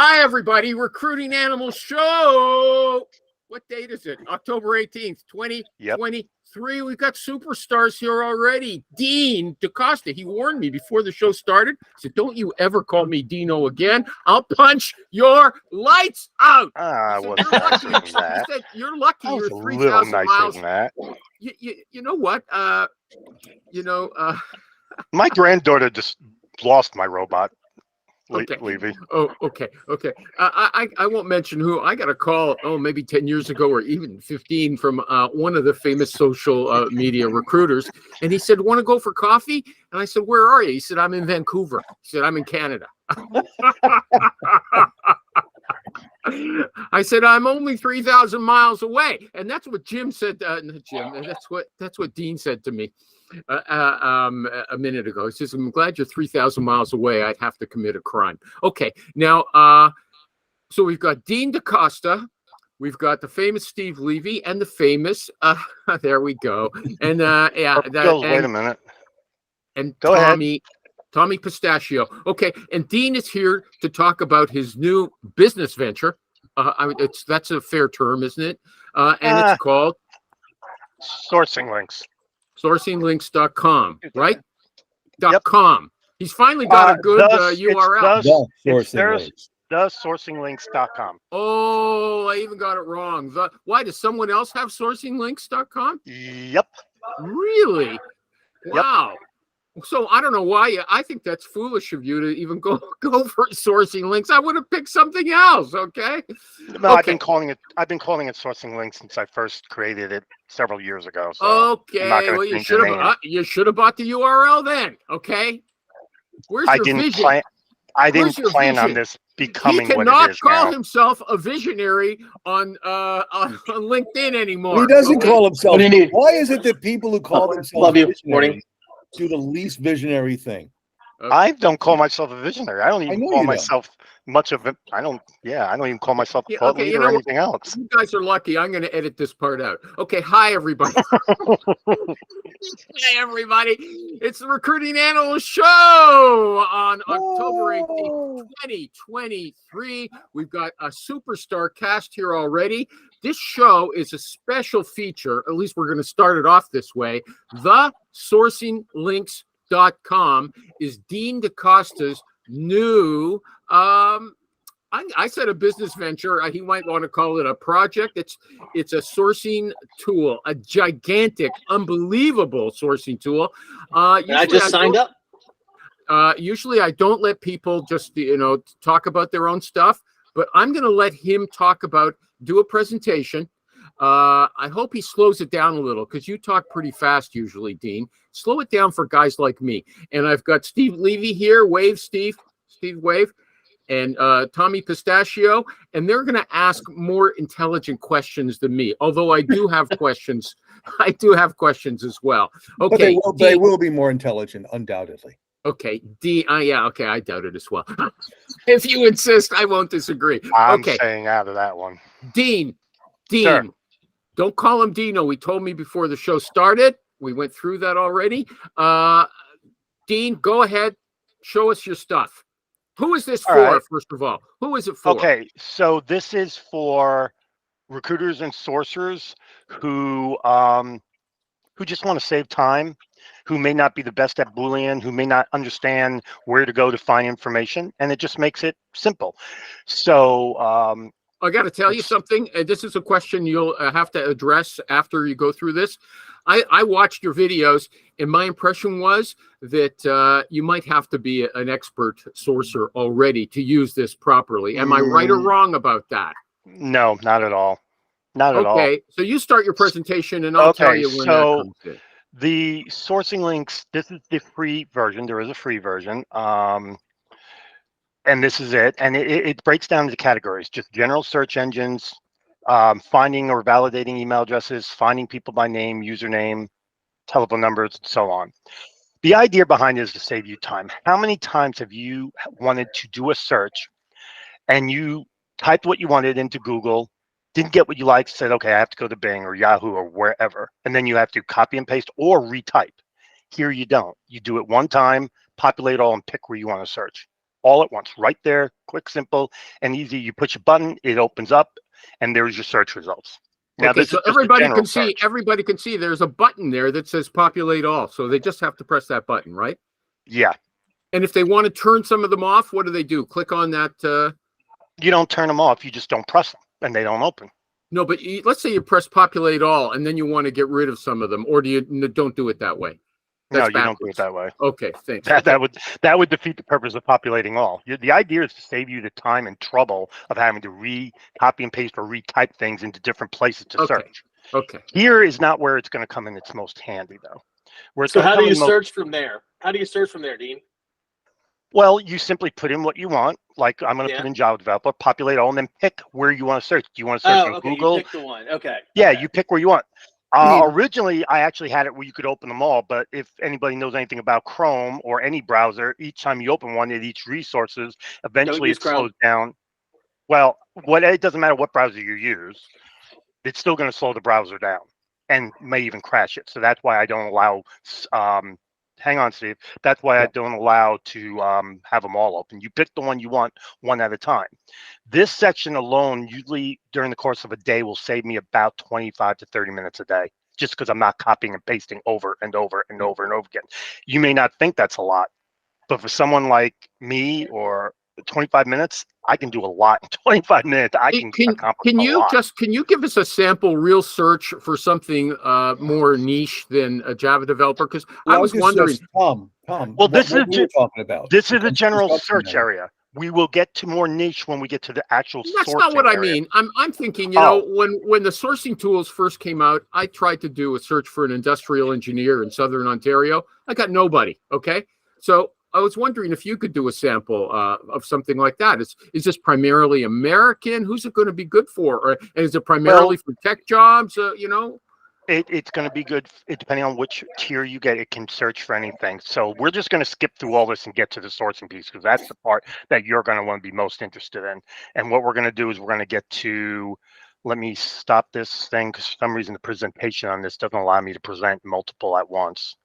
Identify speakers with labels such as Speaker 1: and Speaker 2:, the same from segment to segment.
Speaker 1: Hi, everybody. Recruiting Animal Show. What date is it? October 18th, 2023. We've got superstars here already. Dean DaCosta. He warned me before the show started. He said, don't you ever call me Dino again. I'll punch your lights out.
Speaker 2: I
Speaker 1: He
Speaker 2: was
Speaker 1: said,
Speaker 2: nicer than
Speaker 1: he
Speaker 2: that.
Speaker 1: said, you're lucky.
Speaker 2: I was
Speaker 1: You're
Speaker 2: a little
Speaker 1: 3,000
Speaker 2: nicer
Speaker 1: miles.
Speaker 2: than that.
Speaker 1: You know what?
Speaker 2: My granddaughter just lost my robot.
Speaker 1: Okay.
Speaker 2: Levy.
Speaker 1: Oh, okay. I won't mention who. I got a call, maybe 10 years ago or even 15 from one of the famous social media recruiters. And he said, want to go for coffee? And I said, where are you? He said, I'm in Vancouver. He said, I'm in Canada. I said, I'm only 3,000 miles away. And that's what Jim said. Not Jim. That's what Dean said to me a minute ago. He says, I'm glad you're 3,000 miles away. I'd have to commit a crime. Okay. Now, so we've got Dean DaCosta. We've got the famous Steve Levy and the famous, there we go. And
Speaker 2: wait a minute.
Speaker 1: And
Speaker 2: Go ahead.
Speaker 1: Tommy Pistachio. Okay, and Dean is here to talk about his new business venture. That's a fair term, isn't it? And it's called
Speaker 2: Sourcing Links.
Speaker 1: Sourcinglinks.com, right?
Speaker 2: Yep.
Speaker 1: .com. He's finally got a good URL.
Speaker 2: Sourcinglinks.com.
Speaker 1: Oh, I even got it wrong. Why does someone else have sourcinglinks.com?
Speaker 2: Yep.
Speaker 1: Really? Wow.
Speaker 2: Yep.
Speaker 1: So I don't know why. I think that's foolish of you to even go for Sourcing Links. I would have picked something else. Okay.
Speaker 2: No,
Speaker 1: okay.
Speaker 2: I've been calling it Sourcing Links since I first created it several years ago. So
Speaker 1: okay. Well, you should have bought the URL then. Okay. Where's your vision?
Speaker 2: I didn't plan on this becoming what it is now.
Speaker 1: He cannot call himself a visionary on LinkedIn anymore.
Speaker 3: He doesn't call himself. What do you need? Why is it that people who call themselves visionaries do the least visionary thing?
Speaker 2: I don't call myself a visionary. I don't even call myself much of it. I don't even call myself a thought leader or anything else.
Speaker 1: You guys are lucky. I'm going to edit this part out. Okay. Hi, everybody. Hey, everybody. It's the Recruiting Animal Show on October 18th, 2023. We've got a superstar cast here already. This show is a special feature. At least we're going to start it off this way. The sourcinglinks.com is Dean DaCosta's new I said a business venture. He might want to call it a project. It's a sourcing tool, a gigantic, unbelievable sourcing tool.
Speaker 4: I just signed up.
Speaker 1: Usually I don't let people just talk about their own stuff, but I'm going to let him do a presentation. I hope he slows it down a little because you talk pretty fast usually, Dean. Slow it down for guys like me. And I've got Steve Levy here. Wave, Steve. Steve, wave. And Tommy Pistachio. And they're going to ask more intelligent questions than me, although I do have questions. I do have questions as well. Okay.
Speaker 3: But they will be more intelligent, undoubtedly.
Speaker 1: Okay. Okay. I doubt it as well. If you insist, I won't disagree.
Speaker 2: I'm staying out of that one.
Speaker 1: Dean.
Speaker 2: Sure.
Speaker 1: Don't call him Dino. He told me before the show started. We went through that already. Dean, go ahead. Show us your stuff. Who is this for, first of all? Who is it for?
Speaker 2: Okay, so this is for recruiters and sourcers who just want to save time, who may not be the best at Boolean, who may not understand where to go to find information, and it just makes it simple. So
Speaker 1: I got to tell you something. This is a question you'll have to address after you go through this. I watched your videos, and my impression was that you might have to be an expert sourcer already to use this properly. Am I right or wrong about that?
Speaker 2: No, not at all. Not at all.
Speaker 1: Okay, so you start your presentation, and I'll tell you when that comes in.
Speaker 2: The Sourcing Links, this is the free version. There is a free version. And this is it. And it breaks down into categories, just general search engines, finding or validating email addresses, finding people by name, username, telephone numbers, and so on. The idea behind it is to save you time. How many times have you wanted to do a search and you typed what you wanted into Google, didn't get what you liked, said, okay, I have to go to Bing or Yahoo or wherever, and then you have to copy and paste or retype. Here you don't. You do it one time, populate all, and pick where you want to search. all at once, right there, quick, simple, and easy. You push a button, it opens up, and there's your search results. Now,
Speaker 1: Okay,
Speaker 2: this
Speaker 1: so
Speaker 2: is just a
Speaker 1: everybody
Speaker 2: general
Speaker 1: can see.
Speaker 2: search.
Speaker 1: Everybody can see. There's a button there that says "Populate All," so they just have to press that button, right?
Speaker 2: Yeah.
Speaker 1: And if they want to turn some of them off, what do? Click on that.
Speaker 2: You don't turn them off. You just don't press them, and they don't open.
Speaker 1: No, but let's say you press "Populate All," and then you want to get rid of some of them, or don't do it that way?
Speaker 2: No,
Speaker 1: That's
Speaker 2: you don't do it
Speaker 1: backwards.
Speaker 2: that way.
Speaker 1: Okay, thanks.
Speaker 2: That would defeat the purpose of populating all. The idea is to save you the time and trouble of having to copy and paste or retype things into different places to search.
Speaker 1: Okay.
Speaker 2: Here is not where it's going to come in its most handy, though.
Speaker 4: So how do you search from there? How do you search from there, Dean?
Speaker 2: Well, you simply put in what you want. Like I'm going to put in Java developer, populate all, and then pick where you want to search. Do you want to search on Google?
Speaker 4: You pick the one. Okay.
Speaker 2: Yeah, you pick where you want. Originally, I actually had it where you could open them all, but if anybody knows anything about Chrome or any browser, each time you open one, it eats resources. Eventually, it slows down. Well, it doesn't matter what browser you use. It's still going to slow the browser down and may even crash it. So that's why I don't allow hang on, Steve. That's why I don't allow to have them all open. You pick the one you want, one at a time. This section alone, usually during the course of a day, will save me about 25 to 30 minutes a day, just because I'm not copying and pasting over and over and over and over again. You may not think that's a lot, but for someone like me or 25 minutes, I can do a lot in 25 minutes. I can accomplish a lot.
Speaker 1: Can you give us a sample real search for something more niche than a Java developer? Because I was wondering,
Speaker 3: Tom.
Speaker 2: Well, this is
Speaker 3: talking about.
Speaker 2: This is a general search area. We will get to more niche when we get to the actual.
Speaker 1: That's not what I mean. I'm thinking, when the sourcing tools first came out, I tried to do a search for an industrial engineer in Southern Ontario. I got nobody. Okay, so I was wondering if you could do a sample of something like that. Is this primarily American? Who's it going to be good for? Or is it primarily for tech jobs?
Speaker 2: It's going to be good depending on which tier you get. It can search for anything. So we're just going to skip through all this and get to the sourcing piece, because that's the part that you're going to want to be most interested in. And what we're going to do is we're going to get to, let me stop this thing, because for some reason the presentation on this doesn't allow me to present multiple at once.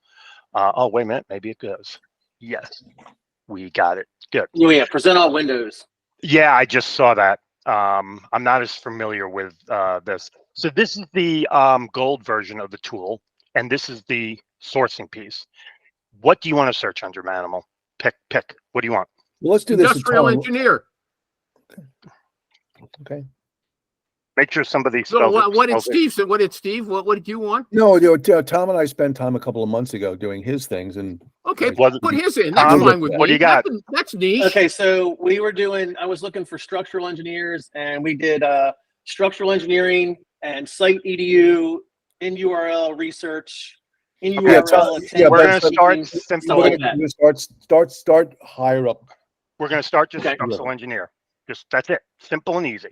Speaker 2: Oh, wait a minute. Maybe it goes. Yes, we got it. Good.
Speaker 4: Yeah, present all windows.
Speaker 2: Yeah, I just saw that. I'm not as familiar with this. So this is the gold version of the tool, and this is the sourcing piece. What do you want to search under, Manimal? Pick. What do you want?
Speaker 3: Well, let's do this.
Speaker 1: Industrial engineer.
Speaker 3: Okay.
Speaker 2: Make sure somebody
Speaker 1: spells it. What did Steve say? What did you want?
Speaker 3: No, Tom and I spent time a couple of months ago doing his things, and
Speaker 1: okay, put his in. That's fine with me.
Speaker 2: What do you got?
Speaker 1: That's niche.
Speaker 4: Okay, so I was looking for structural engineers, and we did structural engineering and site edu, in URL research, in URL.
Speaker 2: We're going to start simple.
Speaker 4: Like that.
Speaker 3: Start higher up.
Speaker 2: We're going to start just structural engineer. That's it. Simple and easy.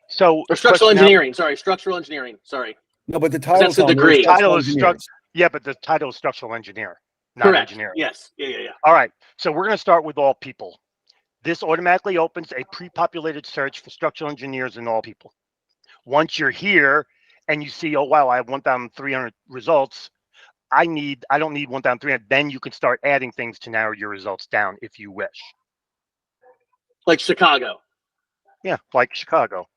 Speaker 2: So
Speaker 4: structural engineering. Structural engineering. Sorry.
Speaker 3: No, but the title.
Speaker 4: That's a degree.
Speaker 2: But the title is structural engineer, not engineer.
Speaker 4: Yes. Yeah.
Speaker 2: All right. So we're going to start with all people. This automatically opens a pre-populated search for structural engineers and all people. Once you're here and you see, oh wow, I have 1,300 results. I don't need 1,300. Then you can start adding things to narrow your results down if you wish.
Speaker 4: Like Chicago.
Speaker 2: Yeah, like Chicago.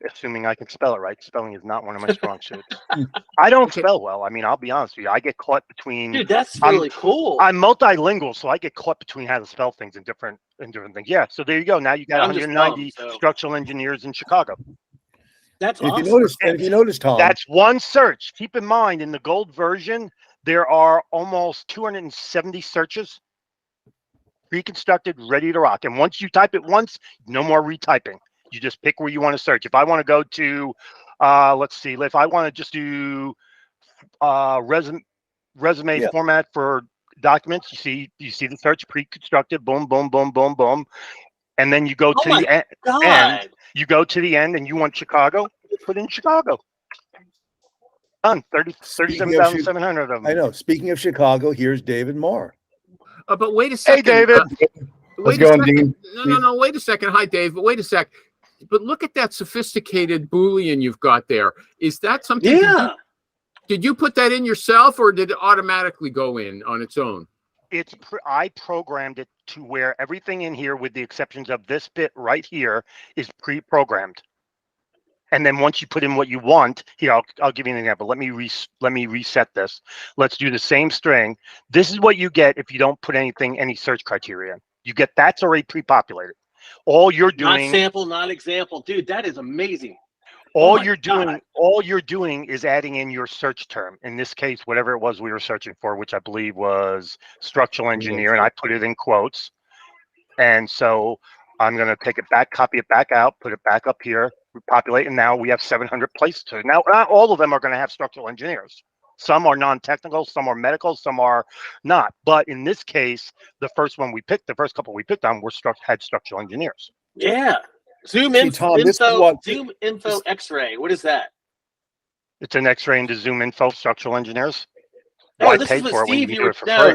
Speaker 2: Assuming I can spell it right. Spelling is not one of my strong suits. I don't spell well. I mean, I'll be honest with you. I get caught between.
Speaker 4: Dude, that's really cool.
Speaker 2: I'm multilingual, so I get caught between how to spell things in different things. Yeah. So there you go. Now you got 190 structural engineers in Chicago.
Speaker 4: That's
Speaker 3: awesome. If you notice, Tom,
Speaker 2: that's one search. Keep in mind, in the gold version, there are almost 270 searches, pre-constructed, ready to rock. And once you type it once, no more retyping. You just pick where you want to search. If I want to go to, let's see, if I want to just do resume format for documents, you see the search pre-constructed, boom, boom, boom, boom, boom, and then you go to the end. You go to the end, and you want Chicago. Put in Chicago. Done. 37,700 of them.
Speaker 3: I know. Speaking of Chicago, here's David Marr.
Speaker 1: But wait a second.
Speaker 2: Hey, David.
Speaker 3: How's it going, Dean?
Speaker 1: No. Wait a second. Hi, Dave. But wait a sec. But look at that sophisticated Boolean you've got there. Is that something?
Speaker 4: Yeah.
Speaker 1: Did you put that in yourself, or did it automatically go in on its own?
Speaker 2: I programmed it to where everything in here, with the exceptions of this bit right here, is pre-programmed. And then once you put in what you want, here, I'll give you an example. Let me reset this. Let's do the same string. This is what you get if you don't put any search criteria in. You get that's already pre-populated. All you're doing,
Speaker 4: not sample, not example, dude. That is amazing.
Speaker 2: all you're doing is adding in your search term. In this case, whatever it was we were searching for, which I believe was structural engineer, and I put it in quotes. And so I'm going to take it back, copy it back out, put it back up here, repopulate, and now we have 700 places. Now, not all of them are going to have structural engineers. Some are non-technical, some are medical, some are not. But in this case, the first couple we picked on had structural engineers.
Speaker 4: Yeah. Zoom info X-ray. What is that?
Speaker 2: It's an X-ray into Zoom info structural engineers.
Speaker 4: Oh, this is what Steve,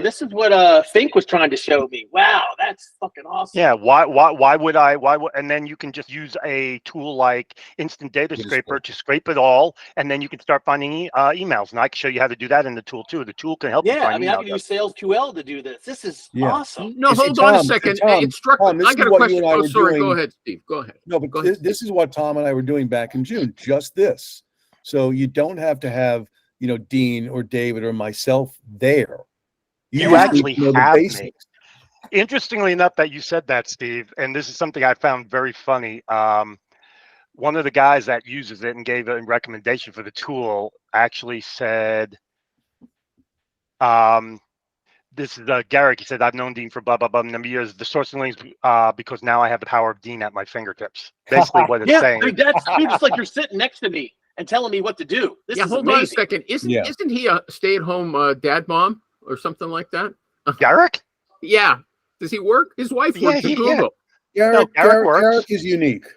Speaker 4: this is what Fink was trying to show me. Wow, that's fucking awesome.
Speaker 2: Yeah, why would and then you can just use a tool like Instant Data Scraper to scrape it all, and then you can start finding emails. And I can show you how to do that in the tool too. The tool can help you find emails.
Speaker 4: I can use Sales QL to do this. This is awesome.
Speaker 1: No, hold on a second. I got a question. Oh, sorry, go ahead, Steve. Go ahead.
Speaker 3: No, but this is what Tom and I were doing back in June, just this. So you don't have to have Dean or David or myself there.
Speaker 2: You actually have me. Interestingly enough that you said that, Steve, and this is something I found very funny. One of the guys that uses it and gave a recommendation for the tool actually said, this is Garrick. He said, I've known Dean for blah, blah, blah number of years. The sourcing links because now I have the power of Dean at my fingertips. Basically what it's saying.
Speaker 4: Dude, that's just like you're sitting next to me and telling me what to do. This is
Speaker 1: hold
Speaker 4: amazing.
Speaker 1: on a second. Isn't he a stay-at-home dad mom or something like that?
Speaker 2: Garrick?
Speaker 1: Yeah. Does he work? His wife works at Google.
Speaker 3: Garrick is unique.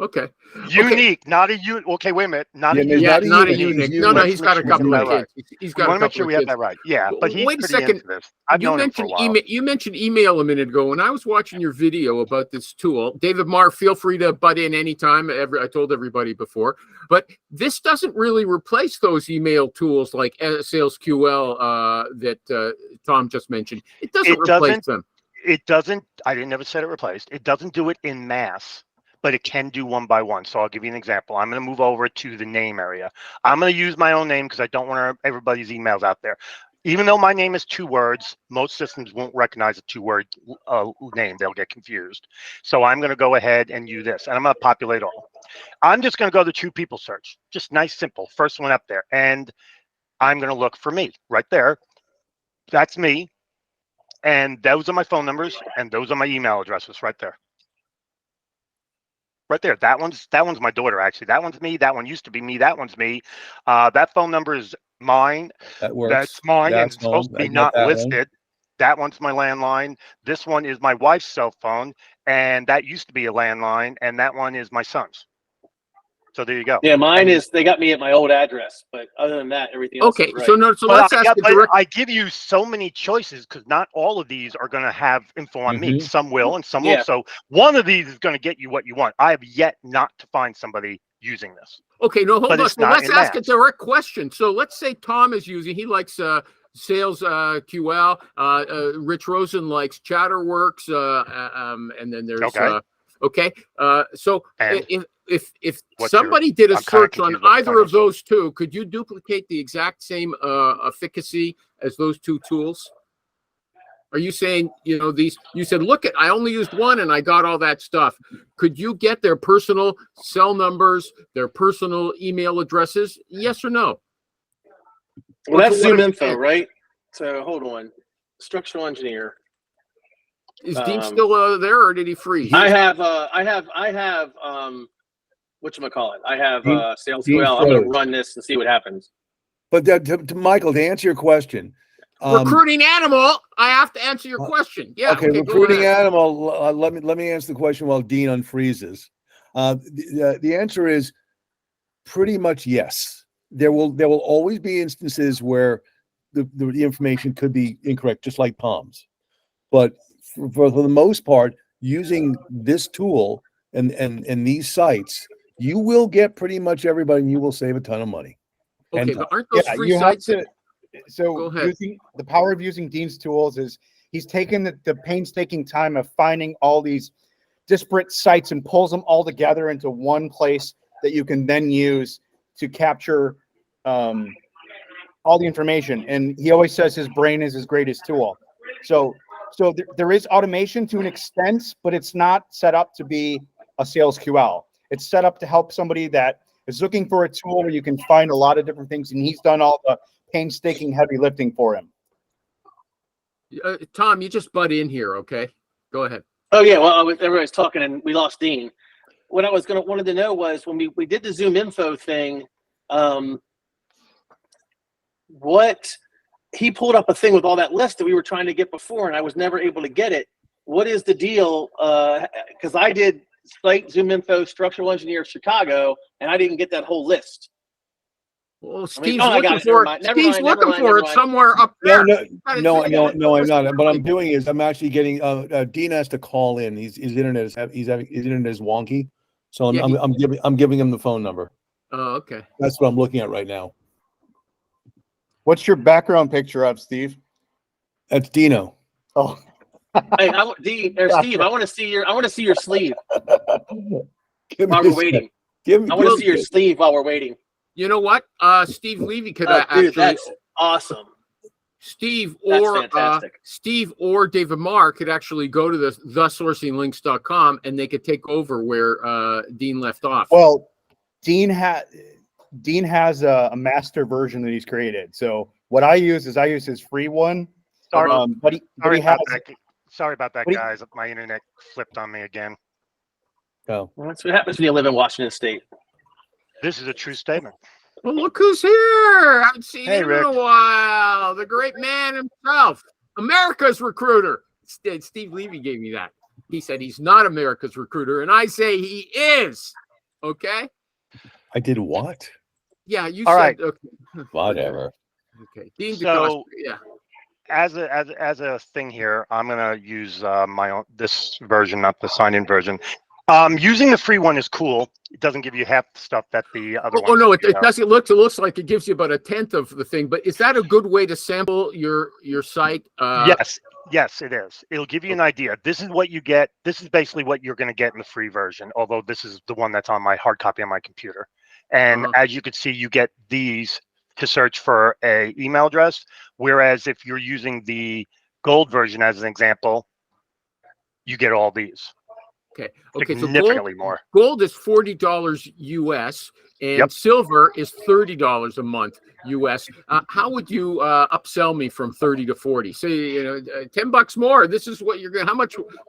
Speaker 1: Okay.
Speaker 2: Unique, not a unit. Okay, wait a minute. Not a
Speaker 1: unique. No, he's got a couple of kids. He's got.
Speaker 2: I want to make sure we have that right. Yeah, but he's
Speaker 1: wait a second.
Speaker 2: I've known him for a while.
Speaker 1: You mentioned email a minute ago. When I was watching your video about this tool, David Marr, feel free to butt in anytime. I told everybody before, but this doesn't really replace those email tools like Sales QL that Tom just mentioned. It doesn't replace them.
Speaker 2: It doesn't. I never said it replaced. It doesn't do it in mass, but it can do one by one. So I'll give you an example. I'm going to move over to the name area. I'm going to use my own name because I don't want everybody's emails out there. Even though my name is 2 words, most systems won't recognize a 2-word name. They'll get confused. So I'm going to go ahead and use this, and I'm going to populate all. I'm just going to go to True People Search. Just nice, simple. First one up there. And I'm going to look for me right there. That's me. And those are my phone numbers, and those are my email addresses right there. Right there. That one's my daughter, actually. That one's me. That one used to be me. That one's me. That phone number is mine.
Speaker 3: That works.
Speaker 2: That's mine. And it's supposed to be not listed. That one's my landline. This one is my wife's cell phone, and that used to be a landline, and that one is my son's. So there you go.
Speaker 4: Yeah, mine is, they got me at my old address, but other than that, everything else is right.
Speaker 1: So let's ask
Speaker 2: I give you so many choices because not all of these are going to have info on me. Some will and some won't. So one of these is going to get you what you want. I have yet not to find somebody using this.
Speaker 1: Okay, no, hold on. So let's ask a direct question. So let's say Tom is using, he likes Sales QL. Rich Rosen likes Chatterworks. And then there's so if somebody did a search on either of those two, could you duplicate the exact same efficacy as those two tools? Are you saying, these, you said, look, I only used one and I got all that stuff. Could you get their personal cell numbers, their personal email addresses? Yes or no?
Speaker 4: Well, that's Zoom info, right? So hold on. Structural engineer.
Speaker 1: Is Dean still there, or did he freeze?
Speaker 4: I have whatchamacallit? I have Sales QL. I'm going to run this and see what happens.
Speaker 3: But to Michael, to answer your question,
Speaker 1: recruiting animal, I have to answer your question. Yeah.
Speaker 3: Okay, recruiting animal. Let me answer the question while Dean unfreezes. The answer is pretty much yes. There will always be instances where the information could be incorrect, just like Tom's. But for the most part, using this tool and these sites, you will get pretty much everybody, and you will save a ton of money.
Speaker 1: Okay, but aren't those free sites? Go ahead.
Speaker 5: using the power of using Dean's tools is he's taken the painstaking time of finding all these disparate sites and pulls them all together into one place that you can then use to capture all the information. And he always says his brain is his greatest tool. So there is automation to an extent, but it's not set up to be a sales QL. It's set up to help somebody that is looking for a tool where you can find a lot of different things, and he's done all the painstaking heavy lifting for him.
Speaker 1: Tom, you just butt in here, okay? Go ahead.
Speaker 4: Oh yeah, well, everybody's talking and we lost Dean. What I was wanted to know was when we did the Zoom info thing, what he pulled up a thing with all that list that we were trying to get before, and I was never able to get it. What is the deal? Because I did site Zoom info structural engineer Chicago, and I didn't get that whole list.
Speaker 1: Well, Steve's looking for it. Steve's looking for it somewhere up
Speaker 3: No,
Speaker 1: there.
Speaker 3: no, I'm not. What I'm doing is I'm actually getting Dean has to call in. His internet is his internet is wonky, so I'm giving him the phone number.
Speaker 1: Oh, okay.
Speaker 3: That's what I'm looking at right now.
Speaker 5: What's your background picture of, Steve?
Speaker 3: That's Dino.
Speaker 5: Oh,
Speaker 4: Hey, Dean or Steve, I want to see your sleeve while we're waiting. I want to see your sleeve while we're waiting.
Speaker 1: You know what? Steve Levy could
Speaker 4: Dude,
Speaker 1: actually.
Speaker 4: that's awesome.
Speaker 1: Steve or David Marr could actually go to the thesourcinglinks.com and they could take over where Dean left off.
Speaker 5: well, Dean has a master version that he's created. So what I use his free one.
Speaker 2: Sorry,
Speaker 5: But he has.
Speaker 2: Sorry about that,
Speaker 5: But he-
Speaker 2: guys. My internet flipped on me again.
Speaker 3: Oh,
Speaker 4: Well, that's what happens when you live in Washington State.
Speaker 2: This is a true statement.
Speaker 1: Well, look who's here. I haven't seen
Speaker 2: Hey,
Speaker 1: him
Speaker 2: Rick.
Speaker 1: in a while. The great man himself, America's recruiter. Steve Levy gave me that. He said he's not America's recruiter, and I say he is. Okay?
Speaker 3: I did what?
Speaker 1: Yeah, you
Speaker 2: All
Speaker 1: said
Speaker 2: right.
Speaker 1: okay.
Speaker 3: Whatever.
Speaker 1: Okay. Dean
Speaker 2: So-
Speaker 1: DeCosta, yeah.
Speaker 2: As a thing here, I'm gonna use my own this version, not the sign-in version. Using the free one is cool. It doesn't give you half the stuff that the other
Speaker 1: Oh
Speaker 2: ones
Speaker 1: no, it
Speaker 2: do.
Speaker 1: doesn't look. It looks like it gives you about a tenth of the thing. But is that a good way to sample your site?
Speaker 2: Yes, it is. It'll give you an idea. This is what you get. This is basically what you're going to get in the free version. Although this is the one that's on my hard copy on my computer. And as you can see, you get these to search for a email address. Whereas if you're using the gold version as an example, you get all these.
Speaker 1: Okay. So
Speaker 2: Significantly more.
Speaker 1: gold is $40 US, and
Speaker 2: Yep.
Speaker 1: silver is $30 a month US. How would you upsell me from 30 to 40? Say, $10 more. This is what you're going. How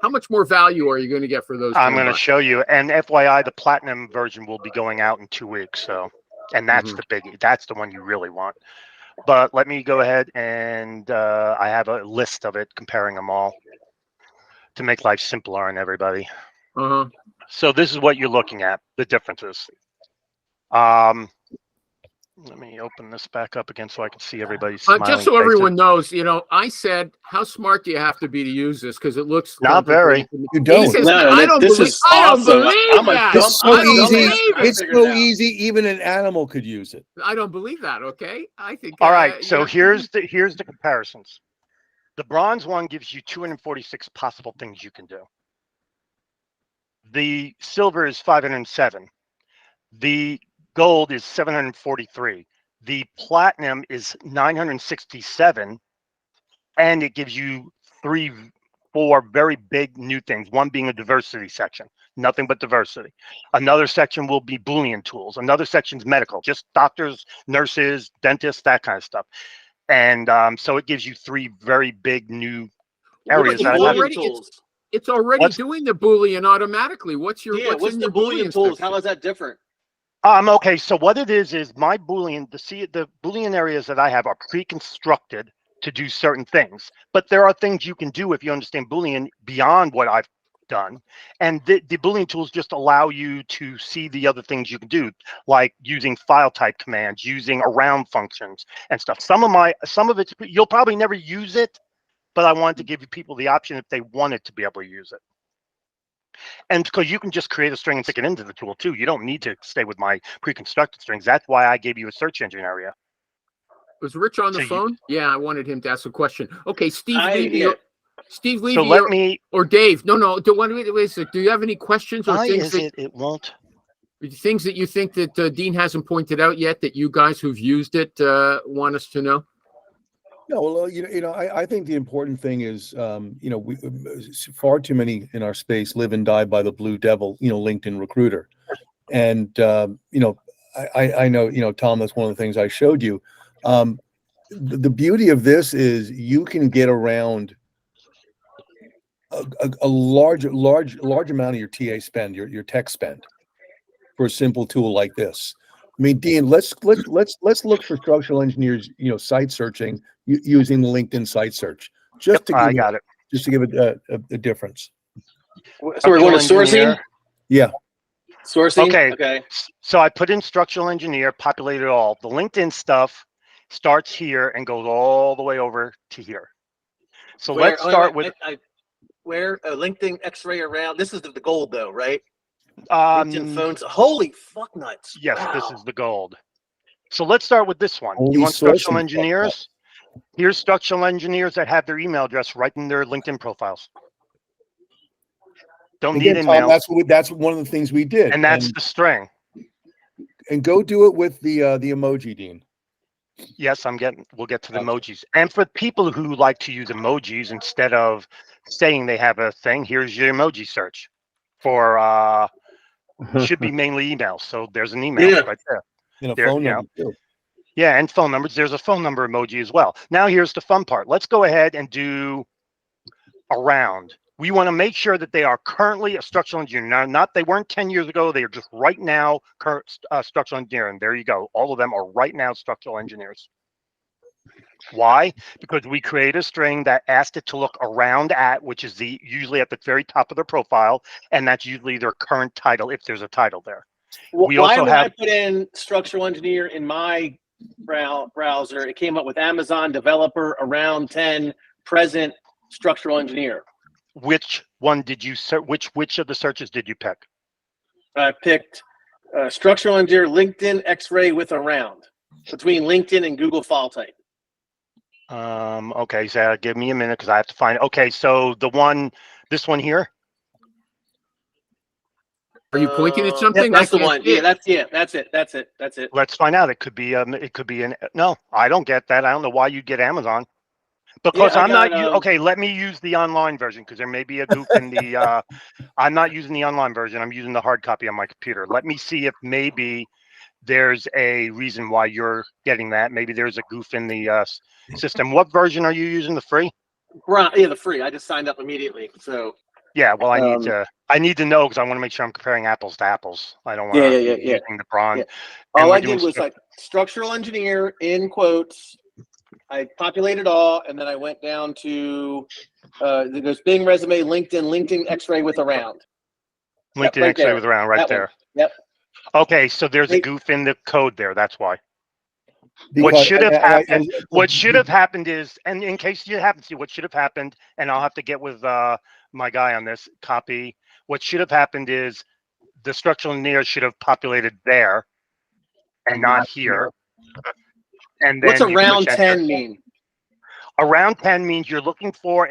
Speaker 1: much more value are you going to get for those?
Speaker 2: I'm going to
Speaker 1: $10?
Speaker 2: show you. And FYI, the platinum version will be going out in 2 weeks. So, and that's the biggie. That's the one you really want. But let me go ahead and I have a list of it, comparing them all to make life simpler on everybody. So this is what you're looking at, the differences. Let me open this back up again so I can see everybody's smiling
Speaker 1: just so
Speaker 2: faces.
Speaker 1: everyone knows, I said, how smart do you have to be to use this? Because it looks
Speaker 2: Not very.
Speaker 3: You
Speaker 1: He
Speaker 3: don't.
Speaker 1: says,
Speaker 4: No,
Speaker 1: I don't
Speaker 4: this
Speaker 1: believe,
Speaker 4: is
Speaker 1: I don't
Speaker 4: awesome.
Speaker 1: believe
Speaker 4: I'm a
Speaker 1: that.
Speaker 4: dumb-
Speaker 3: It's so
Speaker 1: I don't
Speaker 3: easy.
Speaker 1: believe that.
Speaker 3: It's so easy. Even an animal could use it.
Speaker 1: I don't believe that. Okay, I think.
Speaker 2: All right, so here's the comparisons. The bronze one gives you 246 possible things you can do. The silver is 507. The gold is 743. The platinum is 967, and it gives you 4 very big new things. One being a diversity section, nothing but diversity. Another section will be Boolean tools. Another section's medical, just doctors, nurses, dentists, that kind of stuff. And so it gives you 3 very big new areas.
Speaker 1: It's already doing the Boolean automatically. What's
Speaker 4: what's
Speaker 1: in
Speaker 4: the
Speaker 1: your
Speaker 4: Boolean tools?
Speaker 1: section?
Speaker 4: How is that different?
Speaker 2: Okay, so what it is my Boolean, the Boolean areas that I have are pre-constructed to do certain things. But there are things you can do if you understand Boolean beyond what I've done. And the Boolean tools just allow you to see the other things you can do, like using file type commands, using around functions and stuff. Some of it, you'll probably never use it, but I wanted to give you people the option if they wanted to be able to use it. And because you can just create a string and stick it into the tool too. You don't need to stay with my pre-constructed strings. That's why I gave you a search engine area.
Speaker 1: Was Rich on the
Speaker 2: So you-
Speaker 1: phone? Yeah, I wanted him to ask a question. Okay, Steve
Speaker 4: I-
Speaker 1: Levy.
Speaker 4: yeah.
Speaker 1: Steve Levy
Speaker 2: So let me.
Speaker 1: or Dave. No. Wait a second. Do you have any questions or
Speaker 2: Why
Speaker 1: things
Speaker 2: is
Speaker 1: that
Speaker 2: it won't?
Speaker 1: things that you think that Dean hasn't pointed out yet that you guys who've used it want us to know?
Speaker 3: No, well, I think the important thing is, we far too many in our space live and die by the blue devil, LinkedIn Recruiter, and I know, Tom, that's one of the things I showed you. The beauty of this is you can get around a large amount of your TA spend, your tech spend, for a simple tool like this. I mean, Dean, let's look for structural engineers, site searching using the LinkedIn site search, just to
Speaker 2: I
Speaker 3: give
Speaker 2: got it.
Speaker 3: just to give it a difference.
Speaker 4: So we're going to
Speaker 2: Structural
Speaker 4: sourcing.
Speaker 2: engineer.
Speaker 3: Yeah.
Speaker 4: Sourcing.
Speaker 2: Okay.
Speaker 4: Okay.
Speaker 2: So I put in structural engineer, populated all. The LinkedIn stuff starts here and goes all the way over to here. So let's start with
Speaker 4: where LinkedIn X-ray around. This is the gold though, right? LinkedIn phones. Holy fuck nuts!
Speaker 2: yes,
Speaker 4: Wow.
Speaker 2: this is the gold. So let's start with this one.
Speaker 3: Only
Speaker 2: You want structural
Speaker 3: sourcing
Speaker 2: engineers? Here's structural engineers that have their email address right in their LinkedIn profiles. Don't need
Speaker 3: Again, Tom,
Speaker 2: email.
Speaker 3: that's one of the things we did,
Speaker 2: And that's the string.
Speaker 3: and go do it with the emoji, Dean.
Speaker 2: Yes, we'll get to the
Speaker 3: Gotcha.
Speaker 2: emojis. And for people who like to use emojis instead of saying they have a thing, here's your emoji search for should be mainly emails. So there's an email
Speaker 4: Yeah.
Speaker 2: right there.
Speaker 3: Phone number too.
Speaker 2: Yeah, and phone numbers. There's a phone number emoji as well. Now here's the fun part. Let's go ahead and do around. We want to make sure that they are currently a structural engineer. Now, they weren't 10 years ago. They are just right now current structural engineer. And there you go. All of them are right now structural engineers. Why? Because we create a string that asked it to look around at, which is usually at the very top of their profile, and that's usually their current title if there's a title there. We
Speaker 4: Why
Speaker 2: also
Speaker 4: when I
Speaker 2: have
Speaker 4: put in structural engineer in my browser, it came up with Amazon developer around 10 present structural engineer.
Speaker 2: which one did you which of the searches did you pick?
Speaker 4: I picked structural engineer LinkedIn X-ray with around between LinkedIn and Google file type.
Speaker 2: Okay, so give me a minute because I have to find. Okay, so this one here.
Speaker 1: Are you pointing at something?
Speaker 4: Yep, that's
Speaker 1: I
Speaker 4: the
Speaker 1: can't
Speaker 4: one.
Speaker 1: see it.
Speaker 4: Yeah, that's it.
Speaker 2: Let's find out. It could be no, I don't get that. I don't know why you get Amazon. Because
Speaker 4: Yeah,
Speaker 2: I'm not okay, let me use the online version because there may be a goof in the I'm not using the online version. I'm using the hard copy on my computer. Let me see if maybe there's a reason why you're getting that. Maybe there's a goof in the system. What version are you using? The free?
Speaker 4: Right, yeah, the free. I just signed up immediately. So
Speaker 2: Yeah, well, I need to know because I want to make sure I'm comparing apples to apples. I don't want to be using the bronze.
Speaker 4: Yeah. All I did was like structural engineer in quotes. I populated all, and then I went down to there's Bing resume, LinkedIn X-ray with around.
Speaker 2: LinkedIn
Speaker 4: right
Speaker 2: X-ray
Speaker 4: there.
Speaker 2: with around right
Speaker 4: That
Speaker 2: there.
Speaker 4: one. Yep.
Speaker 2: Okay, so there's a goof in the code there. That's why. What
Speaker 3: Because
Speaker 2: should have happened? What should have happened is, and in case you happen to see what should have happened, and I'll have to get with my guy on this copy. What should have happened is the structural engineer should have populated there, and not here. And then
Speaker 4: What's around 10 mean?
Speaker 2: Around 10 means you're looking for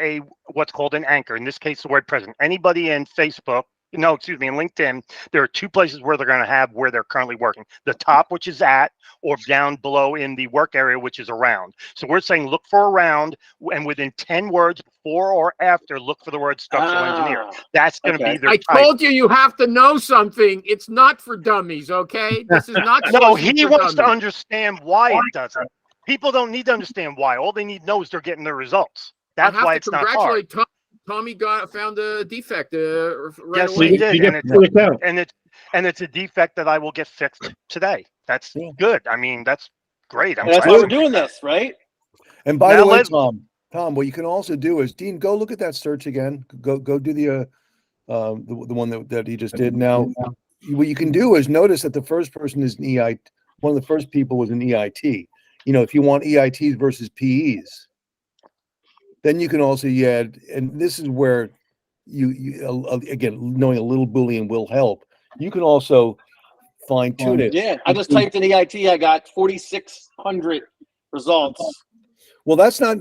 Speaker 2: what's called an anchor. In this case, the word present. Anybody in Facebook, in LinkedIn, there are two places where they're going to have where they're currently working. The top, which is at, or down below in the work area, which is around. So we're saying look for around, and within 10 words before or after, look for the word structural engineer. That's going to be their
Speaker 1: I told you have to know something. It's not for dummies, okay? This is not.
Speaker 2: No, he wants to understand why it doesn't. People don't need to understand why. All they need to know is they're getting their results. That's why it's not hard.
Speaker 1: Tommy found a defect right
Speaker 2: yes,
Speaker 1: away.
Speaker 2: he did, and it's a defect that I will get fixed today. That's good. I mean, that's great.
Speaker 4: That's why we're doing this, right?
Speaker 3: And by the way, Tom, what you can also do is, Dean, go look at that search again. Go do the one that he just did. Now, what you can do is notice that the first person is an EIT. One of the first people was an EIT. If you want EITs versus PEs, then you can also add, and this is where you again, knowing a little Boolean will help. You can also fine tune it.
Speaker 4: Yeah, I just typed in EIT. I got 4,600 results.
Speaker 3: Well, that's not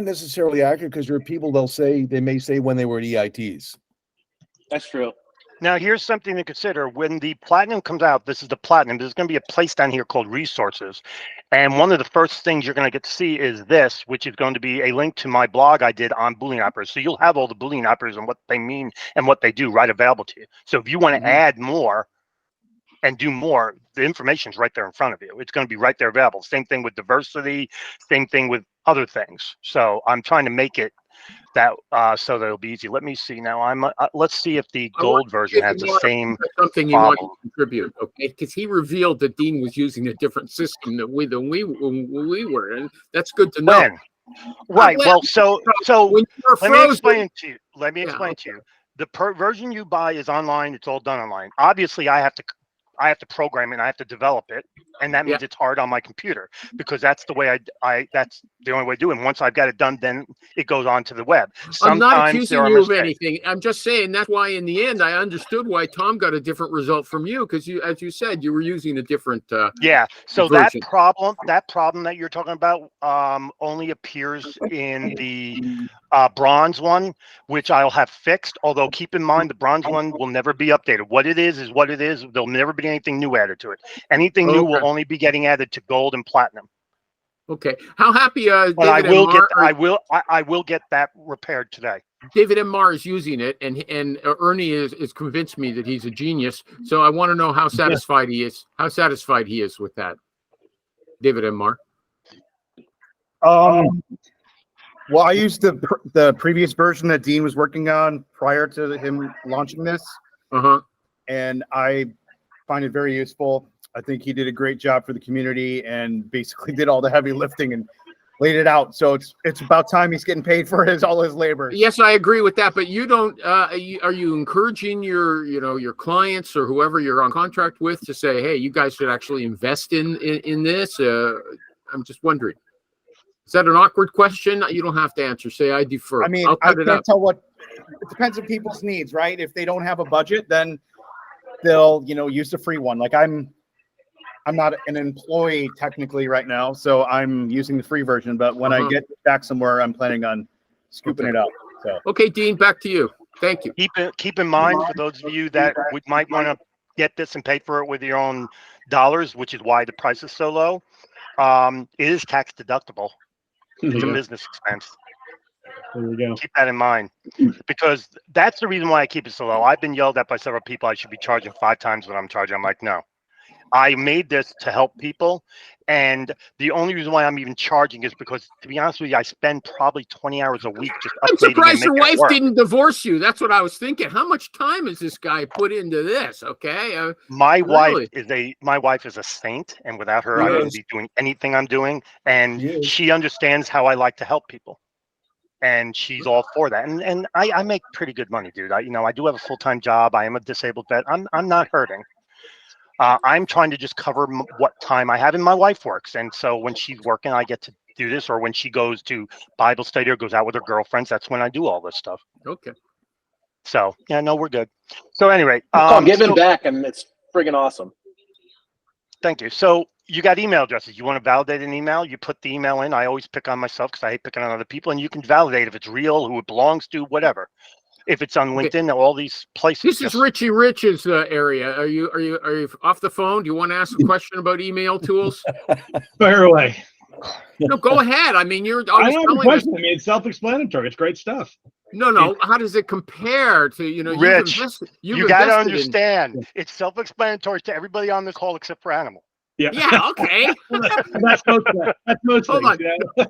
Speaker 3: necessarily accurate because there are people they may say when they were at EITs.
Speaker 4: That's true.
Speaker 2: Now, here's something to consider. When the platinum comes out, this is the platinum. There's going to be a place down here called resources. And one of the first things you're going to get to see is this, which is going to be a link to my blog I did on Boolean operators. So you'll have all the Boolean operators and what they mean and what they do right available to you. So if you want to add more and do more, the information's right there in front of you. It's going to be right there available. Same thing with diversity, same thing with other things. So I'm trying to make it that so that it'll be easy. Let me see now. Let's see if the gold version has the same
Speaker 1: something you want to
Speaker 2: problem.
Speaker 1: contribute, okay? Because he revealed that Dean was using a different system than we were, and that's good to know.
Speaker 2: When? Right. Well, so
Speaker 1: when you're
Speaker 2: let me
Speaker 1: frozen,
Speaker 2: explain to you. Let me
Speaker 1: Yeah,
Speaker 2: explain
Speaker 1: okay.
Speaker 2: to you. The version you buy is online. It's all done online. Obviously, I have to program it and I have to develop it, and that means it's hard on my computer because that's the way that's the only way to do it. And once I've got it done, then it goes on to the web.
Speaker 1: I'm not
Speaker 2: Sometimes
Speaker 1: accusing
Speaker 2: there are
Speaker 1: you of
Speaker 2: mistakes.
Speaker 1: anything. I'm just saying that's why in the end I understood why Tom got a different result from you because you, as you said, you were using a different
Speaker 2: Yeah. So
Speaker 1: version.
Speaker 2: that problem that you're talking about only appears in the bronze one, which I'll have fixed. Although keep in mind, the bronze one will never be updated. What it is what it is. There'll never be anything new added to it. Anything new will only be getting added to gold and platinum.
Speaker 1: Okay. How happy
Speaker 2: But
Speaker 1: David M. Marr,
Speaker 2: I will get that repaired today.
Speaker 1: David M. Marr is using it, and Ernie is convinced me that he's a genius. So I want to know how satisfied he is. How satisfied he is with that, David M. Marr.
Speaker 5: Well, I used the previous version that Dean was working on prior to him launching this, and I find it very useful. I think he did a great job for the community and basically did all the heavy lifting and laid it out. So it's about time he's getting paid for all his labor.
Speaker 1: Yes, I agree with that. But you don't. Are you encouraging your clients or whoever you're on contract with to say, hey, you guys should actually invest in this? I'm just wondering. Is that an awkward question? You don't have to answer. Say I defer.
Speaker 5: I mean, I can't tell it depends on people's needs, right? If they don't have a budget, then they'll, use the free one. Like I'm not an employee technically right now, so I'm using the free version. But when I get back somewhere, I'm planning on scooping it up. So
Speaker 1: okay, Dean, back to you. Thank you.
Speaker 2: Keep in mind for those of you that might want to get this and pay for it with your own dollars, which is why the price is so low. It is tax deductible. It's a business expense.
Speaker 6: There we go.
Speaker 2: Keep that in mind, because that's the reason why I keep it so low. I've been yelled at by several people I should be charging 5 times what I'm charging. I'm like, no. I made this to help people, and the only reason why I'm even charging is because, to be honest with you, I spend probably 20 hours a week just updating.
Speaker 1: I'm surprised your wife
Speaker 2: work.
Speaker 1: didn't divorce you. That's what I was thinking. How much time has this guy put into this? Okay,
Speaker 2: my
Speaker 1: really?
Speaker 2: wife is a saint, and without her, I wouldn't be doing anything I'm doing. And she understands how I like to help people, and she's all for that. And I make pretty good money, dude. I do have a full-time job. I am a disabled vet. I'm not hurting. I'm trying to just cover what time I have, and my wife works. And so when she's working, I get to do this, or when she goes to Bible study or goes out with her girlfriends, that's when I do all this stuff.
Speaker 1: Okay.
Speaker 2: So, yeah, no, we're good. So anyway.
Speaker 4: Giving back, and it's friggin' awesome.
Speaker 2: Thank you. So you got email addresses. You want to validate an email? You put the email in. I always pick on myself because I hate picking on other people. And you can validate if it's real, who it belongs to, whatever. If it's on LinkedIn, all these places.
Speaker 1: This is Richie Rich's area. Are you off the phone? Do you want to ask a question about email tools?
Speaker 6: Fire away.
Speaker 1: No, go ahead. I mean, you're.
Speaker 6: I don't have a question. I mean, it's self-explanatory. It's great stuff.
Speaker 1: No. How does it compare to
Speaker 2: Rich? You got to understand. It's self-explanatory to everybody on this call except for Animal.
Speaker 1: Yeah. Okay.
Speaker 6: That's most
Speaker 1: Hold on.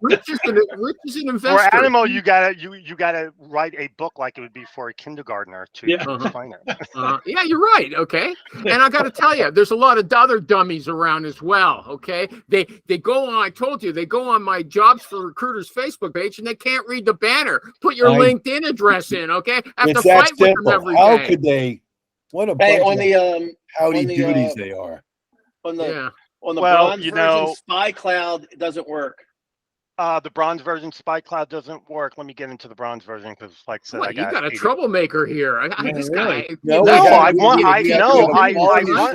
Speaker 1: Rich is an investor.
Speaker 2: For Animal, you gotta write a book like it would be for a kindergartner to explain it.
Speaker 1: Yeah, you're right. Okay, and I got to tell you, there's a lot of other dummies around as well. Okay, they go on. I told you they go on my Jobs for Recruiters Facebook page and they can't read the banner. Put your LinkedIn address in. Okay, I have to fight with them every day.
Speaker 3: How could they? What a bunch of howdy doodies they are.
Speaker 4: On the bronze version, Spy Cloud doesn't work.
Speaker 2: The bronze version, Spy Cloud doesn't work. Let me get into the bronze version because, like I said,
Speaker 1: you got a troublemaker here. This guy.
Speaker 3: No,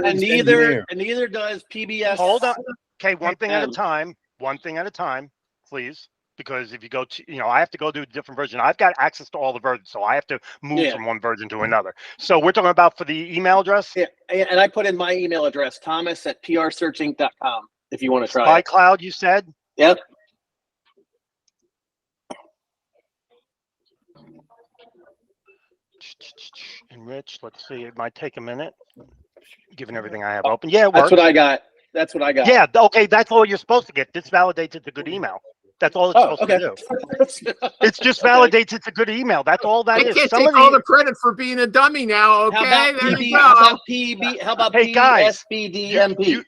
Speaker 4: And neither does PBS.
Speaker 2: Hold on. Okay, one thing at a time. one thing at a time, please. Because if you go to, I have to go to a different version. I've got access to all the versions, so I have to move from one version to another. So we're talking about for the email address?
Speaker 4: Yeah, and I put in my email address, thomas@prsearching.com, if you want to try it.
Speaker 2: iCloud, you said?
Speaker 4: Yep.
Speaker 2: Enrich, let's see. It might take a minute, given everything I have open. Yeah, it works.
Speaker 4: That's what I got. That's what I got.
Speaker 2: Yeah, okay, that's all you're supposed to get. This validates it's a good email. That's all it's supposed to do. It's just validates it's a good email. That's all that
Speaker 1: I
Speaker 2: is.
Speaker 1: can't take all the credit for being a dummy now. Okay,
Speaker 4: How about
Speaker 2: Hey, guys,
Speaker 4: PSBDMP?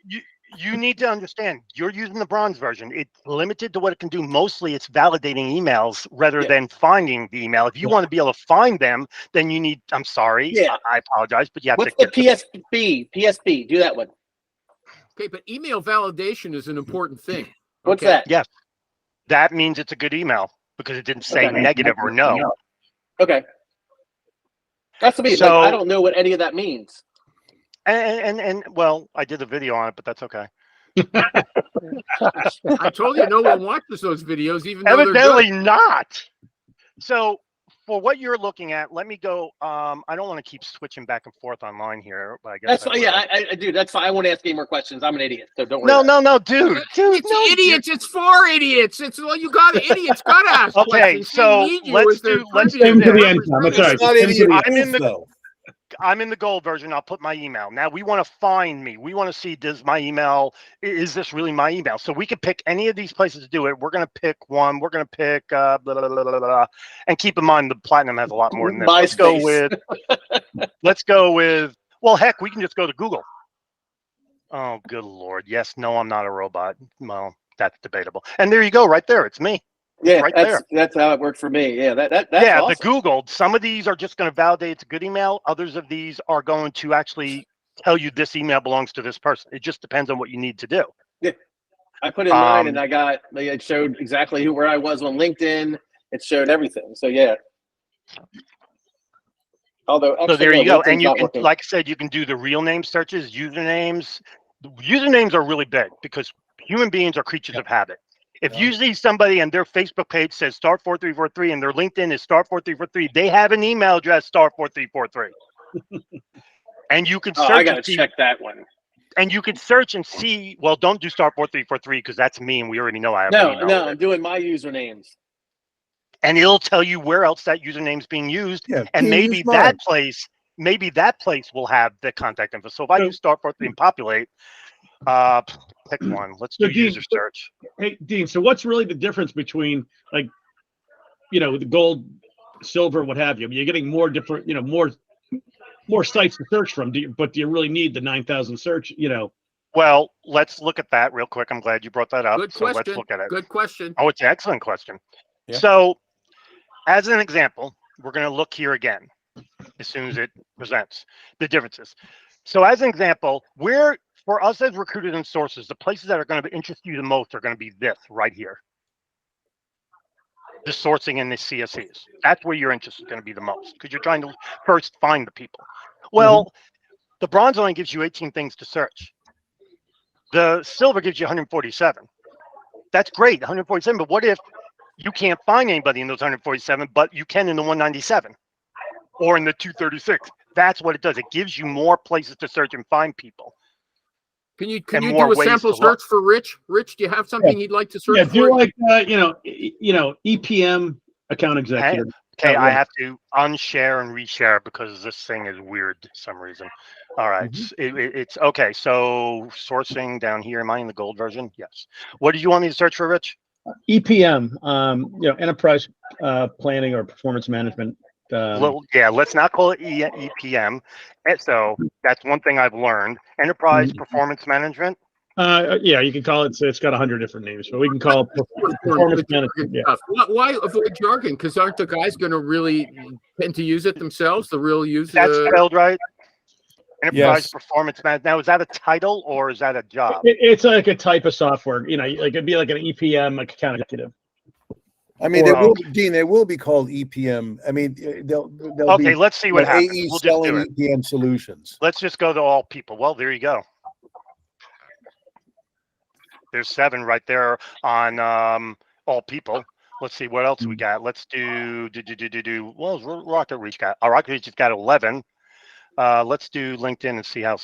Speaker 2: you need to understand. You're using the bronze version. It's limited to what it can do. Mostly, it's validating emails rather than finding the email. If you want to be able to find them, then you need. I'm sorry.
Speaker 4: Yeah.
Speaker 2: I apologize, but you have
Speaker 4: What's
Speaker 2: to.
Speaker 4: the PSB? Do that one.
Speaker 1: Okay, but email validation is an important thing.
Speaker 4: What's that?
Speaker 2: Yes. That means it's a good email because it didn't say negative or no.
Speaker 4: Okay. That's to me.
Speaker 2: So,
Speaker 4: I don't know what any of that means.
Speaker 2: And well, I did a video on it, but that's okay.
Speaker 1: I told you no one watches those videos, even though
Speaker 2: Evidently not. So for what you're looking at, let me go. I don't want to keep switching back and forth online here, but I guess
Speaker 4: That's fine. Yeah, I do. That's fine. I won't ask any more questions. I'm an idiot, so don't worry.
Speaker 2: No, dude.
Speaker 1: It's idiots. It's for idiots. It's you got idiots. Got to ask questions.
Speaker 2: So let's do
Speaker 6: Aim to the end, Tom. That's all right.
Speaker 2: I'm in the gold version. I'll put my email. Now we want to find me. We want to see, does my email, is this really my email? So we can pick any of these places to do it. We're going to pick one. We're going to pick blah, blah, blah, blah, blah. And keep in mind, the platinum has a lot more than this. Let's go with, well, heck, we can just go to Google. Oh, good Lord. Yes. No, I'm not a robot. Well, that's debatable. And there you go. Right there. It's me.
Speaker 4: Yeah,
Speaker 2: right
Speaker 4: that's how it worked for me. Yeah, that's awesome.
Speaker 2: The Google. Some of these are just going to validate it's a good email. Others of these are going to actually tell you this email belongs to this person. It just depends on what you need to do.
Speaker 4: Yeah, I put in mine, and it showed exactly where I was on LinkedIn. It showed everything. So yeah. Although,
Speaker 2: so there you go, and you can, like I said, you can do the real name searches, usernames. Usernames are really big because human beings are creatures of habit. If you see somebody and their Facebook page says *4343 and their LinkedIn is *4343, they have an email address *4343. And you can search.
Speaker 4: I gotta check that one.
Speaker 2: And you can search and see. Well, don't do *4343 because that's me, and we already know I have.
Speaker 4: No, I'm doing my usernames.
Speaker 2: And it'll tell you where else that username is being used, and maybe that place will have the contact info. So if I do *43 and populate. Pick one. Let's do user search.
Speaker 6: Hey, Dean, so what's really the difference between the gold, silver, what have you? I mean, you're getting more different, more sites to search from, but do you really need the 9,000 search,
Speaker 2: Well, let's look at that real quick. I'm glad you brought that up.
Speaker 1: Good question.
Speaker 2: Let's look at it.
Speaker 1: Good question.
Speaker 2: Oh, it's an excellent question.
Speaker 3: Yeah.
Speaker 2: So as an example, we're going to look here again as soon as it presents the differences. So as an example, for us as recruiters and sources, the places that are going to interest you the most are going to be this right here. The sourcing and the CSEs. That's where your interest is going to be the most because you're trying to first find the people. Well, the bronze only gives you 18 things to search. The silver gives you 147. That's great, 147. But what if you can't find anybody in those 147, but you can in the 197 or in the 236? That's what it does. It gives you more places to search and find people.
Speaker 1: Can you do a sample search for Rich? Rich, do you have something he'd like to search for?
Speaker 6: Do like EPM account executive.
Speaker 2: Okay, I have to unshare and reshare because this thing is weird for some reason. All right, it's okay. So sourcing down here. Am I in the gold version? Yes. What did you want me to search for, Rich?
Speaker 6: EPM, enterprise planning or performance management.
Speaker 2: Let's not call it EPM. And so that's one thing I've learned. Enterprise performance management.
Speaker 6: You can call it. It's got 100 different names, but we can call it performance management. Yeah.
Speaker 1: Why avoid jargon? Because aren't the guys going to really tend to use it themselves? The real user.
Speaker 2: That's spelled right. Enterprise performance management. Now, is that a title or is that a job?
Speaker 6: It's like a type of software. Like it'd be like an EPM account executive.
Speaker 3: I mean, they will be called EPM. I mean, they'll
Speaker 2: okay, let's see what happens.
Speaker 3: We'll selling EPM solutions.
Speaker 2: Let's just go to all people. Well, there you go. There's 7 right there on all people. Let's see what else we got. Let's do. Well, Rocket Reach got. Rocket Reach has got 11. Let's do LinkedIn and see how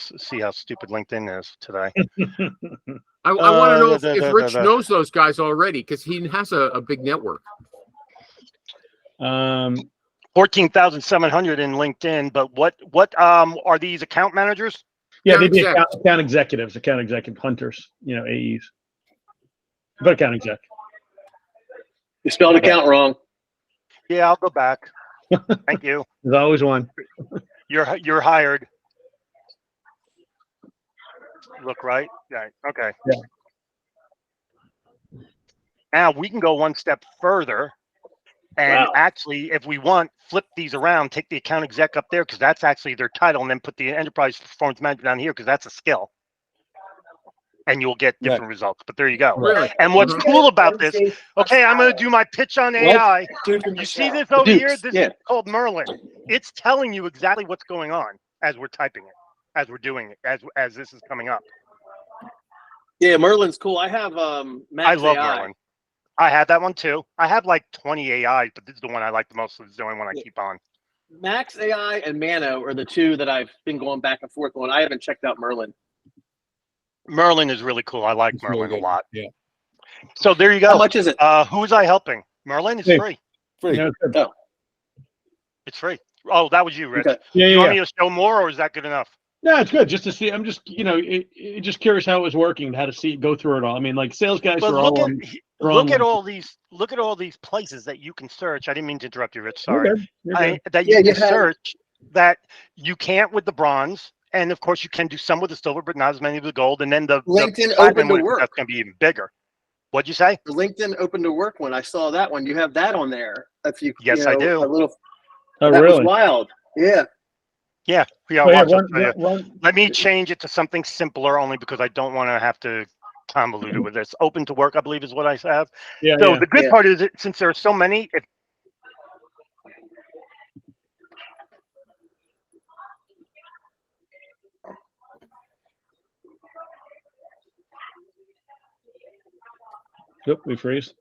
Speaker 2: stupid LinkedIn is today.
Speaker 1: I want to know if Rich knows those guys already, because he has a big network.
Speaker 2: 14,700 in LinkedIn. But what are these account managers?
Speaker 6: Yeah, they
Speaker 1: Account
Speaker 6: be
Speaker 1: exec.
Speaker 6: account executives, account executive hunters, AEs. But account exec.
Speaker 4: You spelled account wrong.
Speaker 2: Yeah, I'll go back. Thank you.
Speaker 6: There's always one.
Speaker 2: You're hired. Look right. Yeah. Okay.
Speaker 6: Yeah.
Speaker 2: Now we can go one step further, and actually, if we want, flip these around. Take the account exec up there because that's actually their title, and then put the enterprise performance manager down here because that's a skill. And you'll get different results. But there you go.
Speaker 1: Really?
Speaker 2: And what's cool about this? Okay, I'm going to do my pitch on AI. You see this over here? This is called Merlin. It's telling you exactly what's going on as we're typing it, as we're doing it, as this is coming up.
Speaker 4: Yeah, Merlin's cool. I have Max
Speaker 2: I love
Speaker 4: AI.
Speaker 2: Merlin. I had that one too. I have like 20 AIs, but this is the one I like the most. So it's the only one I keep on.
Speaker 4: Max AI and Mano are the 2 that I've been going back and forth on. I haven't checked out Merlin.
Speaker 2: Merlin is really cool. I like
Speaker 3: It's
Speaker 2: Merlin
Speaker 3: really
Speaker 2: a lot.
Speaker 3: Yeah.
Speaker 2: So there you go.
Speaker 4: How much is it?
Speaker 2: Who was I helping? Merlin is
Speaker 6: Hey.
Speaker 2: free.
Speaker 3: Free.
Speaker 2: It's free. Oh, that was you, Rich.
Speaker 4: Okay.
Speaker 6: Yeah,
Speaker 2: You
Speaker 6: yeah.
Speaker 2: want me to show more, or is that good enough?
Speaker 6: No, it's good just to see. I'm just, just curious how it was working, how to see, go through it all. I mean, like sales guys
Speaker 2: But
Speaker 6: are
Speaker 2: look
Speaker 6: all
Speaker 2: at
Speaker 6: on.
Speaker 2: look at all these places that you can search. I didn't mean to interrupt you, Rich. Sorry.
Speaker 6: You're good.
Speaker 2: That you can search that you can't with the bronze, and of course you can do some with the silver, but not as many with the gold. And then the
Speaker 4: LinkedIn
Speaker 2: platinum
Speaker 4: open to
Speaker 2: one,
Speaker 4: work.
Speaker 2: that's going to be even bigger. What'd you say?
Speaker 4: The LinkedIn open to work one. I saw that one. You have that on there. If you,
Speaker 2: Yes, I do.
Speaker 4: A little.
Speaker 6: Oh,
Speaker 4: that
Speaker 6: really?
Speaker 4: was wild. Yeah.
Speaker 2: Yeah.
Speaker 6: Oh,
Speaker 2: Watch it.
Speaker 6: run.
Speaker 2: Let me change it to something simpler, only because I don't want to have to convolute it with this. Open to work, I believe, is what I have.
Speaker 6: Yeah,
Speaker 2: So
Speaker 6: yeah.
Speaker 2: the good part is that since there are so many,
Speaker 6: Yep, we freeze.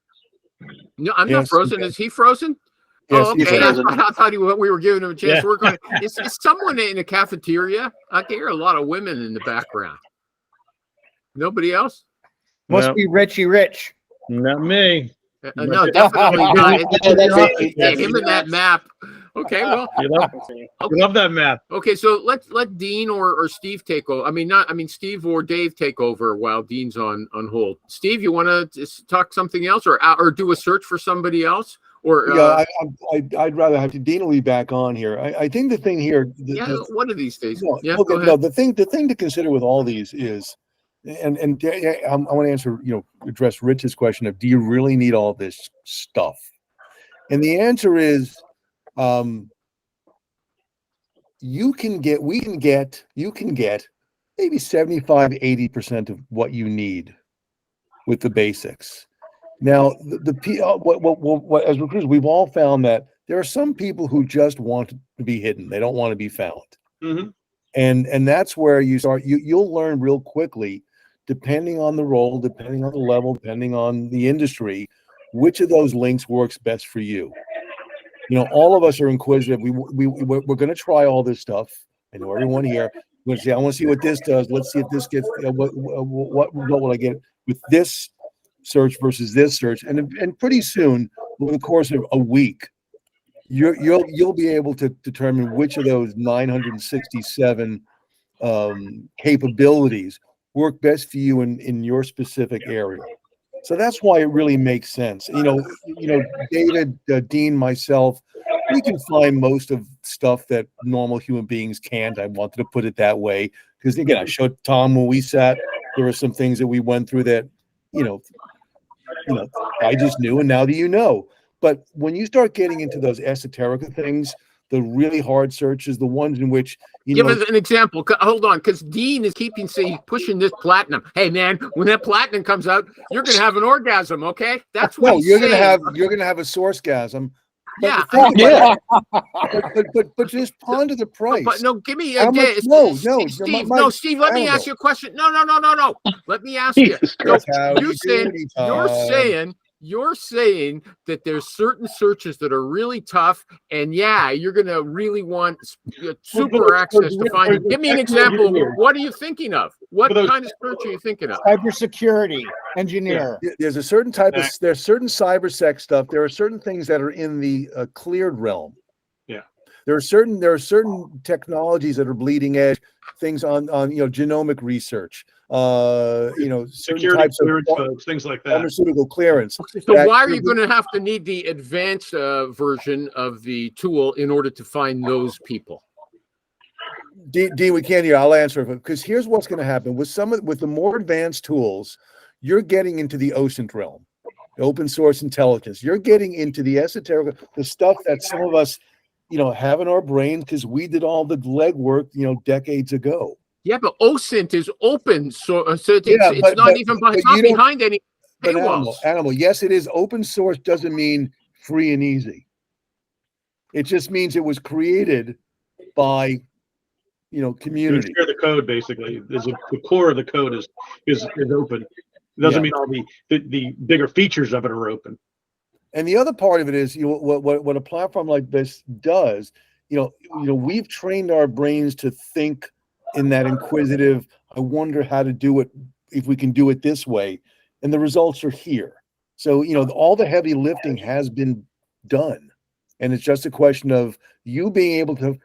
Speaker 1: No, I'm not
Speaker 3: Yes,
Speaker 1: frozen.
Speaker 3: okay.
Speaker 1: Is he frozen?
Speaker 3: Yes,
Speaker 1: Oh,
Speaker 3: he's
Speaker 1: okay.
Speaker 4: frozen.
Speaker 1: I thought we were giving him a chance
Speaker 6: Yeah.
Speaker 1: to work on it. Is someone in a cafeteria? I can hear a lot of women in the background. Nobody else?
Speaker 5: Must
Speaker 6: No.
Speaker 5: be Richie Rich.
Speaker 6: Not me.
Speaker 1: No, definitely not.
Speaker 4: That's
Speaker 1: Him and that map. Okay, well,
Speaker 6: You love that map.
Speaker 1: okay. So let Dean or Steve take over. Steve or Dave take over while Dean's on hold. Steve, you want to talk something else, or do a search for somebody else, or
Speaker 3: Yeah, I'd rather have Dean will be back on here. I think the thing here,
Speaker 1: one of these days.
Speaker 3: no,
Speaker 1: Yeah,
Speaker 3: okay,
Speaker 1: go ahead.
Speaker 3: no, the thing to consider with all these is, and I want to answer, address Rich's question of, do you really need all this stuff? And the answer is, you can get maybe 75-80% of what you need with the basics. Now, what as recruiters, we've all found that there are some people who just want to be hidden. They don't want to be found.
Speaker 6: Mm-hmm.
Speaker 3: And that's where you start. You'll learn real quickly, depending on the role, depending on the level, depending on the industry, which of those links works best for you. All of us are inquisitive. We're going to try all this stuff. I know everyone here. We're going to say, I want to see what this does. Let's see if this gets what result will I get with this search versus this search. And pretty soon, over the course of a week, you'll be able to determine which of those 967 capabilities work best for you in your specific area. So that's why it really makes sense. David, Dean, myself, we can find most of stuff that normal human beings can't. I wanted to put it that way because, again, I showed Tom when we sat. There were some things that we went through that, I just knew, and now that you know. But when you start getting into those esoteric things, the really hard searches, the ones in which
Speaker 1: give us an example. Hold on, because Dean is pushing this platinum. Hey man, when that platinum comes out, you're gonna have an orgasm. Okay, that's what
Speaker 3: no,
Speaker 1: he's
Speaker 3: you're
Speaker 1: saying.
Speaker 3: gonna have a sourcegasm.
Speaker 1: Yeah,
Speaker 3: think
Speaker 5: Yeah.
Speaker 3: but just ponder the price.
Speaker 1: but no, give me
Speaker 3: How
Speaker 1: a
Speaker 3: much? No,
Speaker 1: Steve.
Speaker 3: my-
Speaker 1: No, Steve. Let me
Speaker 3: Animal.
Speaker 1: ask you a question. No. Let me ask you.
Speaker 4: Jesus
Speaker 1: So
Speaker 4: Christ.
Speaker 3: How
Speaker 1: you're saying
Speaker 3: Todd.
Speaker 1: you're saying that there's certain searches that are really tough, and yeah, you're gonna really want super access to find them. Give me an example of what are you thinking of? What kind of search are you thinking of?
Speaker 5: Cybersecurity engineer.
Speaker 3: There's a certain type of there's certain cybersec stuff. There are certain things that are in the cleared realm.
Speaker 6: Yeah.
Speaker 3: There are certain technologies that are bleeding edge, things on genomic research. Certain
Speaker 6: Security
Speaker 3: types of
Speaker 6: clearance folks, things like that.
Speaker 3: pharmaceutical clearance.
Speaker 1: So why are you going to have to need the advanced version of the tool in order to find those people?
Speaker 3: Dean, we can't hear. I'll answer it because here's what's going to happen with the more advanced tools. You're getting into the OSINT realm, open source intelligence. You're getting into the esoteric, the stuff that some of us, have in our brains because we did all the legwork, decades ago.
Speaker 1: Yeah, but OSINT is open, so it's
Speaker 3: but
Speaker 1: not even it's not behind any paywalls.
Speaker 3: Animal. Yes, it is open source. Doesn't mean free and easy. It just means it was created by, community.
Speaker 6: You share the code basically. The core of the code is open. It doesn't mean all the bigger features of it are open.
Speaker 3: And the other part of it is, what a platform like this does. We've trained our brains to think in that inquisitive. I wonder how to do it if we can do it this way, and the results are here. So all the heavy lifting has been done, and it's just a question of you being able to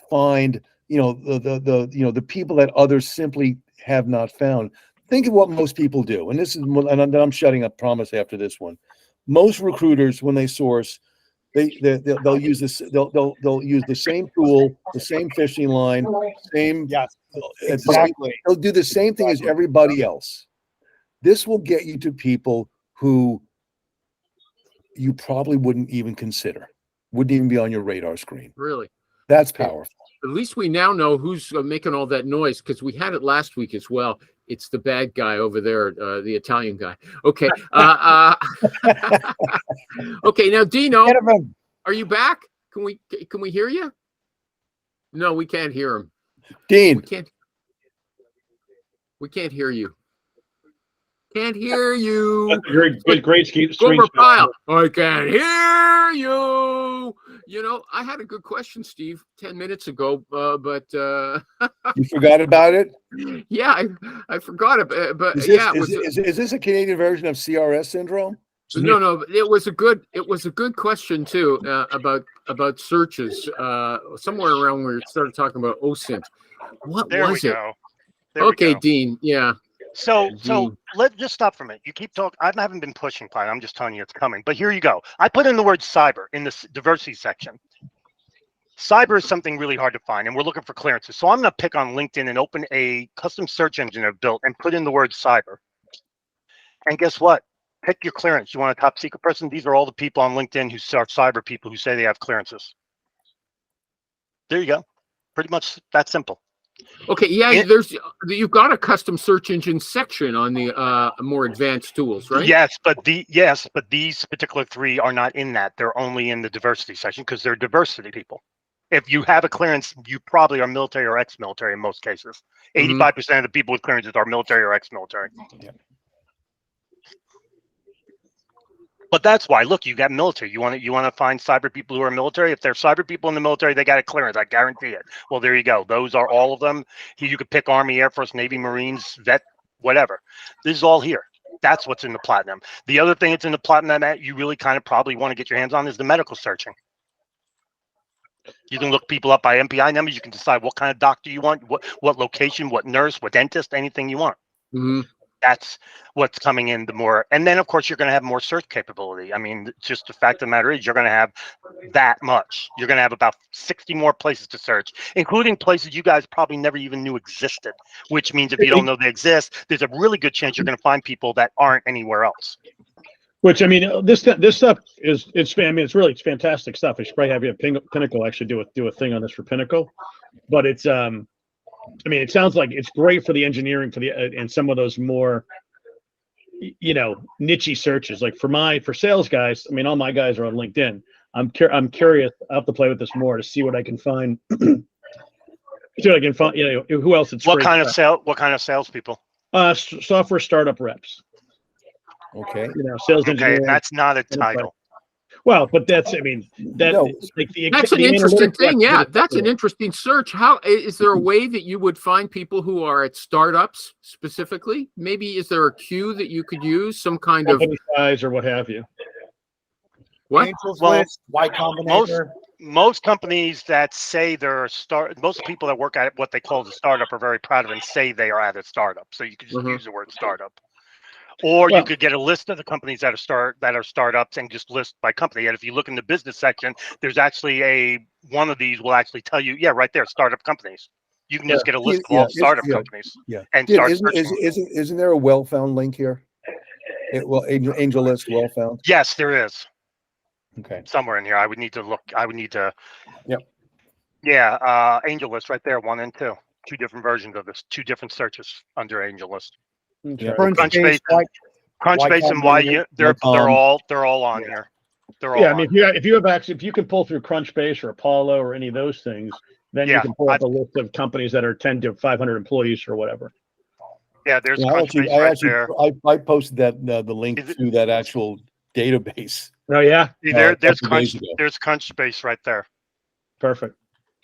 Speaker 3: find the people that others simply have not found. Think of what most people do, and this is, and I'm shutting up. Promise after this one. Most recruiters, when they source, they'll use this. They'll use the same tool, the same fishing line, same.
Speaker 5: Yes, exactly.
Speaker 3: They'll do the same thing as everybody else. This will get you to people who you probably wouldn't even consider, wouldn't even be on your radar screen.
Speaker 1: Really,
Speaker 3: that's powerful.
Speaker 1: At least we now know who's making all that noise because we had it last week as well. It's the bad guy over there, the Italian guy. Okay. Okay. Now, Dino, are you back? Can we hear you? No, we can't hear him.
Speaker 3: Dean,
Speaker 1: we can't hear you. Can't hear you.
Speaker 6: That's great screen.
Speaker 1: Pile. I can't hear you. I had a good question, Steve, 10 minutes ago, but
Speaker 3: you forgot about it.
Speaker 1: Yeah, I forgot it. But
Speaker 3: is this a Canadian version of CRS syndrome?
Speaker 1: No. It was a good question too about searches. Somewhere around where you started talking about OSINT. What was it? Okay, Dean. Yeah.
Speaker 2: So let's just stop for a minute. You keep talking. I haven't been pushing Pine. I'm just telling you it's coming. But here you go. I put in the word cyber in the diversity section. Cyber is something really hard to find, and we're looking for clearances. So I'm going to pick on LinkedIn and open a custom search engine I've built and put in the word cyber. And guess what? Pick your clearance. You want a top secret person? These are all the people on LinkedIn who are cyber people who say they have clearances. There you go. Pretty much that simple.
Speaker 1: Okay, yeah, you've got a custom search engine section on the more advanced tools, right?
Speaker 2: Yes, but these particular three are not in that. They're only in the diversity section because they're diversity people. If you have a clearance, you probably are military or ex-military in most cases. 85% of the people with clearances are military or ex-military.
Speaker 3: Yeah.
Speaker 2: But that's why, look, you got military. You want to find cyber people who are military. If they're cyber people in the military, they got a clearance. I guarantee it. Well, there you go. Those are all of them. You could pick Army, Air Force, Navy, Marines, vet, whatever. This is all here. That's what's in the platinum. The other thing that's in the platinum that you really kind of probably want to get your hands on is the medical searching. You can look people up by MPI numbers. You can decide what kind of doctor you want, what location, what nurse, what dentist, anything you want.
Speaker 1: Mm-hmm.
Speaker 2: That's what's coming in the more. And then, of course, you're going to have more search capability. I mean, just the fact of the matter is you're going to have that much. You're going to have about 60 more places to search, including places you guys probably never even knew existed, which means if you don't know they exist, there's a really good chance you're going to find people that aren't anywhere else.
Speaker 6: Which, I mean, this stuff it's fantastic stuff. I should probably have Pinnacle actually do a thing on this for Pinnacle, but it's I mean, it sounds like it's great for the engineering and some of those more, niche searches. Like for sales guys, I mean, all my guys are on LinkedIn. I'm curious. I'll have to play with this more to see what I can find. See what I can find. You know, who else? It's
Speaker 2: What kind of salespeople?
Speaker 6: Software startup reps.
Speaker 3: Okay.
Speaker 6: You know, sales
Speaker 2: Okay,
Speaker 6: engineers.
Speaker 2: that's not a title.
Speaker 6: Well, but that's, I mean, that
Speaker 3: No.
Speaker 6: like
Speaker 1: That's an interesting
Speaker 6: analytics
Speaker 1: thing. Yeah,
Speaker 6: aspect
Speaker 1: that's
Speaker 6: of
Speaker 1: an
Speaker 6: it.
Speaker 1: interesting search. How is there a way that you would find people who are at startups specifically? Maybe is there a queue that you could use? Some kind of
Speaker 6: Company size or what have you.
Speaker 1: what?
Speaker 5: Angels
Speaker 2: Well,
Speaker 5: list, Y Combinator.
Speaker 2: Most companies that say they're most people that work at what they call the startup are very proud of and say they are at a startup. So you could just use the word startup. Or you
Speaker 6: Well-
Speaker 2: could get a list of the companies that are startups and just list by company. And if you look in the business section, there's actually one of these will actually tell you, yeah, right there, startup companies. You can just get a list of all startup companies and start searching.
Speaker 3: Isn't there a well-found link here? Angel list well-found.
Speaker 2: Yes, there is
Speaker 3: Okay.
Speaker 2: somewhere in here. I would need to look. I would need to.
Speaker 3: Yep.
Speaker 2: Yeah, Angel List right there, 1 and 2. 2 different versions of this. 2 different searches under Angel List.
Speaker 6: Okay.
Speaker 2: Crunchbase and
Speaker 3: Combinator,
Speaker 2: they're
Speaker 3: .com.
Speaker 2: all on here. They're all.
Speaker 6: Yeah, I mean, if you can pull through Crunchbase or Apollo or any of those things, then you can pull up a list of companies that are 10 to 500 employees or whatever.
Speaker 2: Yeah, there's
Speaker 3: Yeah,
Speaker 2: Crunchbase there.
Speaker 3: I posted the link to that actual database.
Speaker 6: Oh yeah,
Speaker 2: See, there's
Speaker 3: days ago.
Speaker 2: Crunchbase right there.
Speaker 6: perfect.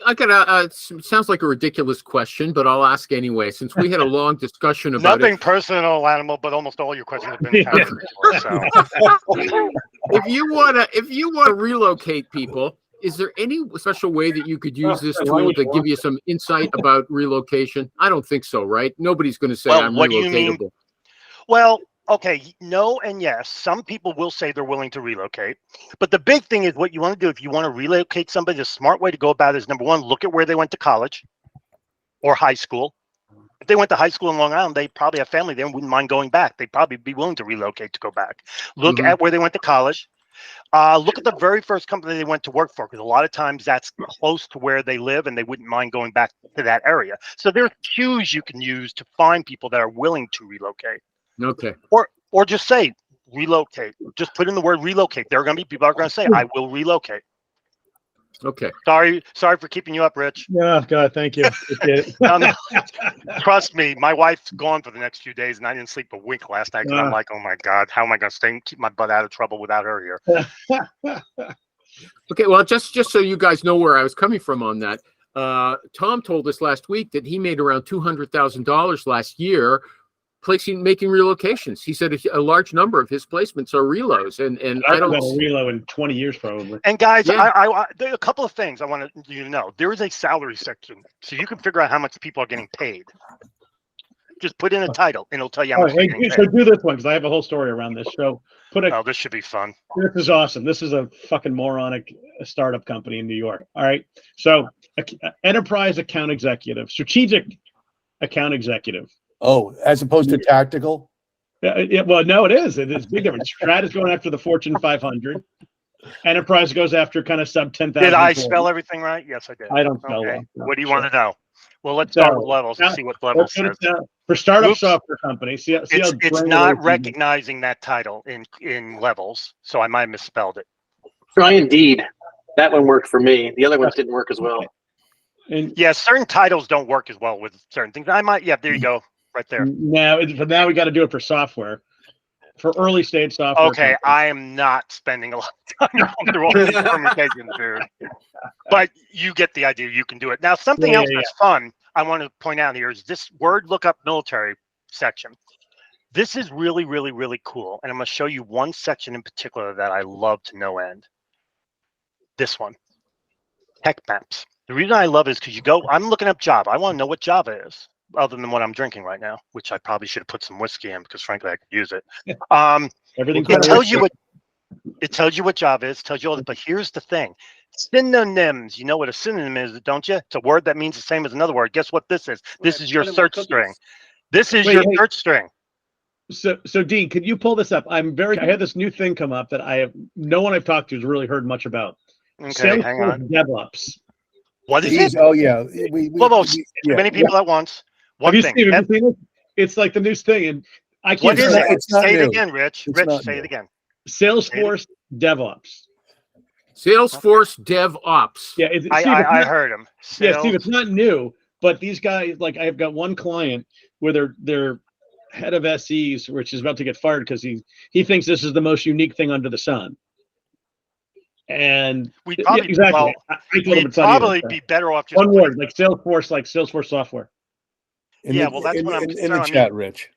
Speaker 1: I got sounds like a ridiculous question, but I'll ask anyway. Since we had a long discussion about
Speaker 2: Nothing
Speaker 1: it,
Speaker 2: personal, Animal, but almost all your questions have been covered before, so.
Speaker 1: if you wanna relocate people, is there any special way that you could use this tool to give you some insight about relocation? I don't think so, right? Nobody's going to say
Speaker 2: Well,
Speaker 1: I'm
Speaker 2: what do you mean?
Speaker 1: relocatable.
Speaker 2: Well, okay, no and yes. Some people will say they're willing to relocate. But the big thing is what you want to do if you want to relocate somebody, the smart way to go about it is, number one, look at where they went to college or high school. If they went to high school in Long Island, they probably have family there and wouldn't mind going back. They'd probably be willing to relocate to go back. Look at where they went to college. Look at the very first company they went to work for, because a lot of times that's close to where they live and they wouldn't mind going back to that area. So there's cues you can use to find people that are willing to relocate.
Speaker 1: Okay.
Speaker 2: Or just say relocate. Just put in the word relocate. There are going to be people that are going to say, I will relocate.
Speaker 1: Okay.
Speaker 2: Sorry for keeping you up, Rich.
Speaker 6: Yeah, God, thank you.
Speaker 2: No. Trust me, my wife's gone for the next few days, and I didn't sleep a wink last night. I'm like, oh my God, how am I going to stay and keep my butt out of trouble without her here?
Speaker 1: Okay. Well, just so you guys know where I was coming from on that, Tom told us last week that he made around $200,000 last year making relocations. He said a large number of his placements are relos, and I don't
Speaker 6: got a relo in 20 years probably.
Speaker 2: And guys,
Speaker 1: Yeah.
Speaker 2: I there are a couple of things I want you to know. There is a salary section, so you can figure out how much people are getting paid. Just put in a title, and it'll tell you how much.
Speaker 6: Hey, so do this one because I have a whole story around this. So
Speaker 2: Oh, this should be fun.
Speaker 6: This is awesome. This is a fucking moronic startup company in New York. All right. So enterprise account executive, strategic account executive.
Speaker 3: Oh, as opposed to tactical.
Speaker 6: Well, no, it is. It is big difference. Strat is going after the Fortune 500. Enterprise goes after kind of sub 10,000.
Speaker 2: Did I spell everything right? Yes, I did.
Speaker 6: I don't spell
Speaker 2: Okay.
Speaker 6: well. No,
Speaker 2: What do you want to know? Well, let's start with levels and see what levels says.
Speaker 6: For startup
Speaker 2: Oops.
Speaker 6: software companies,
Speaker 2: It's not recognizing that title in levels, so I might have misspelled it.
Speaker 4: Try Indeed. That one worked for me. The other ones didn't work as well.
Speaker 6: And
Speaker 2: Yeah, certain titles don't work as well with certain things. There you go, right there.
Speaker 6: now we got to do it for software, for early stage software.
Speaker 2: Okay,
Speaker 6: companies.
Speaker 2: I am not spending a lot of time going through all these permutations, dude. But you get the idea. You can do it. Now, something else that's fun I want to point out here is this word lookup military section. This is really, really, really cool. And I'm going to show you one section in particular that I love to no end. This one, tech maps. The reason I love it is because I'm looking up Java. I want to know what Java is, other than what I'm drinking right now, which I probably should have put some whiskey in because frankly I could use it.
Speaker 6: Everything
Speaker 2: It tells you what Java is, tells you all this, but here's the thing. Synonyms. You know what a synonym is, don't you? It's a word that means the same as another word. Guess what this is? This is your search string. This is your search string.
Speaker 6: So Dean, could you pull this up? I had this new thing come up that no one I've talked to has really heard much about.
Speaker 2: Okay, hang on.
Speaker 6: DevOps.
Speaker 2: What is it?
Speaker 3: Oh yeah,
Speaker 2: Many people at once.
Speaker 6: Have you seen it? It's like the new thing, and I can't.
Speaker 2: What is it?
Speaker 3: It's not
Speaker 2: Say it
Speaker 3: new.
Speaker 2: again, Rich.
Speaker 3: It's
Speaker 2: Rich,
Speaker 3: not
Speaker 2: say
Speaker 3: new.
Speaker 2: it again.
Speaker 6: Salesforce DevOps.
Speaker 1: Salesforce DevOps.
Speaker 6: Yeah,
Speaker 2: I heard him.
Speaker 6: Yeah, Steve, it's not new, but these guys, like I've got one client where their head of SEs, which is about to get fired because he thinks this is the most unique thing under the sun. And
Speaker 2: we'd probably,
Speaker 6: exactly.
Speaker 2: well,
Speaker 6: I told him
Speaker 2: we'd
Speaker 6: it's not either,
Speaker 2: probably
Speaker 6: so.
Speaker 2: be better off just
Speaker 6: One word, like Salesforce software.
Speaker 2: Well, that's what I'm
Speaker 3: in
Speaker 2: concerned.
Speaker 3: the chat, Rich.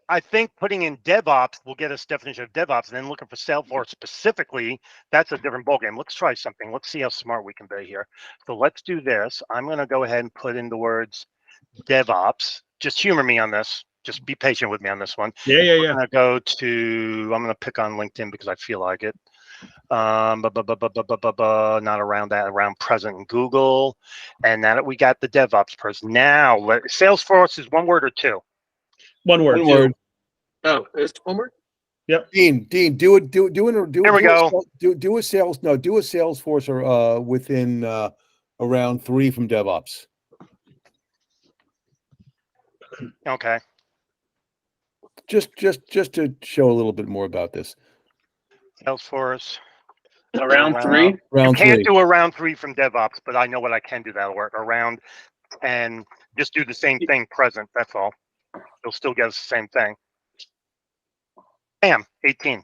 Speaker 2: I think putting in DevOps will get us definition of DevOps, and then looking for Salesforce specifically, that's a different ballgame. Let's try something. Let's see how smart we can be here. So let's do this. I'm going to go ahead and put in the words DevOps. Just humor me on this. Just be patient with me on this one.
Speaker 6: Yeah.
Speaker 2: I'm going to go to, I'm going to pick on LinkedIn because I feel like it. Not around that, around present in Google. And now that we got the DevOps person, now Salesforce is one word or two?
Speaker 6: One word.
Speaker 3: One word.
Speaker 4: Oh, it's one word.
Speaker 3: Yep. Dean, do it. Do
Speaker 2: Here we go.
Speaker 3: Do a Salesforce or within around 3 from DevOps.
Speaker 2: Okay.
Speaker 3: Just to show a little bit more about this.
Speaker 2: Salesforce.
Speaker 4: Around 3.
Speaker 3: Round
Speaker 2: Can't
Speaker 3: 3.
Speaker 2: do a round 3 from DevOps, but I know what I can do that'll work. Around and just do the same thing present. That's all. You'll still get us the same thing. Bam, 18.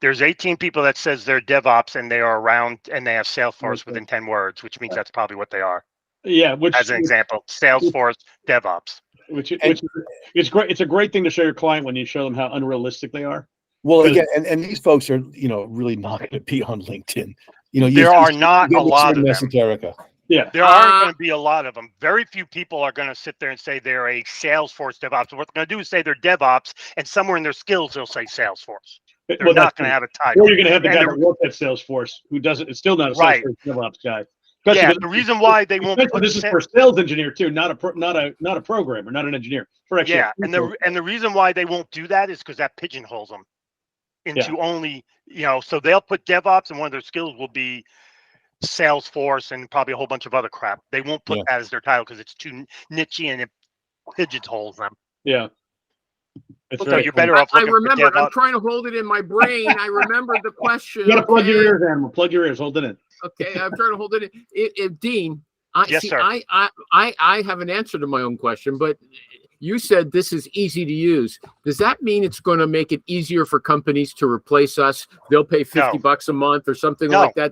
Speaker 2: There's 18 people that says they're DevOps and they are around and they have Salesforce within 10 words, which means that's probably what they are.
Speaker 6: Yeah,
Speaker 2: As an example, Salesforce DevOps.
Speaker 6: Which it's great. It's a great thing to show your client when you show them how unrealistic they are.
Speaker 3: Well, again, and these folks are, really not going to be on LinkedIn.
Speaker 2: There are not a lot of them.
Speaker 3: Esoterica.
Speaker 6: Yeah,
Speaker 2: there aren't going to be a lot of them. Very few people are going to sit there and say they're a Salesforce DevOps. What they're going to do is say they're DevOps, and somewhere in their skills they'll say Salesforce. They're not going to have a title.
Speaker 6: Or you're going to have the guy that works at Salesforce who doesn't. It's still not a Salesforce DevOps guy.
Speaker 2: Yeah, the reason why they won't put
Speaker 6: this is for a sales engineer too, not a programmer, not an engineer.
Speaker 2: Yeah, and the reason why they won't do that is because that pigeonholes them into only so they'll put DevOps and one of their skills will be Salesforce and probably a whole bunch of other crap. They won't put that as their title because it's too nichey and it pigeonholes them.
Speaker 6: Yeah.
Speaker 2: So you're better off.
Speaker 1: I remember. I'm trying to hold it in my brain. I remember the question.
Speaker 6: You got to plug your ears, Animal. Plug your ears. Hold it in.
Speaker 1: Okay, I'm trying to hold it in. Dean,
Speaker 2: yes, sir.
Speaker 1: I have an answer to my own question, but you said this is easy to use. Does that mean it's going to make it easier for companies to replace us? They'll pay $50 a month or something like that.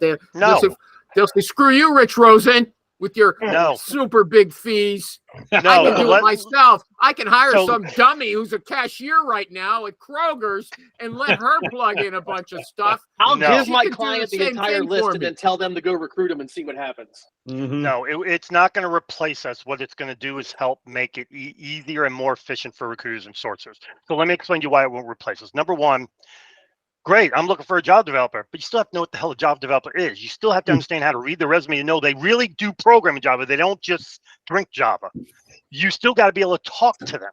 Speaker 1: They'll say, screw you, Rich Rosen, with your super big fees. I can do it myself. I can hire some dummy who's a cashier right now at Kroger's and let her plug in a bunch of stuff.
Speaker 4: I'll give my client the entire list and then tell them to go recruit them and see what happens.
Speaker 6: Mm-hmm.
Speaker 2: No, it's not going to replace us. What it's going to do is help make it easier and more efficient for recruiters and sourcers. So let me explain to you why it won't replace us. Number one, great, I'm looking for a job developer, but you still have to know what the hell a job developer is. You still have to understand how to read the resume and know they really do program in Java. They don't just drink Java. You still got to be able to talk to them.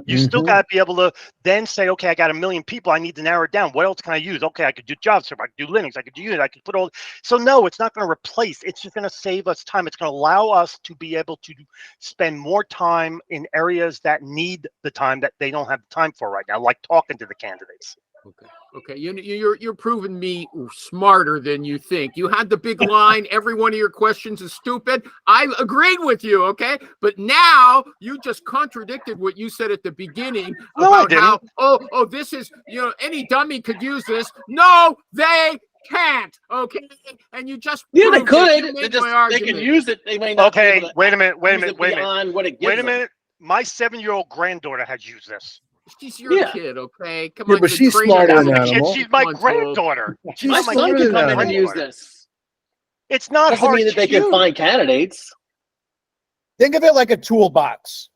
Speaker 2: You still got to be able to then say, okay, I got 1 million people. I need to narrow it down. What else can I use? Okay, I could do JavaScript. I could do Linux. I could do Unity. I could put all. So no, it's not going to replace. It's just going to save us time. It's going to allow us to be able to spend more time in areas that need the time that they don't have time for right now, like talking to the candidates.
Speaker 1: Okay. You're proving me smarter than you think. You had the big line. Every one of your questions is stupid. I agreed with you. Okay, but now you just contradicted what you said at the beginning about how this is any dummy could use this. No, they can't. Okay, and you just
Speaker 4: they could. They can use it. They may not.
Speaker 2: Okay, wait a minute.
Speaker 4: What it gives
Speaker 2: wait a minute. My 7-year-old granddaughter has used this.
Speaker 1: She's your kid, okay? Come on,
Speaker 3: but she's smarter than Animal.
Speaker 2: She's my granddaughter.
Speaker 4: My son can come in and use this.
Speaker 2: It's not hard.
Speaker 4: Doesn't mean that they can find candidates.
Speaker 5: Think of it like a toolbox.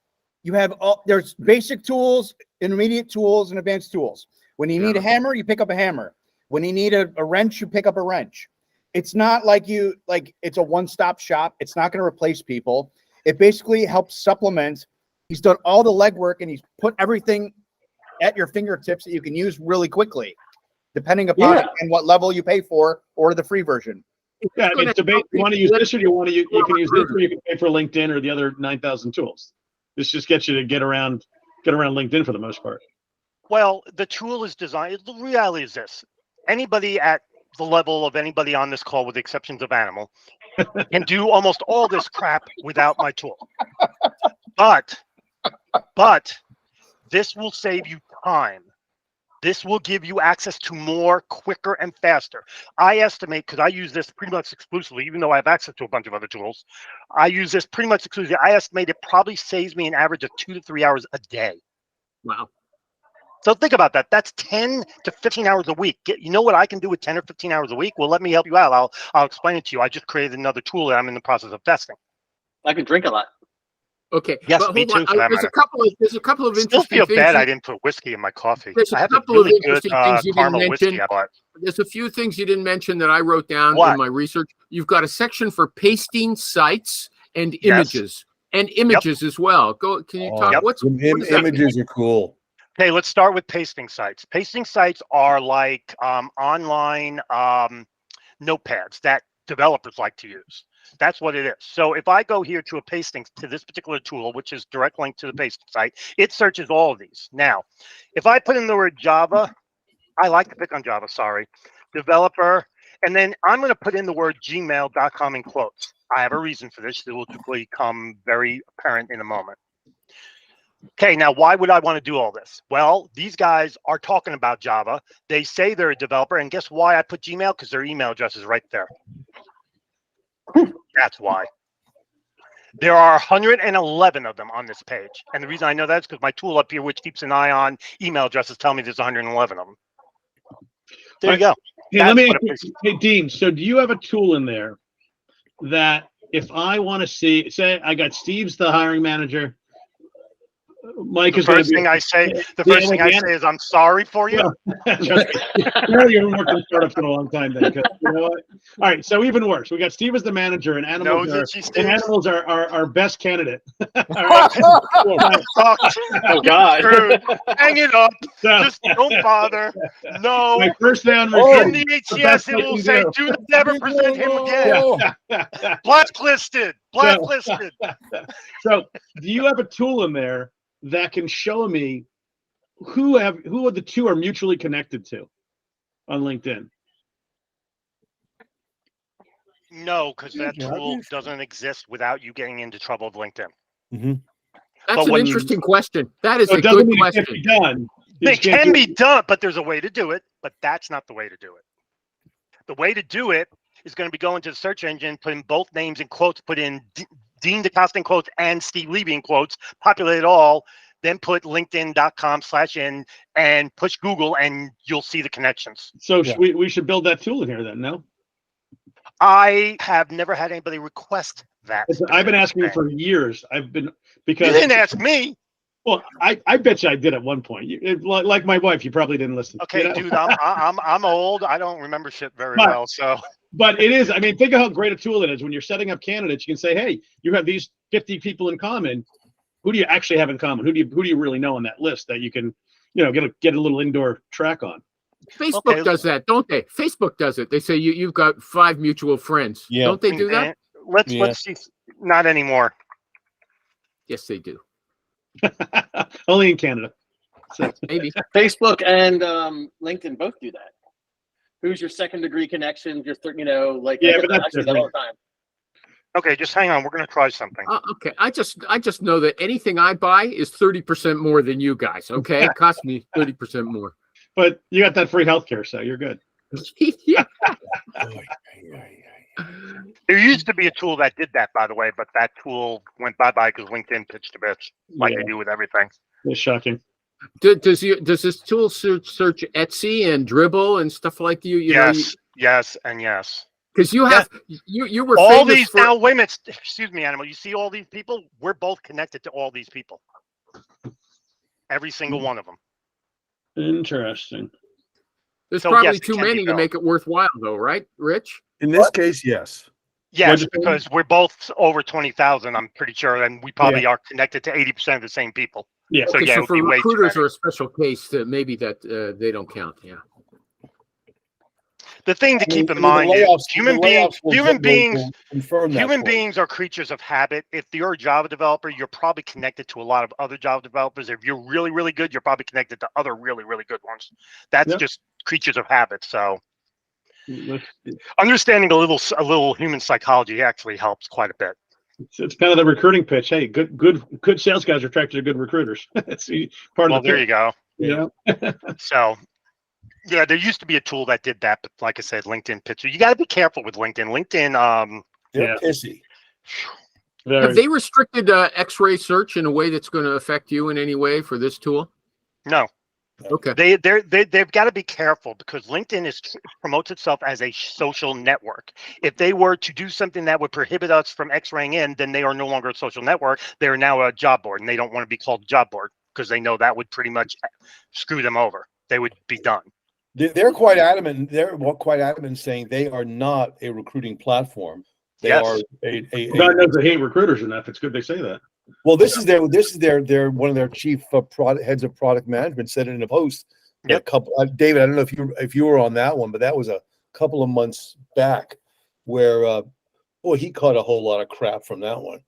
Speaker 5: You have there's basic tools, intermediate tools, and advanced tools. When you need a hammer, you pick up a hammer. When you need a wrench, you pick up a wrench. It's not like it's a one-stop shop. It's not going to replace people. It basically helps supplement. He's done all the legwork and he's put everything at your fingertips that you can use really quickly, depending upon and what level you pay for or the free version.
Speaker 6: Yeah, it's debate. You want to use this or you can use this or you can pay for LinkedIn or the other 9,000 tools. This just gets you to get around LinkedIn for the most part.
Speaker 2: Well, the tool is designed. The reality is this. anybody at the level of anybody on this call, with the exceptions of Animal, can do almost all this crap without my tool. But this will save you time. This will give you access to more quicker and faster. I estimate, because I use this pretty much exclusively, even though I have access to a bunch of other tools, I use this pretty much exclusively. I estimate it probably saves me an average of 2 to 3 hours a day.
Speaker 1: Wow.
Speaker 2: So think about that. That's 10 to 15 hours a week. You know what I can do with 10 or 15 hours a week? Well, let me help you out. I'll explain it to you. I just created another tool that I'm in the process of testing.
Speaker 4: I can drink a lot.
Speaker 1: Okay.
Speaker 2: Yes,
Speaker 1: but
Speaker 2: me
Speaker 1: hold on.
Speaker 2: too, for that
Speaker 1: There's
Speaker 2: matter.
Speaker 1: a couple of
Speaker 2: Still
Speaker 1: interesting
Speaker 2: feel
Speaker 1: things.
Speaker 2: bad I didn't put whiskey in my coffee.
Speaker 1: There's
Speaker 2: I
Speaker 1: a
Speaker 2: have
Speaker 1: couple
Speaker 2: a
Speaker 1: of
Speaker 2: really good
Speaker 1: interesting things you didn't
Speaker 2: caramel whiskey
Speaker 1: mention.
Speaker 2: I bought.
Speaker 1: There's a few things you didn't mention that I wrote down
Speaker 2: What?
Speaker 1: in my research. You've got a section for pasting sites and
Speaker 2: Yes.
Speaker 1: images, as well. Can you talk?
Speaker 3: Yep.
Speaker 1: What does that mean?
Speaker 3: Images are cool.
Speaker 2: Okay, let's start with pasting sites. Pasting sites are like online notepads that developers like to use. That's what it is. So if I go here to this particular tool, which is direct link to the pasting site, it searches all of these. Now, if I put in the word Java, I like to pick on Java, sorry, developer, and then I'm going to put in the word gmail.com in quotes. I have a reason for this. It will become very apparent in a moment. Okay, now why would I want to do all this? Well, these guys are talking about Java. They say they're a developer, and guess why I put Gmail? Because their email address is right there. That's why. There are 111 of them on this page. And the reason I know that is because my tool up here, which keeps an eye on email addresses, tell me there's 111 of them. There you go.
Speaker 6: Hey, let me ask you, hey, Dean, so do you have a tool in there that if I want to see, say I got Steve's the hiring manager, Mike
Speaker 2: The
Speaker 6: is going to
Speaker 2: first
Speaker 6: be
Speaker 2: thing I say, is I'm sorry for you.
Speaker 6: Trust me. You haven't worked in startups in a long time then. You know what? All right, so even worse. We got Steve as the manager, and animals are our best candidate. All right.
Speaker 4: Oh God!
Speaker 2: Hang it up. Just don't bother. No.
Speaker 6: My first day on
Speaker 2: in the HCS, it will say, "Do never present him again." Blacklisted. Blacklisted.
Speaker 6: So, do you have a tool in there that can show me who of the two are mutually connected to on LinkedIn?
Speaker 2: No, because that tool doesn't exist without you getting into trouble with LinkedIn.
Speaker 3: Mm-hmm.
Speaker 1: That's an interesting question. That is a good question.
Speaker 2: It can be done, but there's a way to do it, but that's not the way to do it. The way to do it is going to be going to the search engine, put in both names in quotes, put in Dean DeCosta in quotes and Steve Levy in quotes, populate it all, then put linkedin.com/in and push Google, and you'll see the connections.
Speaker 6: So we should build that tool in here then, no?
Speaker 2: I have never had anybody request that.
Speaker 6: I've been asking for years. Because
Speaker 2: you didn't ask me.
Speaker 6: Well, I bet you I did at one point. Like my wife, you probably didn't listen.
Speaker 2: Okay, you know? Dude, I'm old. I don't remember shit very well. So,
Speaker 6: but it is. I mean, think of how great a tool it is when you're setting up candidates. You can say, "Hey, you have these 50 people in common. Who do you actually have in common? Who do you really know on that list that you can, get a little indoor track on?"
Speaker 1: Facebook does that, don't they? Facebook does it. They say you've got 5 mutual friends. Yeah. Don't they do that?
Speaker 2: Let's see. Not anymore.
Speaker 1: Yes, they do.
Speaker 6: Only in Canada.
Speaker 1: So maybe
Speaker 4: Facebook and LinkedIn both do that. Who's your second degree connection? But I see that all the time.
Speaker 2: Okay, just hang on. We're going to try something.
Speaker 1: Okay, I just know that anything I buy is 30% more than you guys. Okay, it costs me 30% more.
Speaker 6: But you got that free healthcare, so you're good.
Speaker 1: Yeah.
Speaker 2: There used to be a tool that did that, by the way, but that tool went bye-bye because LinkedIn pitched a bitch, like they do with everything.
Speaker 6: It's shocking.
Speaker 1: Does this tool search Etsy and Dribble and stuff like you?
Speaker 2: Yes.
Speaker 1: Because you have you were
Speaker 2: all these now. Wait a minute, excuse me, Animal. You see all these people? We're both connected to all these people. Every single one of them.
Speaker 6: Interesting.
Speaker 1: There's probably too many to make it worthwhile, though, right, Rich?
Speaker 3: In this case, yes.
Speaker 2: Yes, because we're both over 20,000, I'm pretty sure, and we probably are connected to 80% of the same people.
Speaker 6: Yeah.
Speaker 1: So, so for recruiters are a special case, maybe that they don't count. Yeah.
Speaker 2: The thing to
Speaker 3: I mean,
Speaker 2: keep in
Speaker 3: the
Speaker 2: mind is
Speaker 3: layoffs-
Speaker 2: human
Speaker 3: the
Speaker 2: beings,
Speaker 3: layoffs will
Speaker 2: human beings,
Speaker 3: confirm that
Speaker 2: human
Speaker 3: for you.
Speaker 2: beings are creatures of habit. If you're a Java developer, you're probably connected to a lot of other Java developers. If you're really, really good, you're probably connected to other really, really good ones. That's
Speaker 6: Yep.
Speaker 2: just creatures of habit. So
Speaker 6: It's,
Speaker 2: understanding a little human psychology actually helps quite a bit.
Speaker 6: it's kind of the recruiting pitch. Hey, good sales guys are attracted to good recruiters. That's part
Speaker 2: Well,
Speaker 6: of the
Speaker 2: there
Speaker 6: pitch.
Speaker 2: you go.
Speaker 6: Yeah.
Speaker 2: So yeah, there used to be a tool that did that, but like I said, LinkedIn picture. You got to be careful with LinkedIn. LinkedIn,
Speaker 3: They're
Speaker 6: Yeah.
Speaker 3: pissy.
Speaker 6: Very.
Speaker 1: Have they restricted X-ray search in a way that's going to affect you in any way for this tool?
Speaker 2: no.
Speaker 1: Okay.
Speaker 2: They've got to be careful because LinkedIn promotes itself as a social network. If they were to do something that would prohibit us from X-raying in, then they are no longer a social network. They are now a job board, and they don't want to be called a job board because they know that would pretty much screw them over. They would be done.
Speaker 3: They're quite adamant. They're quite adamant saying they are not a recruiting platform. They
Speaker 2: Yes.
Speaker 3: are a
Speaker 6: God knows they hate recruiters enough. It's good they say that.
Speaker 3: well. This is their one of their chief heads of product management said it in a post.
Speaker 2: Yep.
Speaker 3: A couple, David. I don't know if you were on that one, but that was a couple of months back, where boy, he caught a whole lot of crap from that one.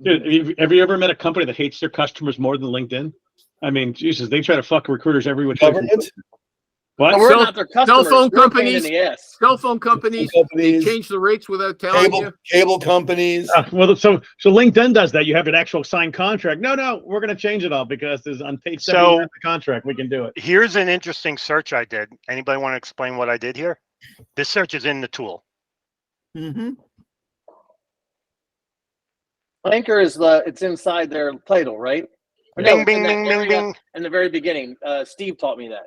Speaker 6: Dude, have you ever met a company that hates their customers more than LinkedIn? I mean, Jesus, they try to fuck recruiters every which way.
Speaker 3: Government,
Speaker 6: What?
Speaker 4: No, we're
Speaker 1: Cell-
Speaker 4: not their customers.
Speaker 1: phone
Speaker 4: We're a pain
Speaker 1: companies.
Speaker 4: in the ass.
Speaker 1: Cell phone companies, they change the rates without telling you.
Speaker 3: cable companies.
Speaker 6: Well, so LinkedIn does that. You have an actual signed contract. No, we're going to change it all because there's on page 70 of the contract. We can do it.
Speaker 2: Here's an interesting search I did. Anybody want to explain what I did here? This search is in the tool.
Speaker 3: Mm-hmm.
Speaker 4: Anchor is it's inside their title, right? Or
Speaker 2: Bing,
Speaker 4: no,
Speaker 2: bing,
Speaker 4: in that
Speaker 2: bing, bing,
Speaker 4: area
Speaker 2: bing.
Speaker 4: in the very beginning. Steve taught me that.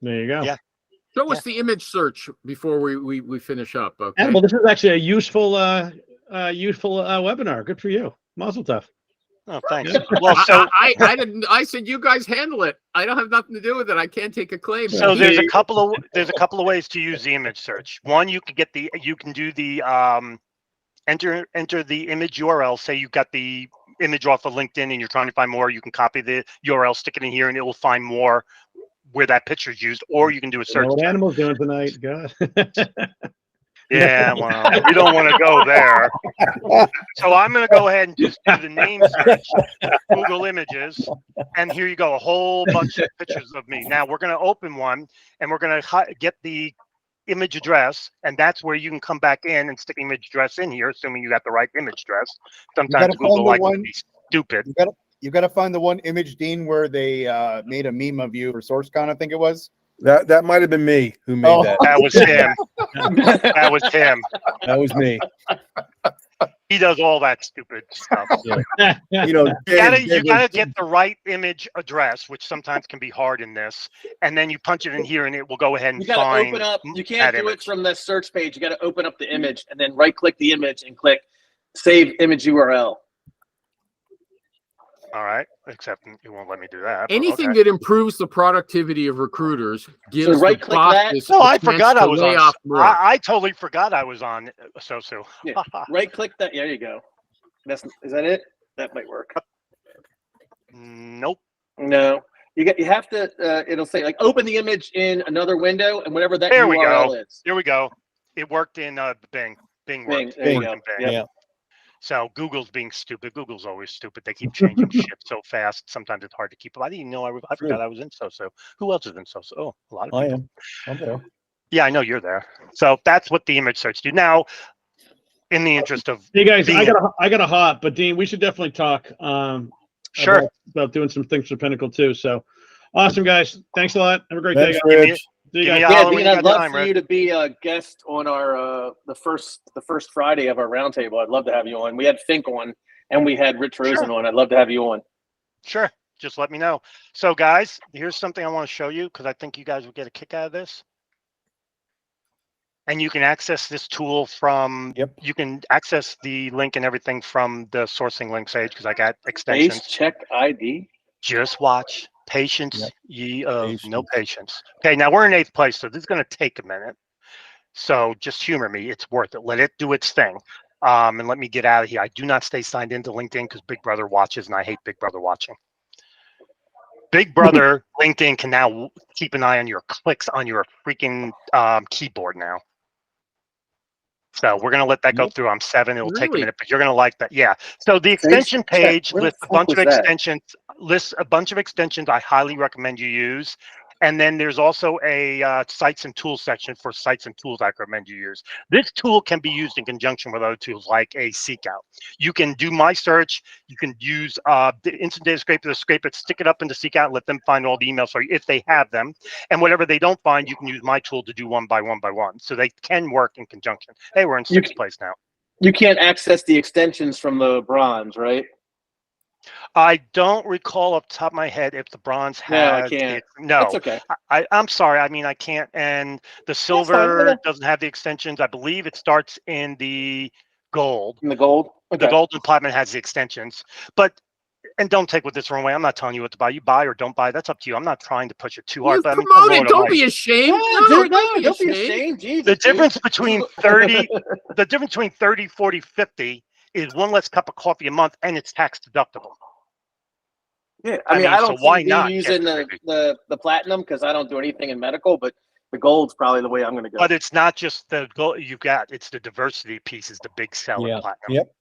Speaker 6: There you go.
Speaker 2: Yeah.
Speaker 1: Show us the image search before we finish up. Okay.
Speaker 6: Well, this is actually a useful webinar. Good for you. Mazel tov.
Speaker 2: Oh, thanks. Well, so
Speaker 1: I didn't. I said you guys handle it. I don't have nothing to do with it. I can't take a claim.
Speaker 2: so there's a couple of ways to use the image search. One, you can do the enter the image URL. Say you got the image off of LinkedIn and you're trying to find more. You can copy the URL, stick it in here, and it will find more where that picture is used. Or you can do a
Speaker 6: You know
Speaker 2: search.
Speaker 6: what
Speaker 2: term.
Speaker 6: animals doing tonight? God.
Speaker 2: Yeah, well, we don't want to go there. So I'm going to go ahead and just do the name search, Google Images, and here you go, a whole bunch of pictures of me. Now we're going to open one, and we're going to get the image address, and that's where you can come back in and stick image address in here, assuming you got the right image address. Sometimes Google likes to be stupid.
Speaker 5: You got to find the one image, Dean, where they made a meme of you for SourceCon, I think it was.
Speaker 3: That might have been me who made that.
Speaker 2: That was him. That was him.
Speaker 3: That was me.
Speaker 2: He does all that stupid stuff.
Speaker 3: You know,
Speaker 2: You gotta get the right image address, which sometimes can be hard in this, and then you punch it in here, and it will go ahead and
Speaker 4: You got to
Speaker 2: find.
Speaker 4: open up. You
Speaker 2: that
Speaker 4: can't do
Speaker 2: image.
Speaker 4: it from the search page. You got to open up the image and then right-click the image and click Save Image URL.
Speaker 2: All right, except you won't let me do that. but
Speaker 1: Anything
Speaker 2: okay.
Speaker 1: that improves the productivity of recruiters gives
Speaker 4: right
Speaker 1: the
Speaker 4: click that.
Speaker 1: bosses
Speaker 2: No,
Speaker 1: a
Speaker 2: I
Speaker 1: chance
Speaker 2: forgot
Speaker 1: to
Speaker 2: I was
Speaker 1: lay
Speaker 2: on.
Speaker 1: off more.
Speaker 2: I totally forgot I was on. So.
Speaker 4: Yeah. Right-click that. There you go. Is that it? That might work.
Speaker 2: Nope.
Speaker 4: No. You have to. It'll say like open the image in another window and whatever that
Speaker 2: There we
Speaker 4: URL
Speaker 2: go.
Speaker 4: is.
Speaker 2: Here we go. It worked in Bing. Bing worked.
Speaker 4: There you
Speaker 2: It
Speaker 4: go.
Speaker 2: worked in Bing.
Speaker 3: Yeah.
Speaker 2: So Google's being stupid. Google's always stupid. They keep changing shit so fast. Sometimes it's hard to keep up. I didn't even know I forgot I was in So. Who else is in So? Oh, a lot of
Speaker 3: I
Speaker 2: people.
Speaker 3: am. I'm there.
Speaker 2: Yeah, I know you're there. So that's what the image search do. Now, in the interest of
Speaker 6: Hey guys,
Speaker 2: being,
Speaker 6: I got a hop, but Dean, we should definitely talk
Speaker 2: sure.
Speaker 6: about doing some things for Pinnacle too. So awesome, guys. Thanks a lot. Have a great day,
Speaker 3: Thanks,
Speaker 6: guys.
Speaker 3: Rich.
Speaker 6: See you
Speaker 2: give me
Speaker 6: guys.
Speaker 2: a-
Speaker 4: Yeah,
Speaker 2: Holler when
Speaker 4: Dean,
Speaker 2: you
Speaker 4: I'd
Speaker 2: got
Speaker 4: love
Speaker 2: time,
Speaker 4: for
Speaker 2: Rick.
Speaker 4: you to be a guest on our the first Friday of our roundtable. I'd love to have you on. We had Fink on, and we had Rich Rosen on. I'd love to have you on.
Speaker 2: Sure. Just let me know. So, guys, here's something I want to show you because I think you guys will get a kick out of this. And you can access this tool from.
Speaker 3: Yep.
Speaker 2: You can access the link and everything from the sourcing links page because I got extensions.
Speaker 4: Base check ID.
Speaker 2: Just watch. Patience,
Speaker 3: Yep.
Speaker 2: ye of no
Speaker 3: Patience.
Speaker 2: patience. Okay, now we're in 8th place, so this is going to take a minute. So just humor me. It's worth it. Let it do its thing. And let me get out of here. I do not stay signed into LinkedIn because Big Brother watches, and I hate Big Brother watching. Big Brother LinkedIn can now keep an eye on your clicks on your freaking keyboard now. So we're gonna let that go through. I'm 7. It'll take a
Speaker 1: Really?
Speaker 2: minute, but you're gonna like that. Yeah. So the extension page lists a bunch of extensions. Lists a bunch of extensions I highly recommend you use. And then there's also a sites and tools section for sites and tools I recommend you use. This tool can be used in conjunction with other tools like a seek out. You can do my search. You can use the instant data scraper to scrape it, stick it up into seek out, let them find all the emails for you if they have them. And whatever they don't find, you can use my tool to do one by one by one. So they can work in conjunction. Hey, we're in 6th place now.
Speaker 4: You can't access the extensions from the bronze, right?
Speaker 2: I don't recall off the top of my head if the bronze has.
Speaker 4: No, I can't.
Speaker 2: No,
Speaker 4: That's okay.
Speaker 2: I'm sorry. I mean, I can't. And the silver doesn't have the extensions. I believe it starts in the gold.
Speaker 4: In the gold? Okay.
Speaker 2: The gold and platinum has the extensions. But, and don't take with this the wrong way. I'm not telling you what to buy. You buy or don't buy. That's up to you. I'm not trying to push it too hard.
Speaker 1: You
Speaker 2: But
Speaker 1: promoted. Don't be ashamed.
Speaker 4: No, don't be ashamed. Jesus,
Speaker 2: the difference between 30, the difference between 30, 40, 50 is one less cup of coffee a month, and it's tax deductible.
Speaker 4: Yeah, I mean, I don't
Speaker 2: so why
Speaker 4: see
Speaker 2: not
Speaker 4: me using the platinum because I don't do anything in medical, but the gold's probably the way I'm going to go.
Speaker 2: But it's not just the gold you got; it's the diversity piece is the big sell in platinum.
Speaker 3: Yep.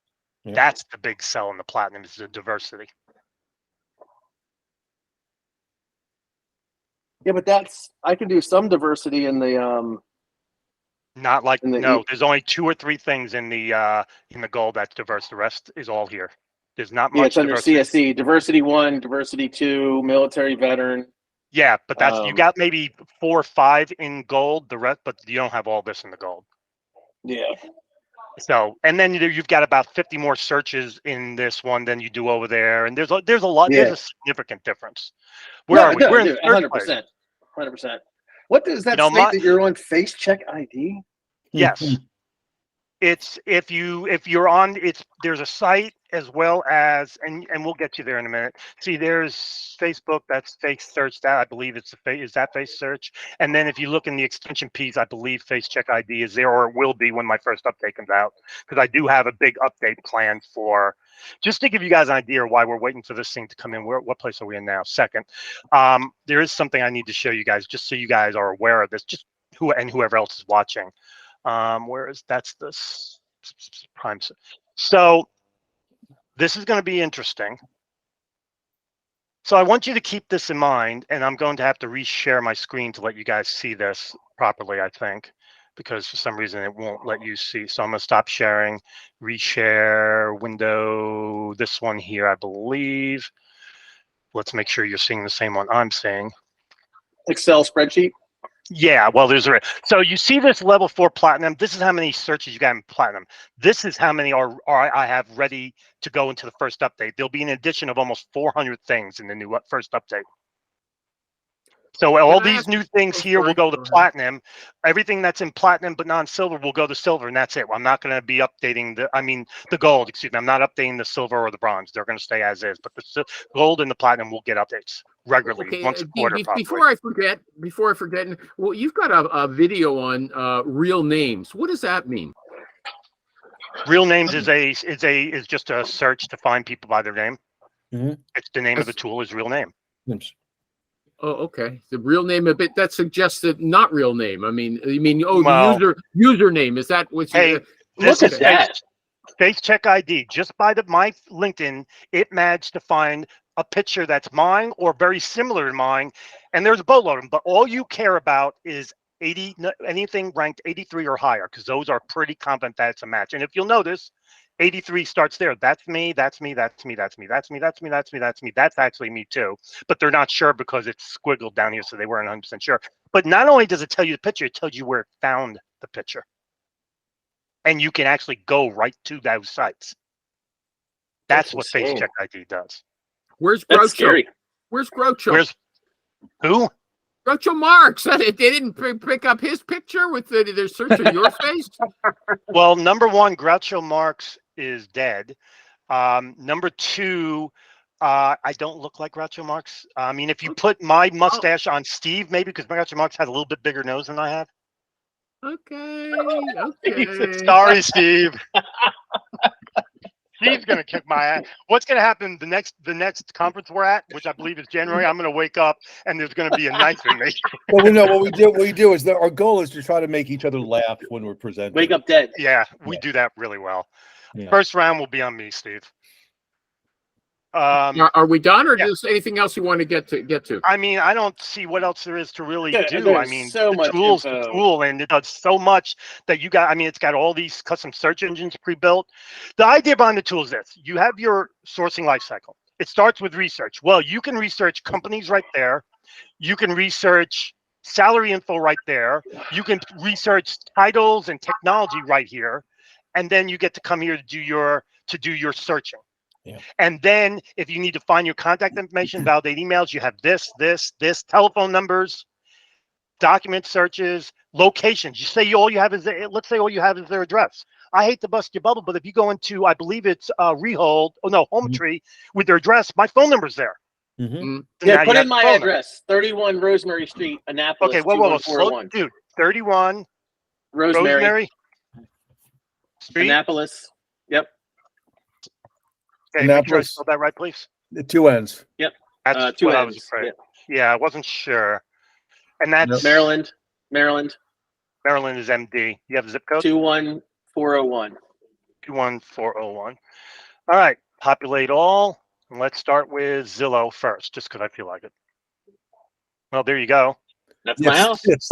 Speaker 2: That's the big sell in the platinum is the diversity.
Speaker 4: Yeah, but I can do some diversity in the
Speaker 2: Not like no. There's only 2 or 3 things in the gold that's diverse. The rest is all here. There's not much.
Speaker 4: Yeah, it's under
Speaker 2: diversity.
Speaker 4: CSE. Diversity 1, diversity 2, military veteran.
Speaker 2: Yeah, but that's you got maybe 4 or 5 in gold. The rest, but you don't have all this in the gold.
Speaker 4: Yeah.
Speaker 2: So, and then you've got about 50 more searches in this one than you do over there, and there's a lot.
Speaker 4: Yeah.
Speaker 2: There's a significant difference. Where are we? We're in
Speaker 4: 100%. 100%. What does that say that you're on Face Check ID?
Speaker 2: Yes. It's if you're on there's a site as well as and we'll get you there in a minute. See, there's Facebook, that's face search, that I believe it's is that face search. And then if you look in the extension piece, I believe Face Check ID is there, or it will be when my first update comes out, because I do have a big update planned for, just to give you guys an idea why we're waiting for this thing to come in. What place are we in now? 2nd. There is something I need to show you guys just so you guys are aware of this, just whoever else is watching. That's this prime. So this is going to be interesting. So I want you to keep this in mind, and I'm going to have to reshare my screen to let you guys see this properly, I think, because for some reason it won't let you see. So I'm going to stop sharing, reshare window, this one here, I believe. Let's make sure you're seeing the same one I'm seeing.
Speaker 4: Excel spreadsheet?
Speaker 2: Yeah, well, so you see this level 4 platinum. This is how many searches you got in platinum. This is how many are I have ready to go into the first update. There'll be an addition of almost 400 things in the new first update. So all these new things here will go to platinum. Everything that's in platinum but non-silver will go to silver, and that's it. I'm not going to be updating the gold. Excuse me. I'm not updating the silver or the bronze. They're going to stay as is. But the gold and the platinum will get updates regularly, once a quarter.
Speaker 1: Before I forget, well, you've got a video on real names. What does that mean?
Speaker 2: Real names is just a search to find people by their name.
Speaker 3: Mm-hmm.
Speaker 2: It's the name of the tool is real name.
Speaker 1: Oh, okay. The real name a bit that suggests that not real name. I mean, the username is that what?
Speaker 2: Hey, this is Face Check ID. Just by my LinkedIn, it managed to find a picture that's mine or very similar to mine, and there's a boatload of them. But all you care about is anything ranked 83 or higher, because those are pretty confident that it's a match. And if you'll notice, 83 starts there. That's me, that's me, that's me, that's me, that's me, that's me, that's me, that's me. That's actually me too. But they're not sure because it's squiggled down here, so they weren't 100% sure. But not only does it tell you the picture, it tells you where it found the picture. And you can actually go right to those sites. That's what Face Check ID does.
Speaker 1: Where's
Speaker 4: That's
Speaker 1: Groucho?
Speaker 4: Scary.
Speaker 1: Where's Groucho?
Speaker 2: Where's who?
Speaker 1: Groucho Marx. They didn't pick up his picture with their search of your face.
Speaker 2: Well, number one, Groucho Marx is dead. Number 2, I don't look like Groucho Marx. I mean, if you put my mustache on Steve, maybe, because Groucho Marx has a little bit bigger nose than I have.
Speaker 1: Okay.
Speaker 2: Sorry, Steve. Steve's gonna kick my ass. What's gonna happen the next conference we're at, which I believe is January? I'm gonna wake up and there's gonna be a knifing me.
Speaker 3: Well, we know what we do is that our goal is to try to make each other laugh when we're presenting.
Speaker 4: Wake up dead.
Speaker 2: Yeah, we do that really well.
Speaker 3: Yeah.
Speaker 2: First round will be on me, Steve.
Speaker 1: Are we done, or
Speaker 2: yeah.
Speaker 1: is there anything else you want to get to?
Speaker 2: I mean, I don't see what else there is to really
Speaker 4: Yeah,
Speaker 2: do.
Speaker 4: there's
Speaker 2: I mean,
Speaker 4: so
Speaker 2: the
Speaker 4: much
Speaker 2: tool's
Speaker 4: info.
Speaker 2: the tool, and it does so much that you got. I mean, it's got all these custom search engines pre-built. The idea behind the tool is this: you have your sourcing lifecycle. It starts with research. Well, you can research companies right there. You can research salary info right there. You can research titles and technology right here, and then you get to come here to do your searching.
Speaker 3: Yeah.
Speaker 2: And then if you need to find your contact information, validate emails, you have this, telephone numbers, document searches, locations. You say all you have is let's say all you have is their address. I hate to bust your bubble, but if you go into, I believe it's Home Tree with their address, my phone number's there.
Speaker 3: Mm-hmm.
Speaker 4: Yeah, put in my address, 31 Rosemary Street, Annapolis.
Speaker 2: Okay, whoa, slow, dude. 31 Rosemary Street,
Speaker 4: Annapolis. Yep.
Speaker 2: Okay, make sure I spelled that right, please.
Speaker 3: The two ends.
Speaker 2: Yep. That's
Speaker 4: two
Speaker 2: what
Speaker 4: ends.
Speaker 2: I was afraid. Yeah, I wasn't sure. And that's
Speaker 4: Maryland.
Speaker 2: Maryland is MD. You have the zip code?
Speaker 4: 21401.
Speaker 2: 21401. All right. Populate all. And let's start with Zillow first, just because I feel like it. Well, there you go.
Speaker 4: That's my house.
Speaker 3: Yes.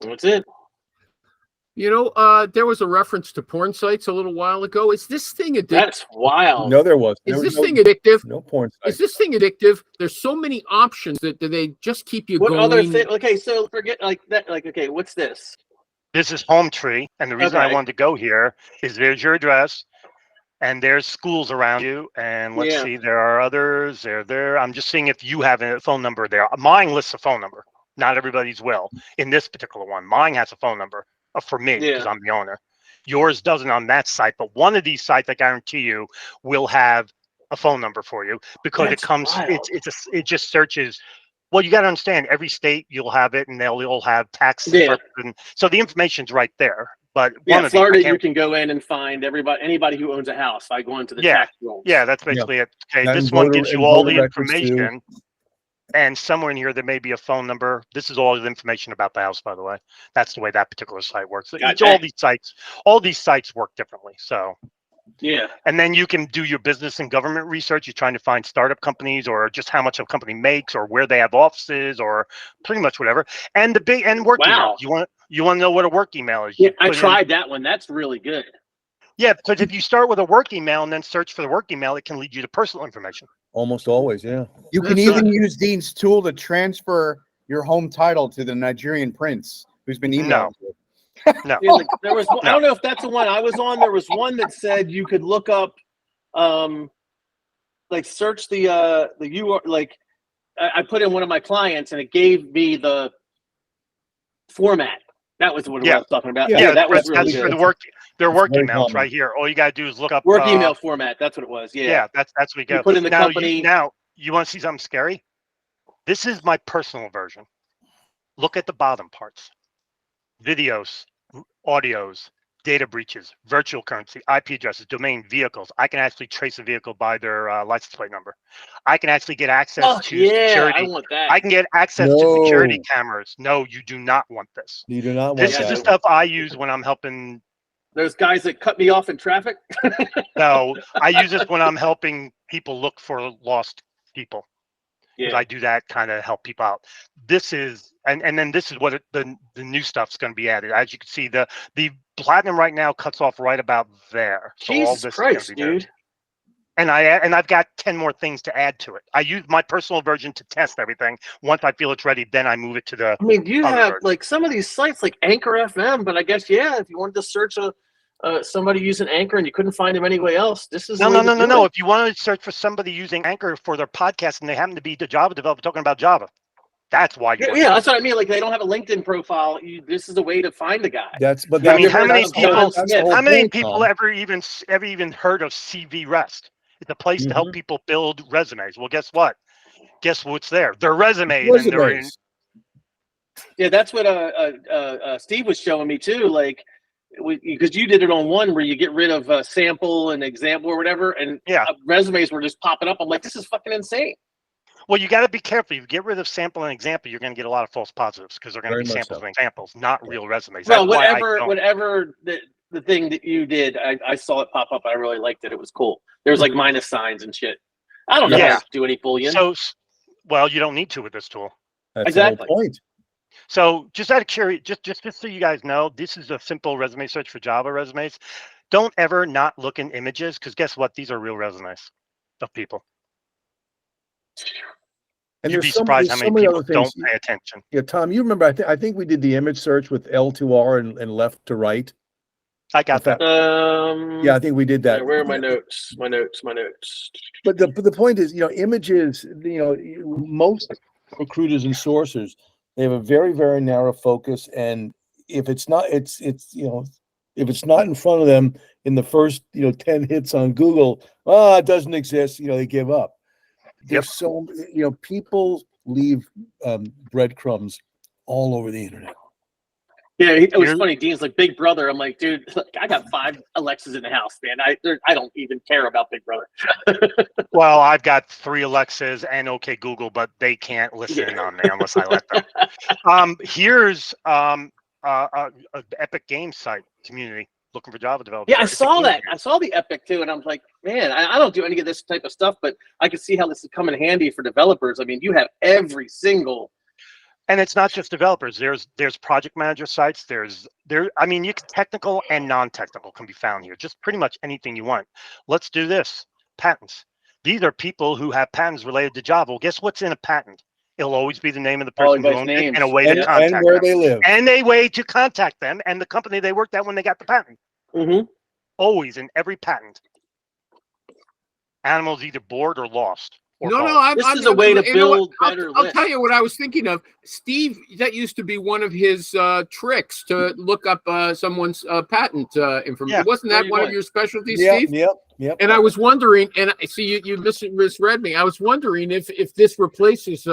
Speaker 4: That's it.
Speaker 1: You know, there was a reference to porn sites a little while ago. Is this thing addictive?
Speaker 4: That's wild.
Speaker 3: No, there was.
Speaker 1: Is this thing addictive?
Speaker 3: No porn site.
Speaker 1: Is this thing addictive? There's so many options that they just keep you
Speaker 4: What
Speaker 1: going.
Speaker 4: other thing? Okay, so forget like that. Like, okay, what's this?
Speaker 2: This is Home Tree. And the reason I wanted to go here is there's your address and there's schools around you. And let's see, there are others. They're there. I'm just seeing if you have a phone number there. Mine lists a phone number. Not everybody's will. In this particular one, mine has a phone number. For me, because I'm the owner. Yours doesn't on that site, but one of these sites, I guarantee you, will have a phone number for you because it comes. It just searches. Well, you got to understand, every state you'll have it, and they'll all have tax. And so the information's right there. But one of
Speaker 4: Florida,
Speaker 2: these,
Speaker 4: you can go in and find anybody who owns a house. I go into the tax rolls.
Speaker 2: Yeah, that's basically it. Okay, this one gives you all the information. And somewhere in here, there may be a phone number. This is all the information about the house, by the way. That's the way that particular site works.
Speaker 4: Gotcha.
Speaker 2: All these sites work differently. So,
Speaker 4: yeah.
Speaker 2: And then you can do your business and government research. You're trying to find startup companies or just how much a company makes or where they have offices or pretty much whatever. And work email. You want to know what a work email is?
Speaker 4: Yeah, I tried that one. That's really good.
Speaker 2: Yeah, because if you start with a work email and then search for the work email, it can lead you to personal information.
Speaker 3: Almost always, yeah.
Speaker 5: You can even use Dean's tool to transfer your home title to the Nigerian prince who's been emailed.
Speaker 2: No.
Speaker 4: Yeah, like, there was. I don't know if that's the one I was on. There was one that said you could look up, like search the URL. Like I put in one of my clients and it gave me the format. That was what I was talking about.
Speaker 2: Yeah,
Speaker 4: that was really
Speaker 2: that's
Speaker 4: good.
Speaker 2: for their work emails right here. All you gotta do is look up
Speaker 4: work email format. That's what it was. Yeah,
Speaker 2: that's what we go.
Speaker 4: You put in the company.
Speaker 2: Now you want to see something scary? This is my personal version. Look at the bottom parts: videos, audios, data breaches, virtual currency, IP addresses, domain, vehicles. I can actually trace a vehicle by their license plate number. I can actually get access to security.
Speaker 4: I want that.
Speaker 2: I can get access to security cameras. No, you do not want this.
Speaker 3: You do not want
Speaker 2: this. This is the stuff I use when I'm helping.
Speaker 4: Those guys that cut me off in traffic.
Speaker 2: No, I use this when I'm helping people look for lost people. Yeah, I do that kind of help people out. This is, and then this is what the new stuff's going to be added. As you can see, the platinum right now cuts off right about there. So
Speaker 4: Jesus
Speaker 2: all this
Speaker 4: Christ,
Speaker 2: is dude.
Speaker 4: There.
Speaker 2: And I've got 10 more things to add to it. I use my personal version to test everything. Once I feel it's ready, then I move it to the.
Speaker 4: I mean, you have
Speaker 2: version.
Speaker 4: like some of these sites like Anchor FM, but I guess if you wanted to search somebody using Anchor and you couldn't find them anywhere else, this is
Speaker 2: no. If you want to search for somebody using Anchor for their podcast and they happen to be the Java developer talking about Java, that's why you.
Speaker 4: Yeah, that's what I mean. Like they don't have a LinkedIn profile. This is a way to find the guy.
Speaker 2: I mean, how many people ever even heard of CV Rest? It's a place to help people build resumes. Well, guess what? Guess what's there? Their resumes. And they're in.
Speaker 4: Yeah, that's what Steve was showing me too. Like because you did it on one where you get rid of sample and example or whatever, and
Speaker 2: Yeah.
Speaker 4: resumes were just popping up. I'm like, this is fucking insane.
Speaker 2: Well, you got to be careful. You get rid of sample and example, you're going to get a lot of false positives because they're going to
Speaker 3: Very
Speaker 2: be
Speaker 3: much
Speaker 2: samples
Speaker 3: so.
Speaker 2: and examples, not real resumes.
Speaker 4: Well,
Speaker 2: That's why I
Speaker 4: whatever,
Speaker 2: don't.
Speaker 4: whatever the thing that you did, I saw it pop up. I really liked it. It was cool. There was like minus signs and shit. I don't know how
Speaker 2: Yeah.
Speaker 4: to do any Boolean.
Speaker 2: So, well, you don't need to with this tool.
Speaker 3: That's
Speaker 4: Exactly.
Speaker 3: the whole point.
Speaker 2: So just out of curiosity, just so you guys know, this is a simple resume search for Java resumes. Don't ever not look in images because guess what? These are real resumes of people.
Speaker 3: And
Speaker 2: You'd be
Speaker 3: there's
Speaker 2: surprised how
Speaker 3: so
Speaker 2: many
Speaker 3: many
Speaker 2: people
Speaker 3: other things.
Speaker 2: don't pay attention.
Speaker 3: Yeah, Tom, you remember? I think we did the image search with L2R and left to right.
Speaker 2: I got that.
Speaker 3: Yeah, I think we did that.
Speaker 4: Where are my notes? My notes.
Speaker 3: But the point is, images. Most recruiters and sourcers, they have a very, very narrow focus, and if it's not, if it's not in front of them in the first 10 hits on Google, it doesn't exist. They give up. There's so people leave breadcrumbs all over the internet.
Speaker 4: Yeah, it was funny. Dean's like, Big Brother. I'm like, dude, look, I got 5 Alexas in the house, man. I don't even care about Big Brother.
Speaker 2: Well, I've got 3 Alexas and OK Google, but they can't listen on me unless I let them. Here's Epic Games site community looking for Java developers.
Speaker 4: Yeah, I saw that. I saw the Epic too, and I'm like, man, I don't do any of this type of stuff, but I can see how this is coming handy for developers. I mean, you have every single.
Speaker 2: And it's not just developers. There's project manager sites. I mean, you can technical and non-technical can be found here. Just pretty much anything you want. Let's do this. Patents. These are people who have patents related to Java. Well, guess what's in a patent? It'll always be the name of the person who owns it and a way to contact them.
Speaker 3: And where they live.
Speaker 2: And a way to contact them and the company they worked at when they got the patent.
Speaker 4: Mm-hmm.
Speaker 2: Always in every patent. Animals either bored or lost.
Speaker 4: This is a way to build better lists.
Speaker 1: I'll tell you what I was thinking of. Steve, that used to be one of his tricks to look up someone's patent information.
Speaker 2: Yeah.
Speaker 1: Wasn't that one of your specialties,
Speaker 3: Yep,
Speaker 1: Steve?
Speaker 3: Yep.
Speaker 1: And I was wondering, and I see you misread me. I was wondering if this replaces,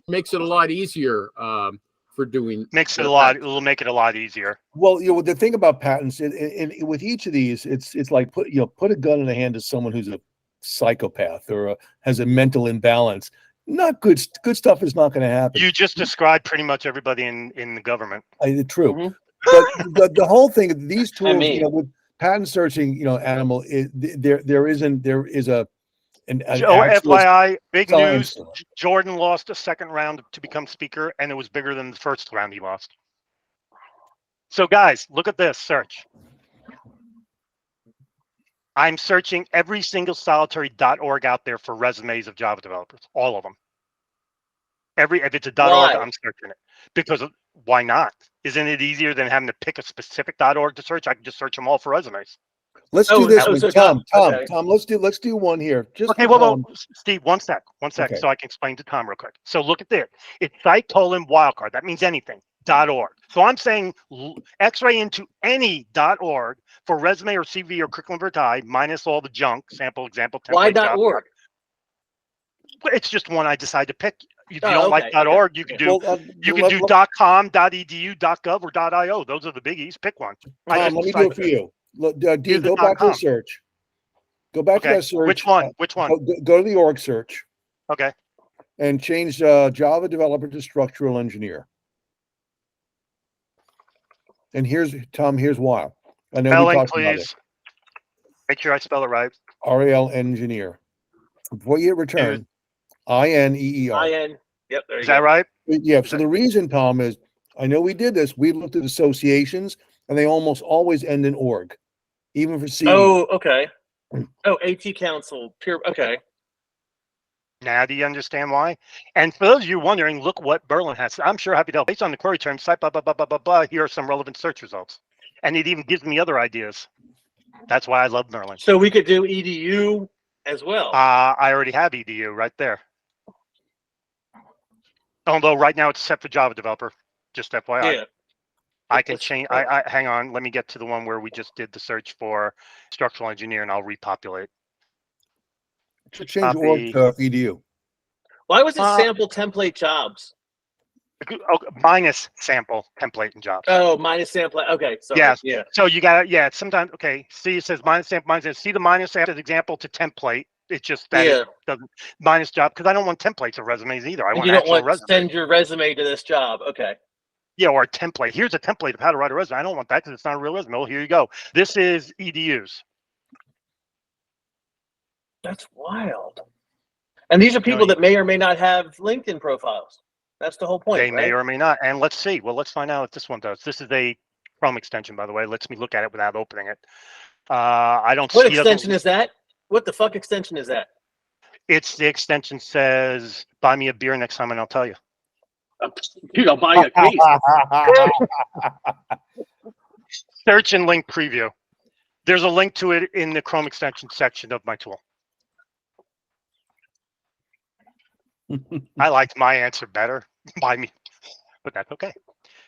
Speaker 1: makes it a lot easier for doing.
Speaker 2: It'll make it a lot easier.
Speaker 3: Well, the thing about patents, with each of these, it's like put a gun in the hand of someone who's a psychopath or has a mental imbalance. Not good stuff is not going to happen.
Speaker 2: You just described pretty much everybody in the government.
Speaker 3: True.
Speaker 4: Mm-hmm.
Speaker 3: But the whole thing, these tools,
Speaker 4: with
Speaker 3: patent searching, animal, there is an
Speaker 2: FYI, big news.
Speaker 3: story.
Speaker 2: Jordan lost a second round to become speaker, and it was bigger than the first round he lost. So, guys, look at this search. I'm searching every single solitary .org out there for resumes of Java developers, all of them. If it's a .org, I'm searching it because why not? Isn't it easier than having to pick a specific .org to search? I can just search them all for resumes.
Speaker 3: Let's do this one. Tom,
Speaker 4: okay.
Speaker 3: let's do one here.
Speaker 2: Okay, well, Steve, one sec,
Speaker 3: Okay.
Speaker 2: so I can explain to Tom real quick. So look at this. It's site : wildcard. That means anything. .org. So I'm saying X-ray into any .org for resume or CV or curriculum vitae minus all the junk, sample, example, template.
Speaker 4: Why .org?
Speaker 2: It's just one I decide to pick. If you don't like .org, you can do do .com, .edu, .gov, or .io. Those are the biggies. Pick one.
Speaker 3: Tom, let me do it for you. Dean, go back to the search. Go back to that search.
Speaker 2: Which one?
Speaker 3: Go to the org search.
Speaker 2: Okay.
Speaker 3: And change Java developer to structural engineer. And here's why. I know we talked about it.
Speaker 2: Make sure I spell it right.
Speaker 3: RAL engineer. Before you hit return, INEER.
Speaker 4: IN. Yep. There you
Speaker 2: Is that right?
Speaker 3: Yeah. So the reason, Tom, is I know we did this. We looked at associations, and they almost always end in org, even for C.
Speaker 4: Oh, okay. Oh, AT Council. Pure. Okay.
Speaker 2: Now do you understand why? And for those of you wondering, look what Berlin has. I'm sure happy to help. Based on the query term, site, blah, blah, blah, blah, blah, blah, here are some relevant search results. And it even gives me other ideas. That's why I love Merlin.
Speaker 4: So we could do EDU as well.
Speaker 2: I already have EDU right there. Although right now it's set for Java developer, just FYI. Yeah. I can change. I hang on. Let me get to the one where we just did the search for structural engineer, and I'll repopulate.
Speaker 3: To change org to EDU.
Speaker 4: Why was it sample template jobs?
Speaker 2: Minus sample, template, and jobs.
Speaker 4: Oh, minus sample. Okay, sorry.
Speaker 2: Yes.
Speaker 4: Yeah.
Speaker 2: So you got sometimes, okay, see, it says minus sample, minus, see the minus after the example to template. It's just that
Speaker 4: Yeah.
Speaker 2: it doesn't, minus job, because I don't want templates of resumes either. I
Speaker 4: And
Speaker 2: want
Speaker 4: you don't
Speaker 2: actual
Speaker 4: want to
Speaker 2: resumes.
Speaker 4: send your resume to this job. Okay.
Speaker 2: Yeah, or a template. Here's a template of how to write a resume. I don't want that because it's not a real resume. Well, here you go. This is EDUs.
Speaker 4: That's wild. And these are people that may or may not have LinkedIn profiles. That's the whole point.
Speaker 2: They may
Speaker 4: right?
Speaker 2: or may not. And let's see. Well, let's find out if this one does. This is a Chrome extension, by the way. Lets me look at it without opening it. I don't
Speaker 4: What
Speaker 2: see
Speaker 4: extension is that? What the fuck extension is that?
Speaker 2: It's the extension says, buy me a beer next time and I'll tell you.
Speaker 4: Dude, I'll buy you a case.
Speaker 2: Search and link preview. There's a link to it in the Chrome extension section of my tool. I liked my answer better. Buy me, but that's okay.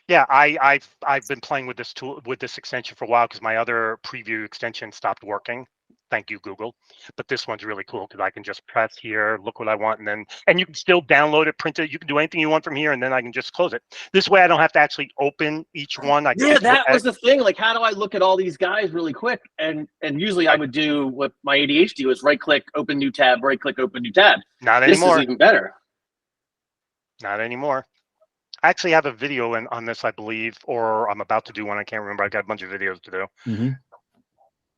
Speaker 2: Yeah, I've been playing with this tool, with this extension for a while because my other preview extension stopped working. Thank you, Google. But this one's really cool because I can just press here, look what I want, and you can still download it, print it. You can do anything you want from here, and then I can just close it. This way, I don't have to actually open each one. I can
Speaker 4: Yeah,
Speaker 2: just
Speaker 4: that was the thing. Like, how do I look at all these guys really quick? And usually I would do what my ADHD was: right click, open new tab, right click, open new tab.
Speaker 2: Not
Speaker 4: This
Speaker 2: anymore.
Speaker 4: is even better.
Speaker 2: Not anymore. I actually have a video on this, I believe, or I'm about to do one. I can't remember. I got a bunch of videos to do.
Speaker 3: Mm-hmm.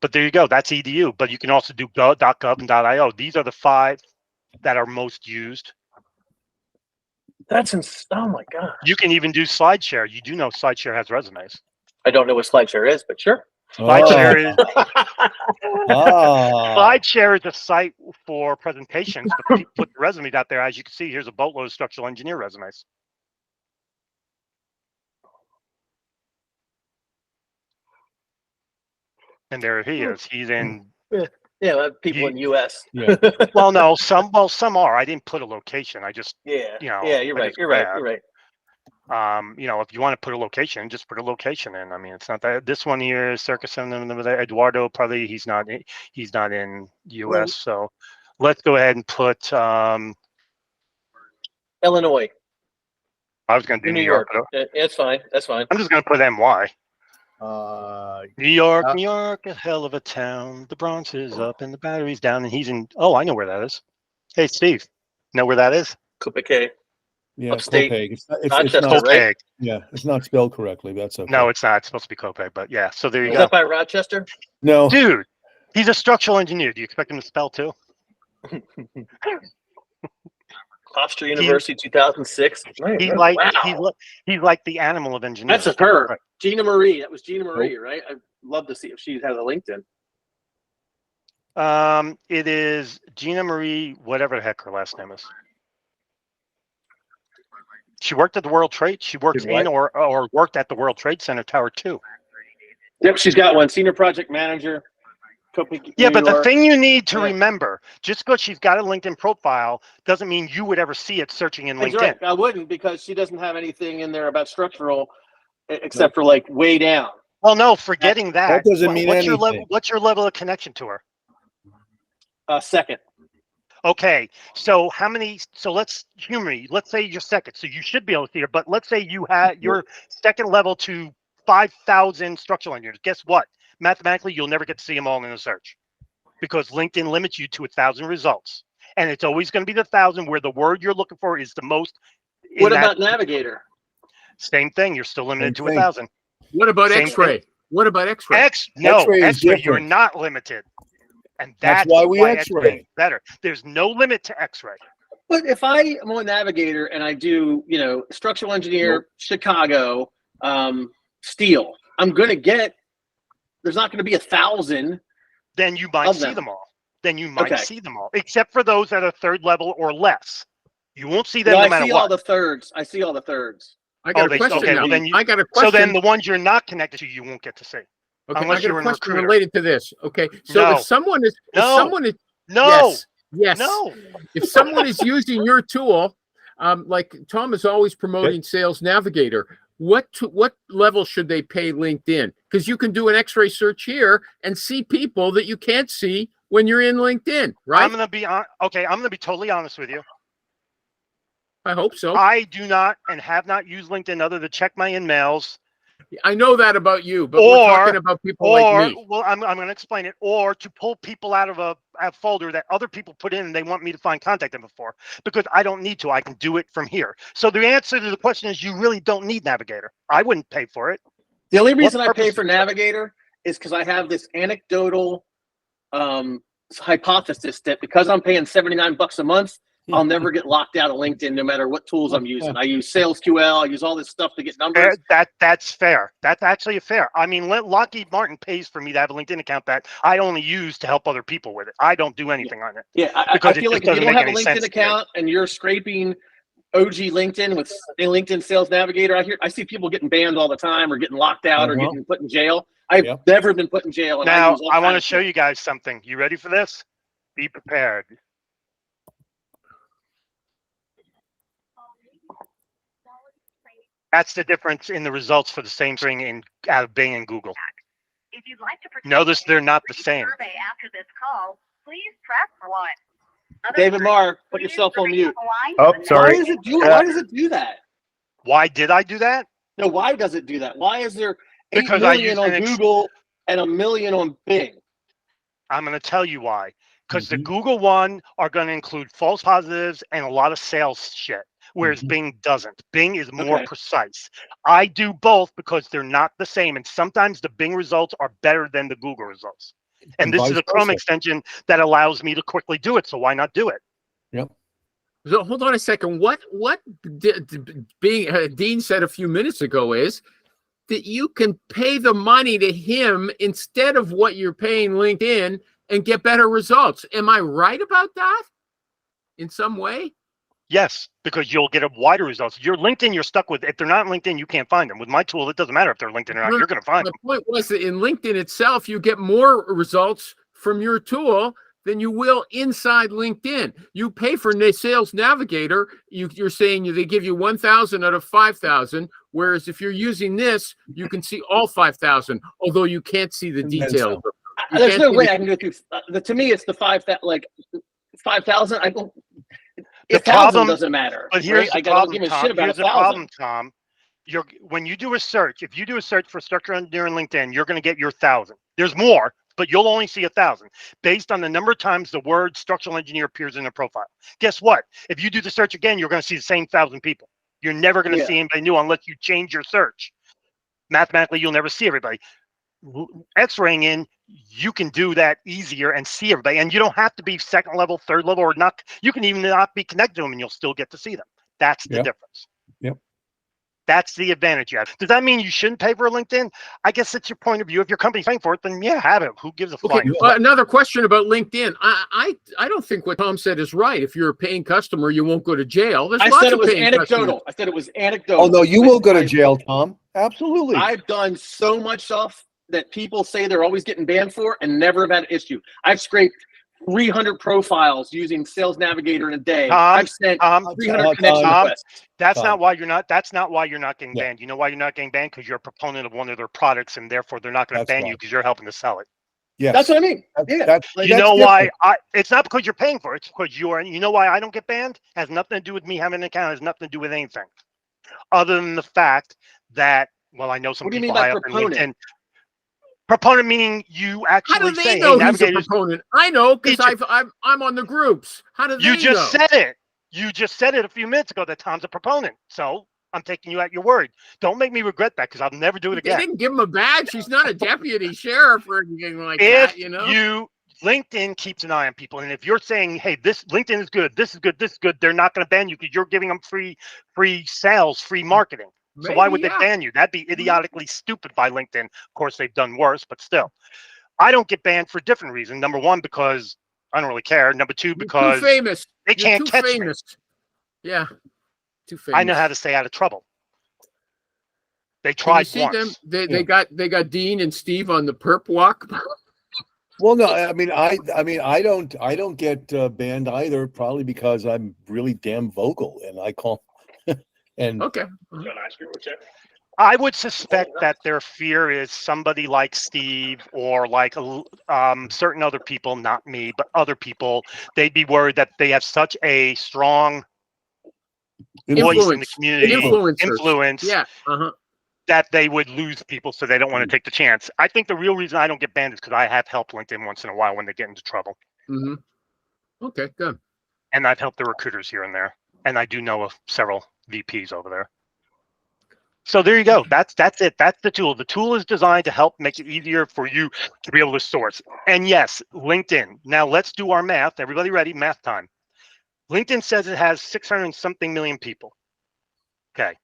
Speaker 2: But there you go. That's EDU. But you can also do .gov and .io. These are the 5 that are most used.
Speaker 4: That's oh my god.
Speaker 2: You can even do SlideShare. You do know SlideShare has resumes.
Speaker 4: I don't know what SlideShare is, but sure.
Speaker 2: SlideShare is
Speaker 3: Ah.
Speaker 2: SlideShare is a site for presentations, but people put resumes out there. As you can see, here's a boatload of structural engineer resumes. And there he is. He's in.
Speaker 4: Yeah, people in the U.S.
Speaker 3: Yeah.
Speaker 2: Well, no, some are. I didn't put a location. I just,
Speaker 4: Yeah.
Speaker 2: you know.
Speaker 4: Yeah, you're
Speaker 2: I
Speaker 4: right.
Speaker 2: just
Speaker 4: You're right.
Speaker 2: grabbed.
Speaker 4: You're right.
Speaker 2: You know, if you want to put a location, just put a location in. I mean, it's not that. This one here is Circus and Eduardo. Probably he's not in U.S. So let's go ahead and put.
Speaker 4: Illinois.
Speaker 2: I was going to do New York. But
Speaker 4: It's fine. That's fine.
Speaker 2: I'm just going to put NY. New York,
Speaker 1: uh,
Speaker 2: New York, a hell of a town. The Bronx is up and the Battery's down, and he's in. Oh, I know where that is. Hey, Steve, know where that is?
Speaker 4: Copac.
Speaker 3: Yeah,
Speaker 4: Upstate
Speaker 3: Copac. It's
Speaker 4: Rochester,
Speaker 3: not.
Speaker 4: right?
Speaker 3: Yeah, it's not spelled correctly. That's okay.
Speaker 2: No, it's not. It's supposed to be Copac, but yeah. So there you
Speaker 4: Is
Speaker 2: go.
Speaker 4: that by Rochester?
Speaker 3: No.
Speaker 2: Dude, he's a structural engineer. Do you expect him to spell too?
Speaker 4: Hofstra University, 2006.
Speaker 2: He's
Speaker 4: Wow.
Speaker 2: like he's like the animal of engineers.
Speaker 4: That's her.
Speaker 2: Right.
Speaker 4: Gina Marie. That was Gina Marie, right? I'd love to see if she has a LinkedIn.
Speaker 2: It is Gina Marie, whatever the heck her last name is. She worked at the World Trade. She works in or worked at the World Trade Center Tower 2.
Speaker 4: Yep, she's got one. Senior project manager.
Speaker 2: Yeah, but the
Speaker 4: York.
Speaker 2: thing you need to remember, just because she's got a LinkedIn profile doesn't mean you would ever see it searching in
Speaker 4: That's
Speaker 2: LinkedIn.
Speaker 4: right. I wouldn't, because she doesn't have anything in there about structural except for like way down.
Speaker 2: Well, no, forgetting that.
Speaker 3: That doesn't mean
Speaker 2: what's your
Speaker 3: anything.
Speaker 2: level? What's your level of connection to her?
Speaker 4: Second.
Speaker 2: Okay, so how many? So let's humor me. Let's say you're second, so you should be able to see her. But let's say you had your second level to 5,000 structural engineers. Guess what? Mathematically, you'll never get to see them all in a search because LinkedIn limits you to 1,000 results, and it's always going to be the 1,000 where the word you're looking for is the most.
Speaker 4: What about Navigator?
Speaker 2: Same thing. You're still limited to
Speaker 3: Same thing.
Speaker 2: 1,000.
Speaker 1: What about
Speaker 2: Same
Speaker 1: X-ray? What about X-ray?
Speaker 2: No,
Speaker 3: X-ray is
Speaker 2: X-ray. You're
Speaker 3: different.
Speaker 2: not limited, and
Speaker 3: That's why we X-ray.
Speaker 2: is better. There's no limit to X-ray.
Speaker 4: But if I am on Navigator and I do, structural engineer, Chicago, steel, I'm going to get, there's not going to be 1,000.
Speaker 2: Then you might see them all. Then you might see them all, except for those that are third level or less. You won't see them no matter
Speaker 4: I see
Speaker 2: what.
Speaker 4: all the thirds. I see all the thirds.
Speaker 1: I got a question now.
Speaker 2: Well,
Speaker 1: I got a question.
Speaker 2: So then the ones you're not connected to, you won't get to see.
Speaker 1: Okay,
Speaker 2: unless
Speaker 1: I got
Speaker 2: you're
Speaker 1: a
Speaker 2: a
Speaker 1: question
Speaker 2: recruiter.
Speaker 1: related to this. Okay, so if someone is, yes, if someone is using your tool, like Tom is always promoting Sales Navigator, what level should they pay LinkedIn? Because you can do an X-ray search here and see people that you can't see when you're in LinkedIn, right?
Speaker 2: I'm gonna be totally honest with you.
Speaker 1: I hope so.
Speaker 2: I do not and have not used LinkedIn other than check my emails.
Speaker 1: I know that about you, but we're talking about people like me.
Speaker 2: Well, I'm going to explain it. Or to pull people out of a folder that other people put in and they want me to find contact them before, because I don't need to. I can do it from here. So the answer to the question is you really don't need Navigator. I wouldn't pay for it.
Speaker 4: The only reason I
Speaker 2: purpose
Speaker 4: pay
Speaker 2: is
Speaker 4: for
Speaker 2: it?
Speaker 4: Navigator is because I have this anecdotal hypothesis that because I'm paying $79 a month, I'll never get locked out of LinkedIn no matter what tools I'm using. I use SalesQL, I use all this stuff to get numbers.
Speaker 2: That's fair. That's actually fair. I mean, Lockheed Martin pays for me to have a LinkedIn account that I only use to help other people with it. I don't do anything on it.
Speaker 4: Yeah, I feel like if you don't have a LinkedIn account and you're scraping OG LinkedIn with a LinkedIn Sales Navigator, I see people getting banned all the time or getting locked out or getting put in jail. I've never been put in jail. And
Speaker 2: now, I want to show you guys something. You ready for this? Be prepared. That's the difference in the results for the same string in out of Bing and Google.
Speaker 7: If you'd like to
Speaker 2: notice they're not the same.
Speaker 7: Survey after this call, please press 1.
Speaker 4: David Marr, put yourself on mute.
Speaker 5: Oh, sorry.
Speaker 4: Why does it do? Why does it do that?
Speaker 2: Why did I do that?
Speaker 4: No, why does it do that? Why is there 8
Speaker 2: Because I
Speaker 4: million
Speaker 2: use
Speaker 4: on Google and 1 million on Bing?
Speaker 2: I'm going to tell you why. Because the Google one are going to include false positives and a lot of sales shit, whereas Bing doesn't. Bing is more precise. I do both because they're not the same. And sometimes the Bing results are better than the Google results. And this is a Chrome extension that allows me to quickly do it. So why not do it?
Speaker 3: Yep.
Speaker 1: So hold on a second. What Dean said a few minutes ago is that you can pay the money to him instead of what you're paying LinkedIn and get better results. Am I right about that in some way?
Speaker 2: Yes, because you'll get a wider results. Your LinkedIn, you're stuck with. If they're not LinkedIn, you can't find them. With my tool, it doesn't matter if they're LinkedIn or not. You're going to find them.
Speaker 1: My point was that in LinkedIn itself, you get more results from your tool than you will inside LinkedIn. You pay for Sales Navigator. You're saying they give you 1,000 out of 5,000, whereas if you're using this, you can see all 5,000, although you can't see the details.
Speaker 4: There's no way I can go through. To me, it's the 5,000. Like 5,000. I don't.
Speaker 2: The problem
Speaker 4: doesn't matter.
Speaker 2: But here's the problem, Tom. Here's the
Speaker 4: 1,000.
Speaker 2: problem, Tom. When you do a search, if you do a search for structural engineer in LinkedIn, you're going to get your 1,000. There's more, but you'll only see 1,000 based on the number of times the word structural engineer appears in their profile. Guess what? If you do the search again, you're going to see the same 1,000 people. You're never going to see anybody new unless you change your search. Mathematically, you'll never see everybody. X-raying in, you can do that easier and see everybody, and you don't have to be second level, third level, or not. You can even not be connected to them, and you'll still get to see them. That's the difference.
Speaker 3: Yep.
Speaker 2: That's the advantage you have. Does that mean you shouldn't pay for LinkedIn? I guess it's your point of view. If your company's paying for it, then yeah, have it. Who gives a fuck?
Speaker 1: Okay, another question about LinkedIn. I don't think what Tom said is right. If you're a paying customer, you won't go to jail.
Speaker 4: I said it was anecdotal. I said it was anecdotal.
Speaker 3: Oh no, you will go to jail, Tom. Absolutely.
Speaker 4: I've done so much stuff that people say they're always getting banned for and never have had an issue. I've scraped 300 profiles using Sales Navigator in a day. I've sent 300 connection requests.
Speaker 2: That's not why you're not. That's not why you're not getting banned. You know why you're not getting banned? Because you're a proponent of one of their products, and therefore they're not going to ban you because you're helping to sell it.
Speaker 3: Yeah,
Speaker 4: that's what I mean.
Speaker 2: You know why? It's not because you're paying for it. It's because you are. You know why I don't get banned? It has nothing to do with me having an account. It has nothing to do with anything, other than the fact that I know some people high up in LinkedIn. Proponent meaning you actually
Speaker 1: How do they know he's a proponent? I know because I'm on the groups. How do they know?
Speaker 2: You just said it. You just said it a few minutes ago that Tom's a proponent. So I'm taking you at your word. Don't make me regret that because I'll never do it again.
Speaker 1: They didn't give him a badge. He's not a deputy sheriff or anything like that. You know.
Speaker 2: LinkedIn keeps an eye on people, and if you're saying, "Hey, this LinkedIn is good. This is good. This is good," they're not going to ban you because you're giving them free sales, free marketing. So why would they ban you? That'd be idiotically stupid by LinkedIn. Of course, they've done worse, but still. I don't get banned for a different reason. Number one, because I don't really care. Number two, because
Speaker 1: you're too famous.
Speaker 2: They can't catch me.
Speaker 1: Yeah, too famous.
Speaker 2: I know how to stay out of trouble. They tried once.
Speaker 1: They got Dean and Steve on the perp walk.
Speaker 3: Well, no, I mean, I don't get banned either. Probably because I'm really damn vocal, and I call. And
Speaker 2: I would suspect that their fear is somebody like Steve or like certain other people, not me, but other people. They'd be worried that they have such a strong voice in the community,
Speaker 1: Influencers.
Speaker 2: influence,
Speaker 1: Yeah.
Speaker 2: that they would lose people, so they don't want to take the chance. I think the real reason I don't get banned is because I have helped LinkedIn once in a while when they get into trouble.
Speaker 1: Mm-hmm. Okay, good.
Speaker 2: And I've helped the recruiters here and there. And I do know of several VPs over there. So there you go. That's it. That's the tool. The tool is designed to help make it easier for you to be able to source. And yes, LinkedIn. Now let's do our math. Everybody ready? Math time. LinkedIn says it has 600 and something million people. Okay.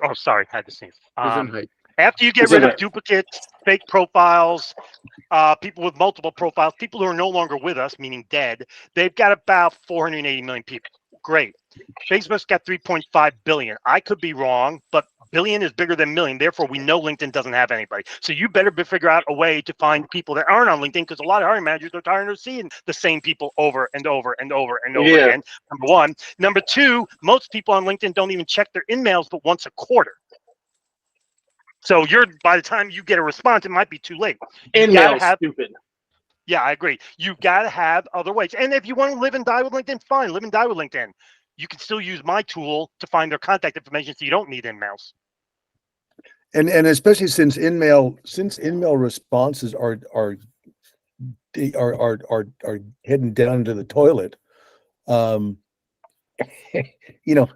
Speaker 2: Oh, sorry. I had to sneeze. After you get rid of duplicates, fake profiles, people with multiple profiles, people who are no longer with us, meaning dead, they've got about 480 million people. Great. Facebook's got 3.5 billion. I could be wrong, but billion is bigger than million. Therefore, we know LinkedIn doesn't have anybody. So you better figure out a way to find people that aren't on LinkedIn, because a lot of hiring managers are tired of seeing the same people over and over and over and over again. Number one. Number two, most people on LinkedIn don't even check their emails but once a quarter. So by the time you get a response, it might be too late.
Speaker 4: Email's stupid.
Speaker 2: Yeah, I agree. You've got to have other ways. And if you want to live and die with LinkedIn, fine, live and die with LinkedIn. You can still use my tool to find their contact information, so you don't need emails.
Speaker 3: And especially since email responses are heading down to the toilet, you know,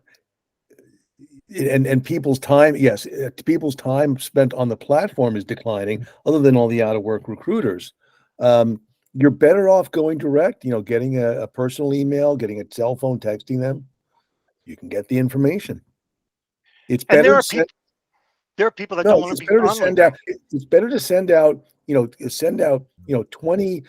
Speaker 3: and people's time, yes, people's time spent on the platform is declining, other than all the out of work recruiters. You're better off going direct, you know, getting a personal email, getting a cell phone, texting them. You can get the information. It's better.
Speaker 2: And there are people that don't want to be on LinkedIn.
Speaker 3: It's better to send out 20,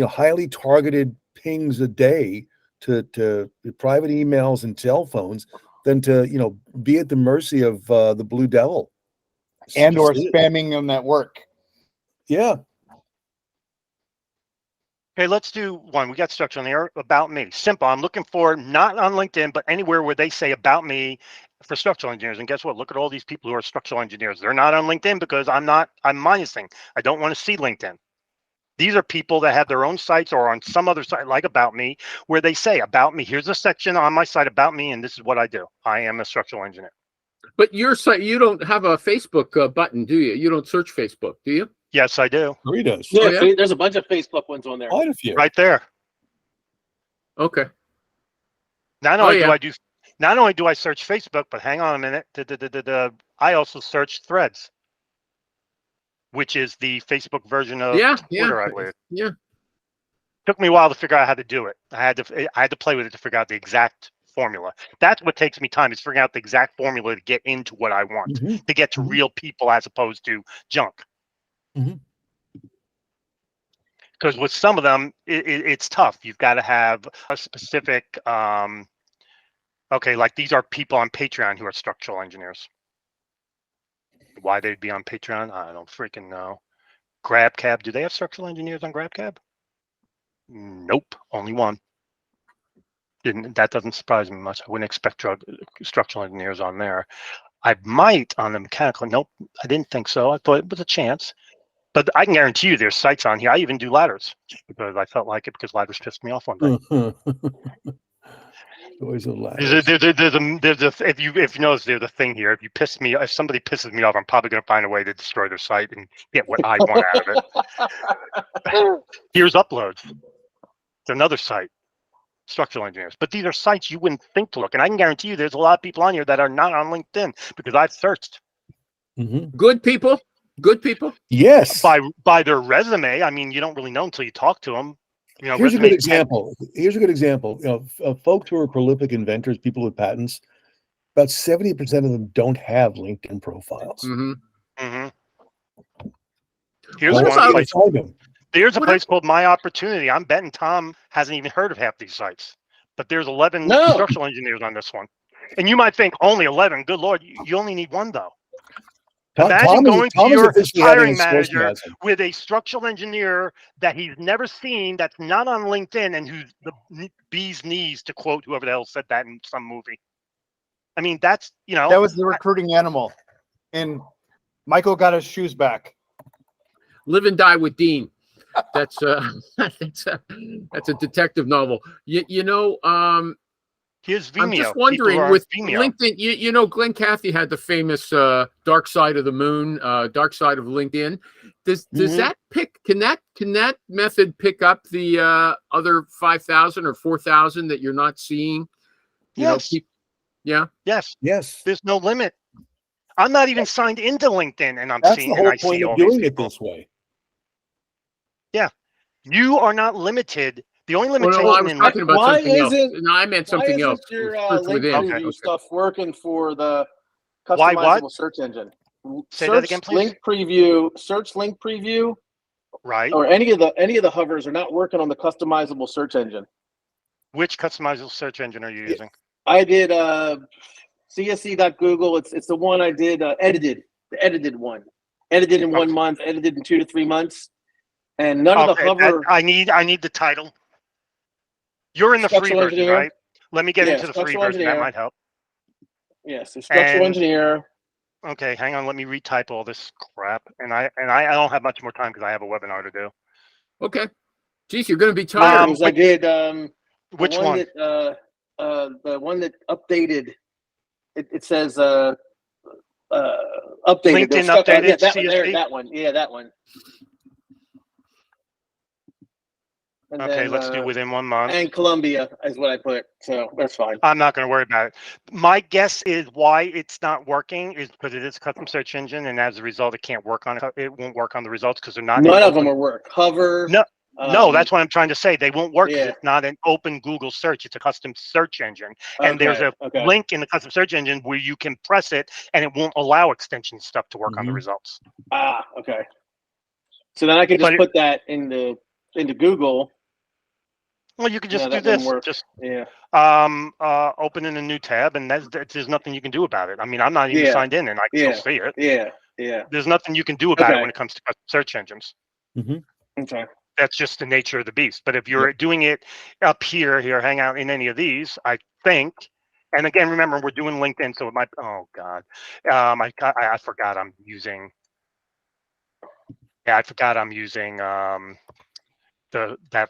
Speaker 3: highly targeted pings a day to private emails and cell phones than to, be at the mercy of the Blue Devil.
Speaker 5: And or spamming them at work.
Speaker 3: Yeah.
Speaker 2: Okay, let's do one. We got structure on there. About me. Simple. I'm looking for, not on LinkedIn, but anywhere where they say about me for structural engineers. And guess what? Look at all these people who are structural engineers. They're not on LinkedIn because I'm minusing. I don't want to see LinkedIn. These are people that have their own sites or on some other site like About Me, where they say about me. Here's a section on my site about me, and this is what I do. I am a structural engineer.
Speaker 1: But your site, you don't have a Facebook button, do you? You don't search Facebook, do you?
Speaker 2: Yes, I do.
Speaker 3: He does.
Speaker 4: Yeah,
Speaker 1: Oh, yeah?
Speaker 4: there's a bunch of Facebook ones on there.
Speaker 3: Quite a few.
Speaker 2: Right there.
Speaker 1: Okay.
Speaker 2: Not only do I search Facebook, but hang on a minute. I also search Threads, which is the Facebook version of Twitter, I believe.
Speaker 1: Yeah.
Speaker 2: Took me a while to figure out how to do it. I had to play with it to figure out the exact formula. That's what takes me time, is figuring out the exact formula to get into what I want, to get to real people as opposed to junk. Because with some of them, it's tough. You've got to have a specific, like these are people on Patreon who are structural engineers. Why they'd be on Patreon, I don't freaking know. GrabCab, do they have structural engineers on GrabCab? Nope, only one. That doesn't surprise me much. I wouldn't expect structural engineers on there. I might on the mechanical. Nope, I didn't think so. I thought it was a chance. But I can guarantee you there's sites on here. I even do ladders because I felt like it, because ladders pissed me off one day.
Speaker 3: Always a ladder.
Speaker 2: If you notice, there's a thing here. If somebody pisses me off, I'm probably going to find a way to destroy their site and get what I want out of it. Here's uploads. It's another site. Structural engineers. But these are sites you wouldn't think to look. And I can guarantee you there's a lot of people on here that are not on LinkedIn, because I've searched.
Speaker 1: Good people. Good people.
Speaker 3: Yes.
Speaker 2: By their resume. I mean, you don't really know until you talk to them.
Speaker 3: Here's a good example. Folks who are prolific inventors, people with patents, about 70% of them don't have LinkedIn profiles.
Speaker 2: Here's one place. There's a place called My Opportunity. I'm betting Tom hasn't even heard of half these sites, but there's 11 structural engineers on this one. And you might think only 11. Good Lord, you only need one though. Imagine going to your hiring manager with a structural engineer that he's never seen, that's not on LinkedIn, and who's the bee's knees, to quote whoever the hell said that in some movie. I mean, that's,
Speaker 5: that was the recruiting animal. And Michael got his shoes back.
Speaker 1: Live and die with Dean. That's that's a detective novel.
Speaker 2: Here's
Speaker 1: I'm
Speaker 2: Vimeo.
Speaker 1: just
Speaker 2: People
Speaker 1: wondering
Speaker 2: are on
Speaker 1: with
Speaker 2: Vimeo.
Speaker 1: LinkedIn, Glenn Cathy had the famous dark side of the moon, dark side of LinkedIn. Does that can that method pick up the other 5,000 or 4,000 that you're not seeing?
Speaker 2: Yes.
Speaker 1: Yeah.
Speaker 2: Yes.
Speaker 3: Yes.
Speaker 2: There's no limit. I'm not even signed into LinkedIn, and
Speaker 3: That's
Speaker 2: seeing
Speaker 3: the
Speaker 2: and
Speaker 3: whole
Speaker 2: I
Speaker 3: point
Speaker 2: see
Speaker 3: of
Speaker 2: all these
Speaker 3: doing it
Speaker 2: people.
Speaker 3: this way.
Speaker 2: You are not limited. The only
Speaker 1: Well,
Speaker 2: limitation
Speaker 1: no, I was
Speaker 2: in
Speaker 1: talking about
Speaker 4: Why
Speaker 1: something else.
Speaker 4: isn't-
Speaker 1: No, I meant
Speaker 4: Why
Speaker 1: something
Speaker 4: isn't
Speaker 1: else.
Speaker 4: your
Speaker 1: Search
Speaker 4: link
Speaker 1: within.
Speaker 4: preview
Speaker 1: Okay.
Speaker 4: stuff working for the
Speaker 2: Why what?
Speaker 4: customizable search engine?
Speaker 2: Say that again, please.
Speaker 4: Link preview, search link preview,
Speaker 2: Right.
Speaker 4: or any of the hovers are not working on the customizable search engine.
Speaker 2: Which customizable search engine are you using?
Speaker 4: I did CSE.Google. It's the one I did edited, the edited one. Edited in 1 month, edited in 2 to 3 months. And none of the hover.
Speaker 2: I need the title. You're in the free
Speaker 4: Structural
Speaker 2: version,
Speaker 4: engineer.
Speaker 2: right? Let me get
Speaker 4: Yeah,
Speaker 2: into the free
Speaker 4: structural
Speaker 2: version. That
Speaker 4: engineer.
Speaker 2: might help.
Speaker 4: Yes, the structural
Speaker 2: And-
Speaker 4: engineer.
Speaker 2: Okay, hang on. Let me retype all this crap. And I don't have much more time because I have a webinar to do.
Speaker 1: Okay. Geez, you're going to be tired.
Speaker 4: Because I did
Speaker 2: Which one?
Speaker 4: the one that updated. It says updated.
Speaker 2: LinkedIn updated
Speaker 4: Yeah,
Speaker 2: CSV?
Speaker 4: that one. Yeah, that one. And
Speaker 2: Okay,
Speaker 4: then,
Speaker 2: let's do within 1 month.
Speaker 4: And Columbia is what I put, so that's fine.
Speaker 2: I'm not going to worry about it. My guess is why it's not working is because it is a custom search engine, and as a result, it can't work on it. It won't work on the results because they're not.
Speaker 4: None of them will work. Hover.
Speaker 2: No, that's what I'm trying to say. They won't work because
Speaker 4: Yeah.
Speaker 2: it's not an open Google search. It's a custom search engine. And there's a
Speaker 4: Okay.
Speaker 2: link in the custom search engine where you can press it and it won't allow extension stuff to work on the results.
Speaker 4: Okay. So then I could just put that into Google.
Speaker 2: Well, you could just do
Speaker 4: that wouldn't
Speaker 2: this.
Speaker 4: work.
Speaker 2: Just
Speaker 4: Yeah.
Speaker 2: open in a new tab, and there's nothing you can do about it. I mean, I'm not even signed in, and I can still see it.
Speaker 4: Yeah.
Speaker 2: There's nothing you can do about it when it comes to custom search engines.
Speaker 4: Okay.
Speaker 2: That's just the nature of the beast. But if you're doing it up here, hang out in any of these, I think. And again, remember, we're doing LinkedIn, so it might. Oh God, I forgot I'm using. Yeah, I forgot I'm using that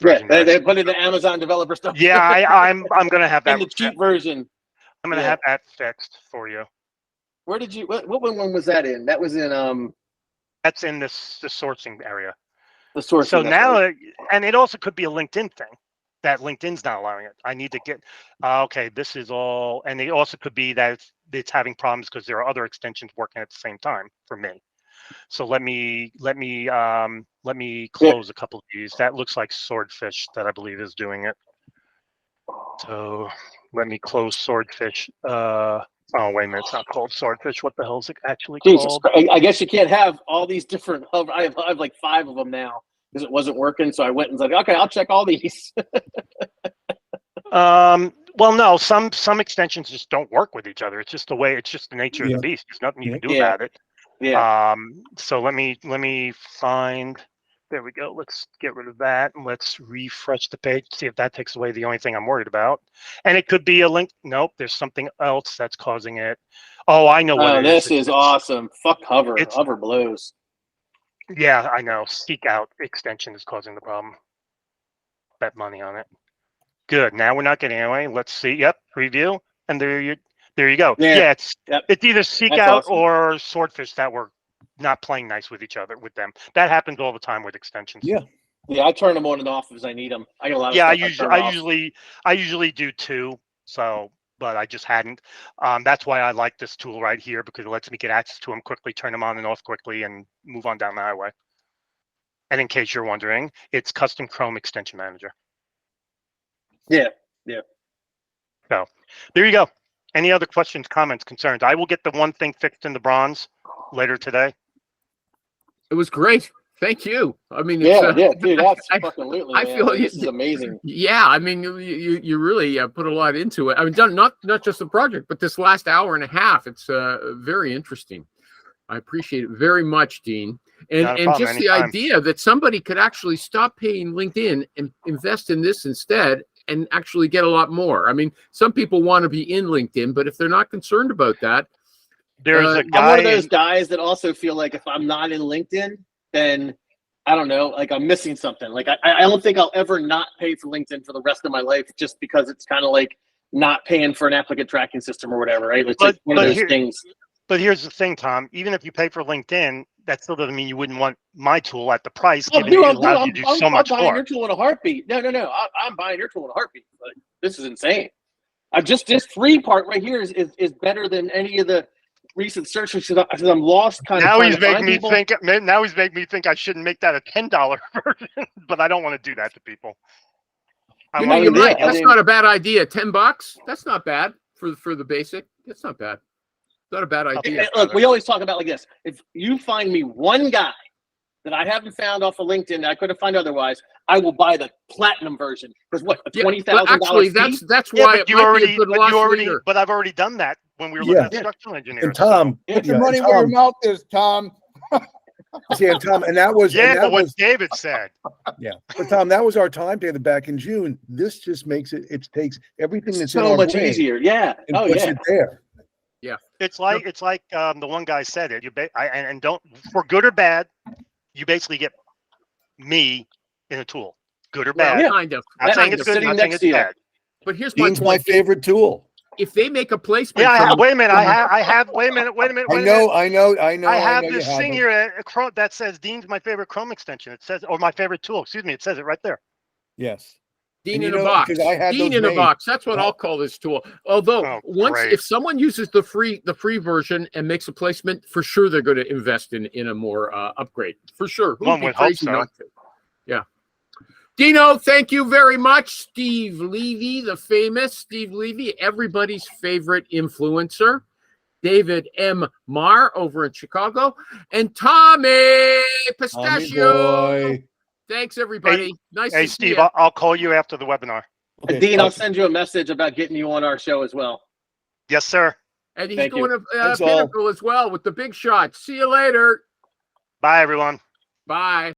Speaker 2: version.
Speaker 4: They put in the Amazon developer stuff.
Speaker 2: Yeah, I'm gonna have that.
Speaker 4: In the cheap version.
Speaker 2: I'm gonna have that fixed for you.
Speaker 4: Where did you? What one was that in? That was in
Speaker 2: That's in the sourcing area.
Speaker 4: The sourcing.
Speaker 2: So now, and it also could be a LinkedIn thing that LinkedIn's not allowing it. I need to get. Okay, this is all, and it also could be that it's having problems because there are other extensions working at the same time for me. So let me close a couple of these. That looks like Swordfish that I believe is doing it. So let me close Swordfish. Oh wait a minute, it's not called Swordfish. What the hell is it actually called?
Speaker 4: I guess you can't have all these different. I have like 5 of them now because it wasn't working. So I went and was like, okay, I'll check all these.
Speaker 2: Well, no, some extensions just don't work with each other. It's just the way. It's just the nature of the beast. There's nothing you can do about it.
Speaker 4: Yeah.
Speaker 2: So let me find. There we go. Let's get rid of that and let's refresh the page. See if that takes away the only thing I'm worried about. And it could be a link. Nope, there's something else that's causing it. Oh, I know what it is.
Speaker 4: This is awesome. Fuck hover. Hover blows.
Speaker 2: Yeah, I know. Seek out extension is causing the problem. Bet money on it. Good. Now we're not getting anyway. Let's see. Yep. Preview. And there you go. Yeah, it's either Seek Out or Swordfish that were not playing nice with each other with them. That happens all the time with extensions.
Speaker 4: Yeah, I turn them on and off as I need them. I get a lot of stuff
Speaker 2: I usually do too. So, but I just hadn't. That's why I like this tool right here because it lets me get access to them quickly, turn them on and off quickly, and move on down the highway. And in case you're wondering, it's Custom Chrome Extension Manager.
Speaker 4: Yeah.
Speaker 2: So there you go. Any other questions, comments, concerns? I will get the one thing fixed in the bronze later today.
Speaker 1: It was great. Thank you. I mean,
Speaker 4: dude, that's fucking
Speaker 1: I feel
Speaker 4: this is amazing.
Speaker 1: Yeah, I mean, you really put a lot into it. I mean, not just the project, but this last hour and a half. It's very interesting. I appreciate it very much, Dean. And just the idea that somebody could actually stop paying LinkedIn and invest in this instead and actually get a lot more. I mean, some people want to be in LinkedIn, but if they're not concerned about that,
Speaker 2: there's a guy.
Speaker 4: I'm one of those guys that also feel like if I'm not in LinkedIn, then I don't know, like I'm missing something. Like I don't think I'll ever not pay for LinkedIn for the rest of my life just because it's kind of like not paying for an applicant tracking system or whatever, right? It's like one of those things.
Speaker 2: But here's the thing, Tom. Even if you pay for LinkedIn, that still doesn't mean you wouldn't want my tool at the price.
Speaker 4: Oh,
Speaker 2: Given
Speaker 4: dude,
Speaker 2: it allows you to do so much
Speaker 4: I'm buying
Speaker 2: more.
Speaker 4: your tool in a heartbeat. No. I'm buying your tool in a heartbeat. Like, this is insane. This free part right here is better than any of the recent searches because I'm lost kind of.
Speaker 2: Now he's making me think. Now he's making me think I shouldn't make that a $10 version, but I don't want to do that to people.
Speaker 1: You know, you might. That's not a bad idea. $10. That's not bad for the basic. That's not bad. Not a bad idea.
Speaker 4: Look, we always talk about like this. If you find me one guy that I haven't found off of LinkedIn that I couldn't find otherwise, I will buy the platinum version. Because what, $20,000?
Speaker 1: Actually, that's why it might be a good loss leader.
Speaker 2: But I've already done that when we were looking at structural engineers.
Speaker 3: And Tom,
Speaker 5: put your money where your mouth is, Tom.
Speaker 3: See, and Tom, and that was
Speaker 2: but what David said.
Speaker 3: Yeah, but Tom, that was our timetable back in June. This just makes it. It takes everything that's
Speaker 4: so much easier. Yeah.
Speaker 3: And puts it there.
Speaker 1: Yeah.
Speaker 2: It's like the one guy said it. And don't, for good or bad, you basically get me in a tool. Good or bad.
Speaker 1: Yeah, kind of.
Speaker 2: I'm not saying it's good. I'm not saying it's bad.
Speaker 1: But here's
Speaker 3: my favorite tool.
Speaker 1: If they make a placement,
Speaker 2: wait a minute. I have. Wait a minute.
Speaker 3: I know.
Speaker 2: I have this thing here that says Dean's my favorite Chrome extension. It says, or my favorite tool. Excuse me. It says it right there.
Speaker 3: Yes.
Speaker 1: Dean in a box. Dean in a box. That's what I'll call this tool. Although if someone uses the free version and makes a placement, for sure they're going to invest in a more upgrade. For sure.
Speaker 2: One would hope so.
Speaker 1: Yeah. Dino, thank you very much. Steve Levy, the famous Steve Levy, everybody's favorite influencer. David M Marr over in Chicago, and Tommy Pistachio. Thanks, everybody. Nice to see
Speaker 2: Steve,
Speaker 1: you.
Speaker 2: I'll call you after the webinar.
Speaker 4: Okay, Dean, I'll send you a message about getting you on our show as well.
Speaker 2: Yes, sir.
Speaker 1: And he's going to Pinnacle as well with the big shot. See you later.
Speaker 2: Bye, everyone.
Speaker 1: Bye.